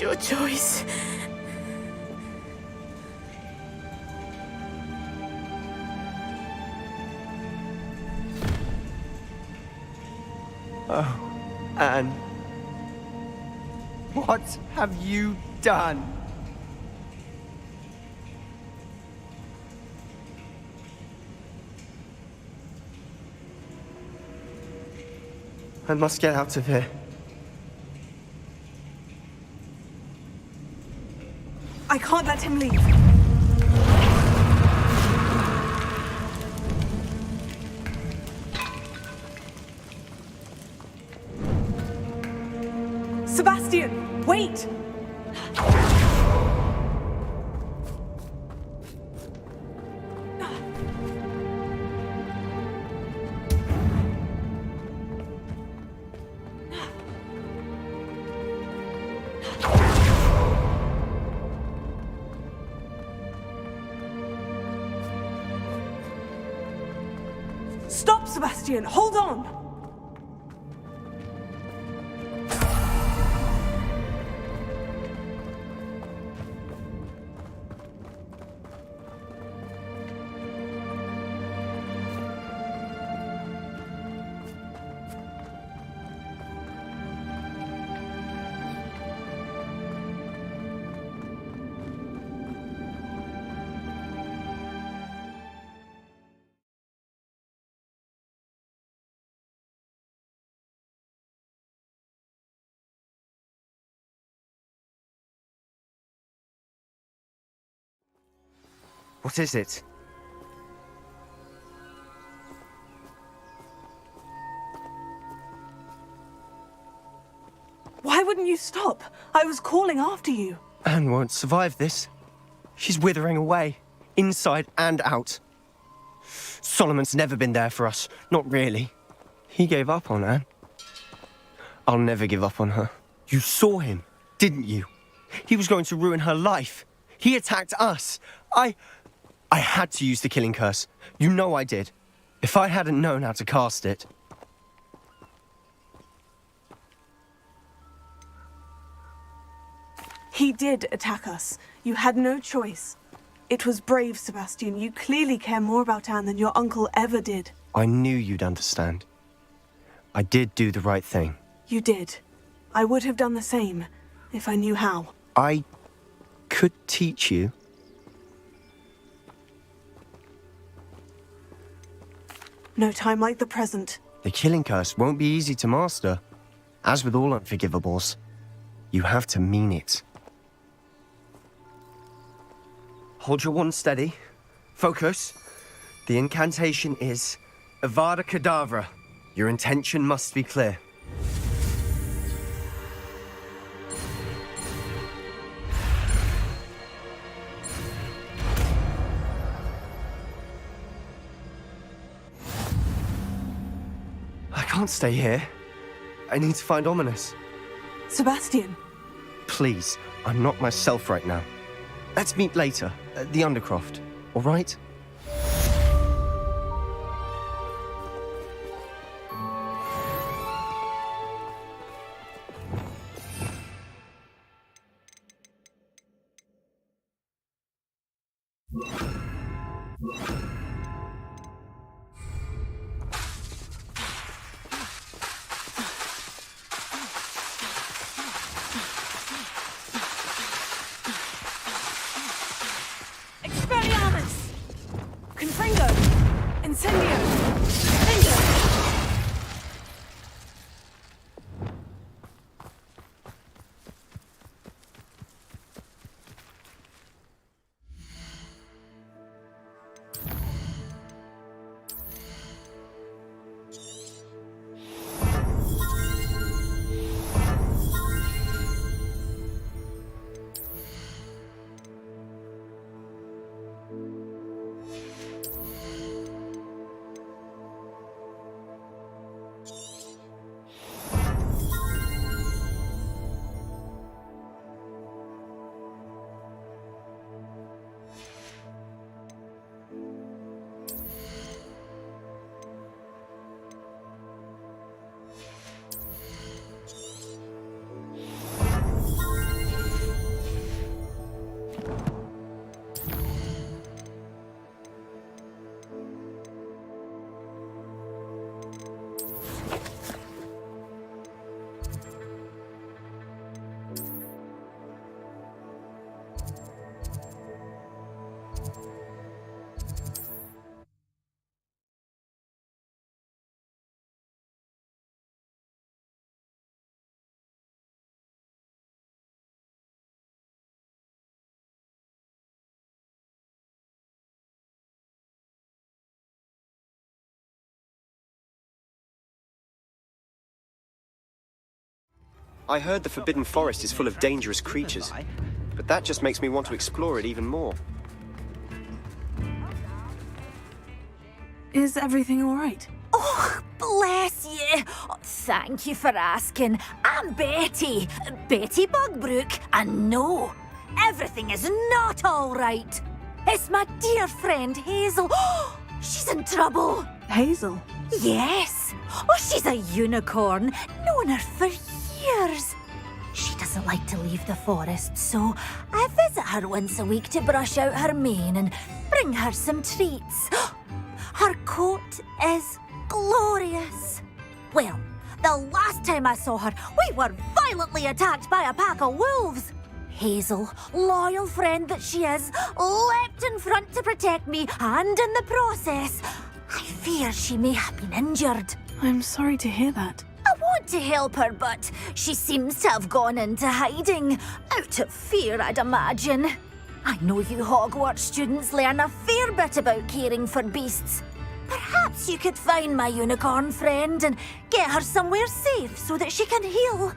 your choice. Oh, Anne. What have you done? I must get out of here. I can't let him leave. Sebastian, wait! Stop, Sebastian! Hold on! What is it? Why wouldn't you stop? I was calling after you. Anne won't survive this. She's withering away, inside and out. Solomon's never been there for us, not really. He gave up on Anne. I'll never give up on her. You saw him, didn't you? He was going to ruin her life. He attacked us. I had to use the killing curse. You know I did. If I hadn't known how to cast it... He did attack us. You had no choice. It was brave, Sebastian. You clearly care more about Anne than your uncle ever did. I knew you'd understand. I did do the right thing. You did. I would have done the same, if I knew how. I could teach you. No time like the present. The killing curse won't be easy to master. As with all unforgivables, you have to mean it. Hold your wand steady. Focus. The incantation is Avada Kedavra. Your intention must be clear. I can't stay here. I need to find Ominous. Sebastian. Please, I'm not myself right now. Let's meet later at the Undercroft, all right? Expelliarmus! Confringo! Incendio! Incendio! I heard the Forbidden Forest is full of dangerous creatures, but that just makes me want to explore it even more. Is everything all right? Oh, bless you. Oh, thank you for asking. I'm Betty. Betty Bugbrook. And no, everything is not all right. It's my dear friend Hazel. Oh, she's in trouble. Hazel? Yes. Oh, she's a unicorn. Known her for years. She doesn't like to leave the forest, so I visit her once a week to brush out her mane and bring her some treats. Her coat is glorious. Well, the last time I saw her, we were violently attacked by a pack of wolves. Hazel, loyal friend that she is, leapt in front to protect me, and in the process, I fear she may have been injured. I'm sorry to hear that. I want to help her, but she seems to have gone into hiding. Out of fear, I'd imagine. I know you Hogwarts students learn a fair bit about caring for beasts. Perhaps you could find my unicorn friend and get her somewhere safe so that she can heal.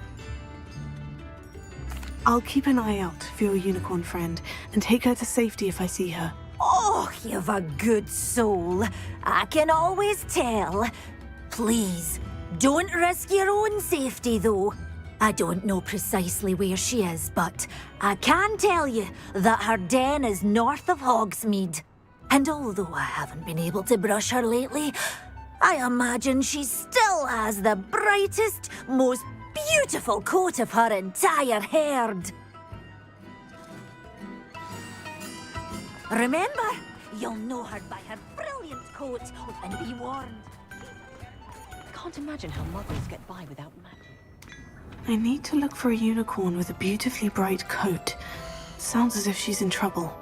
I'll keep an eye out for your unicorn friend and take her to safety if I see her. Oh, you've a good soul. I can always tell. Please, don't risk your own safety, though. I don't know precisely where she is, but I can tell you that her den is north of Hogsmeade. And although I haven't been able to brush her lately, I imagine she still has the brightest, most beautiful coat of her entire herd. Remember, you'll know her by her brilliant coat, and be warned. I can't imagine how muggles get by without magic. I need to look for a unicorn with a beautifully bright coat. Sounds as if she's in trouble.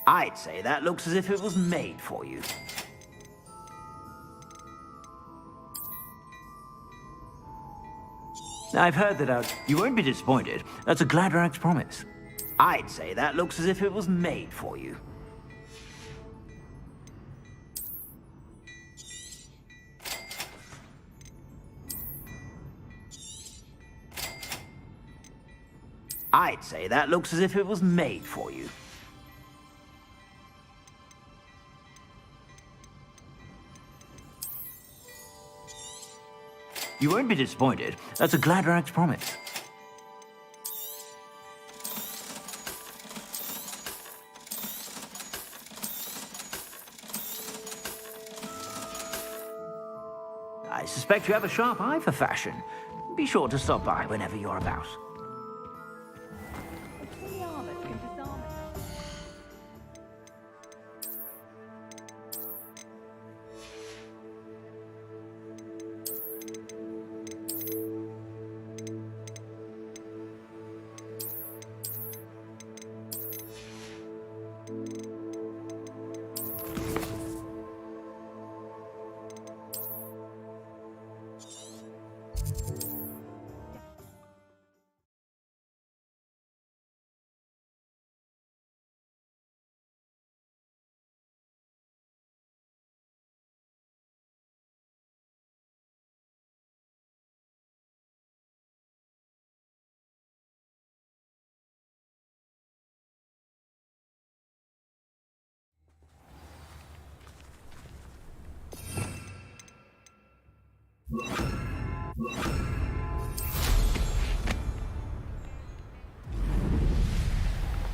I'd say that looks as if it was made for you. I've heard that you won't be disappointed. That's a Gladrag's promise. I'd say that looks as if it was made for you. I'd say that looks as if it was made for you. You won't be disappointed. That's a Gladrag's promise. I suspect you have a sharp eye for fashion. Be sure to stop by whenever you're about.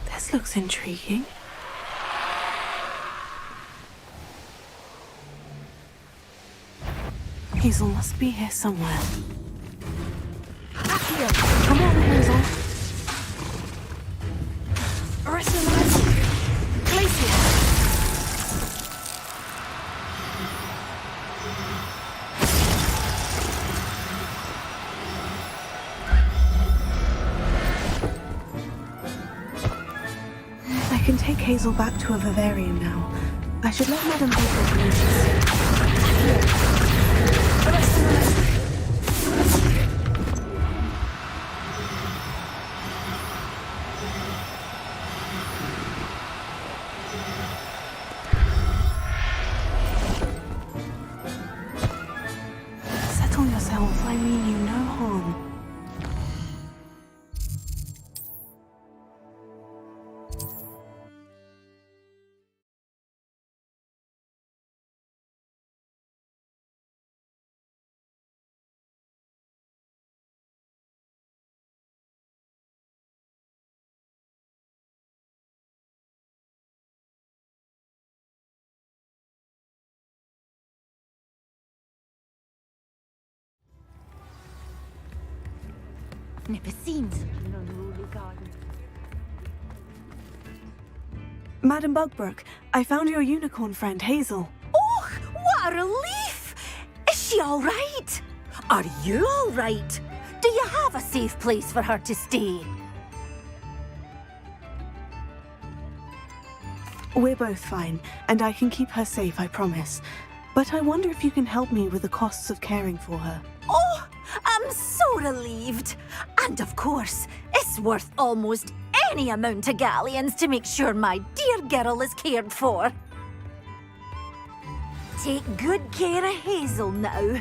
This looks intriguing. Hazel must be here somewhere. Accio! Come on, Hazel. Resonance! Glacier! can take Hazel back to a vivarium now. I should let Madame Butler know she's safe. Settle yourself. I mean you no harm. Nipissines, an unruly garden. Madam Bugbrook, I found your unicorn friend, Hazel. Oh, what a relief! Is she all right? Are you all right? Do you have a safe place for her to stay? We're both fine, and I can keep her safe, I promise. But I wonder if you can help me with the costs of caring for her. Oh, I'm so relieved. And of course, it's worth almost any amount of galleons to make sure my dear girl is cared for. Take good care of Hazel now.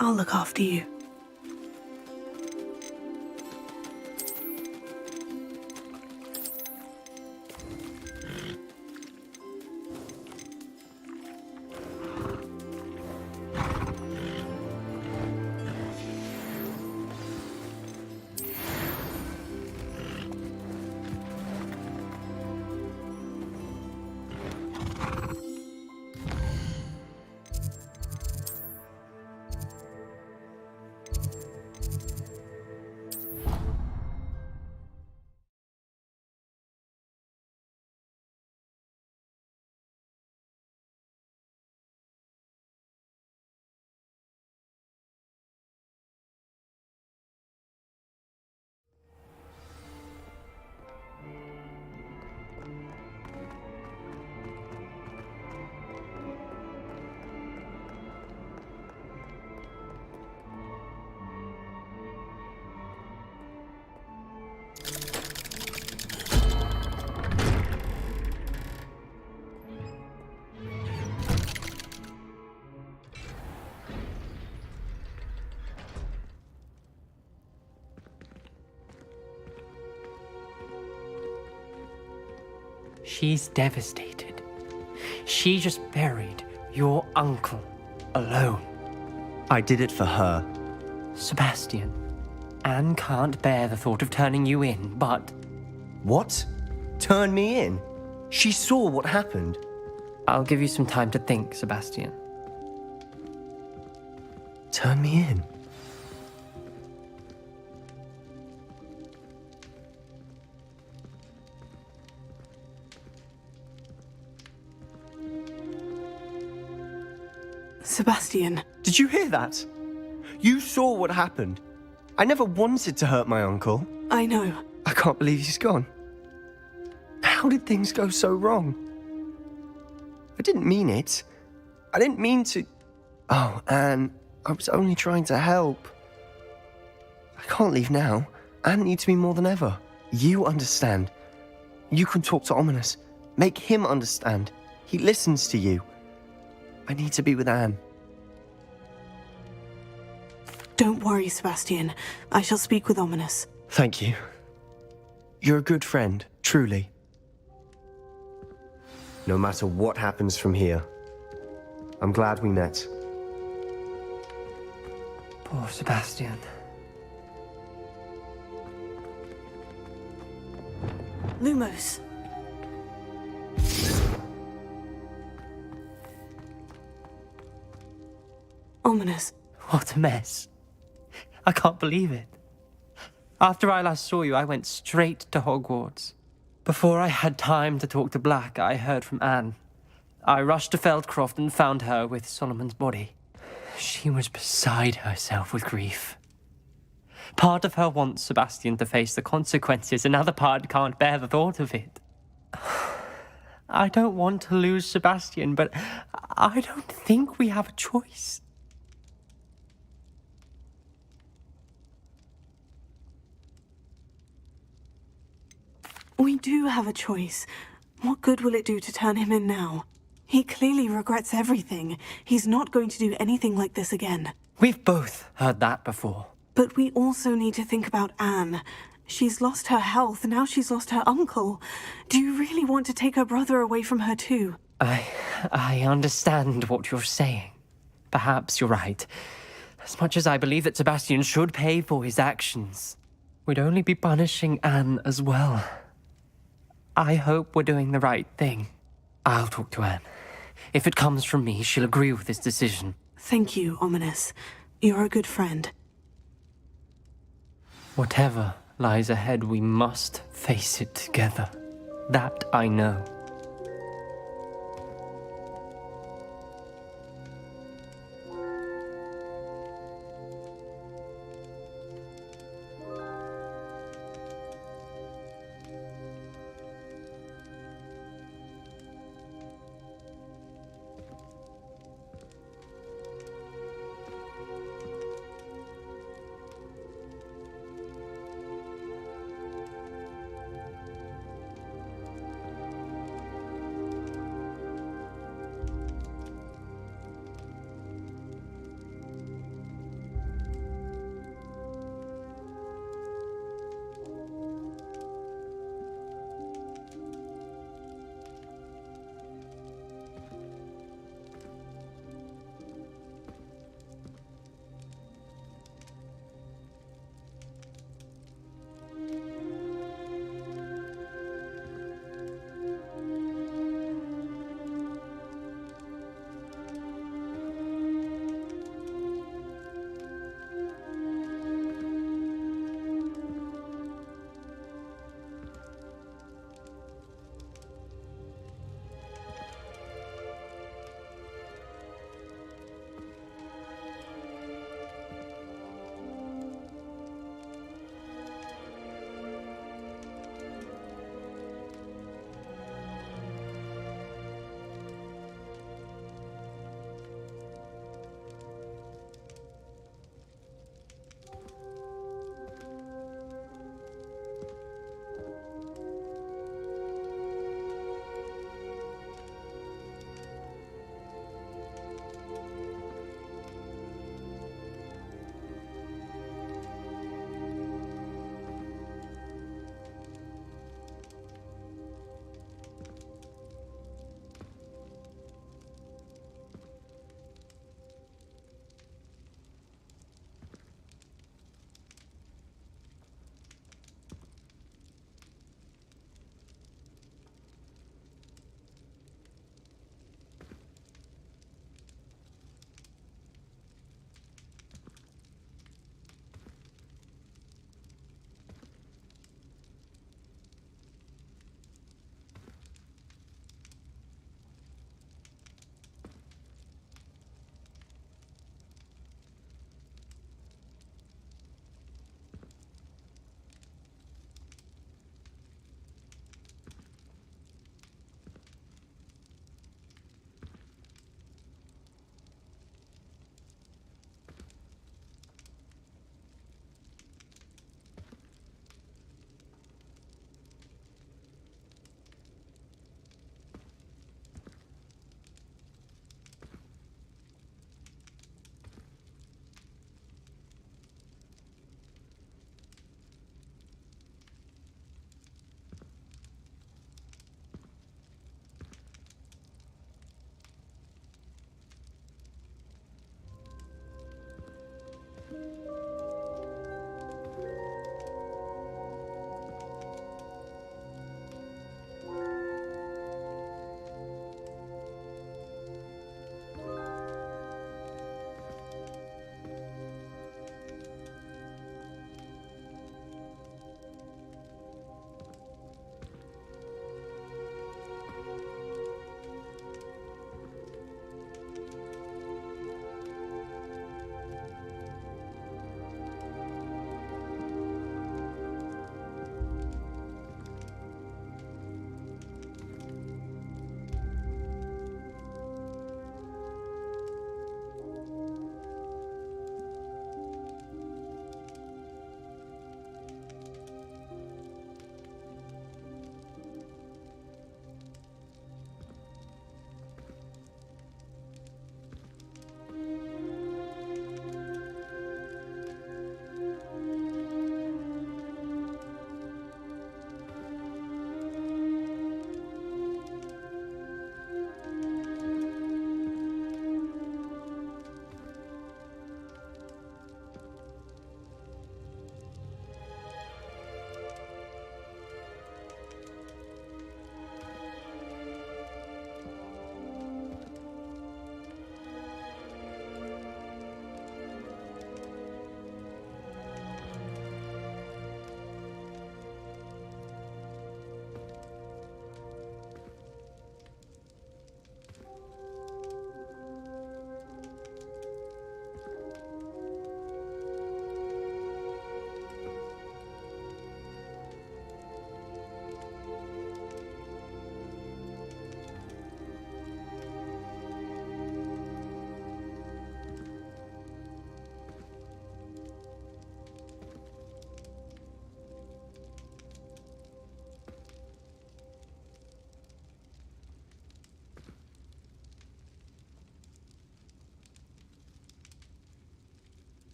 I'll look after you. She's devastated. She just buried your uncle alone. I did it for her. Sebastian, Anne can't bear the thought of turning you in, but... What? Turn me in? She saw what happened. I'll give you some time to think, Sebastian. Turn me in? Sebastian. Did you hear that? You saw what happened. I never wanted to hurt my uncle. I know. I can't believe he's gone. How did things go so wrong? I didn't mean it. I didn't mean to... Oh, Anne, I was only trying to help. I can't leave now. Anne needs me more than ever. You understand. You can talk to Ominous. Make him understand. He listens to you. I need to be with Anne. Don't worry, Sebastian. I shall speak with Ominous. Thank you. You're a good friend, truly. No matter what happens from here, I'm glad we met. Poor Sebastian. Lumos. Ominous. What a mess. I can't believe it. After I last saw you, I went straight to Hogwarts. Before I had time to talk to Black, I heard from Anne. I rushed to Feldcroft and found her with Solomon's body. She was beside herself with grief. Part of her wants Sebastian to face the consequences, another part can't bear the thought of it. I don't want to lose Sebastian, but I don't think we have a choice. We do have a choice. What good will it do to turn him in now? He clearly regrets everything. He's not going to do anything like this again. We've both heard that before. But we also need to think about Anne. She's lost her health, now she's lost her uncle. Do you really want to take her brother away from her too? I understand what you're saying. Perhaps you're right. As much as I believe that Sebastian should pay for his actions, we'd only be punishing Anne as well. I hope we're doing the right thing. I'll talk to Anne. If it comes from me, she'll agree with this decision. Thank you, Ominous. You're a good friend. Whatever lies ahead, we must face it together. That I know.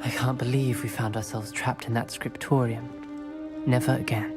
I can't believe we found ourselves trapped in that scriptorium. Never again.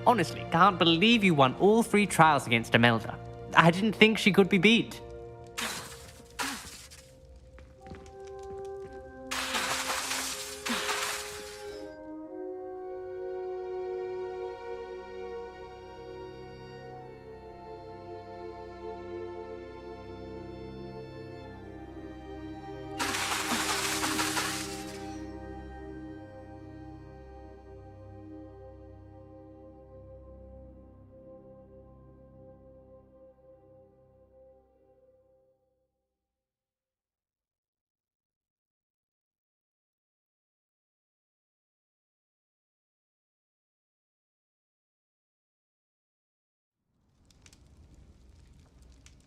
Honestly, can't believe you won all 3 trials against Imelda. I didn't think she could be beat.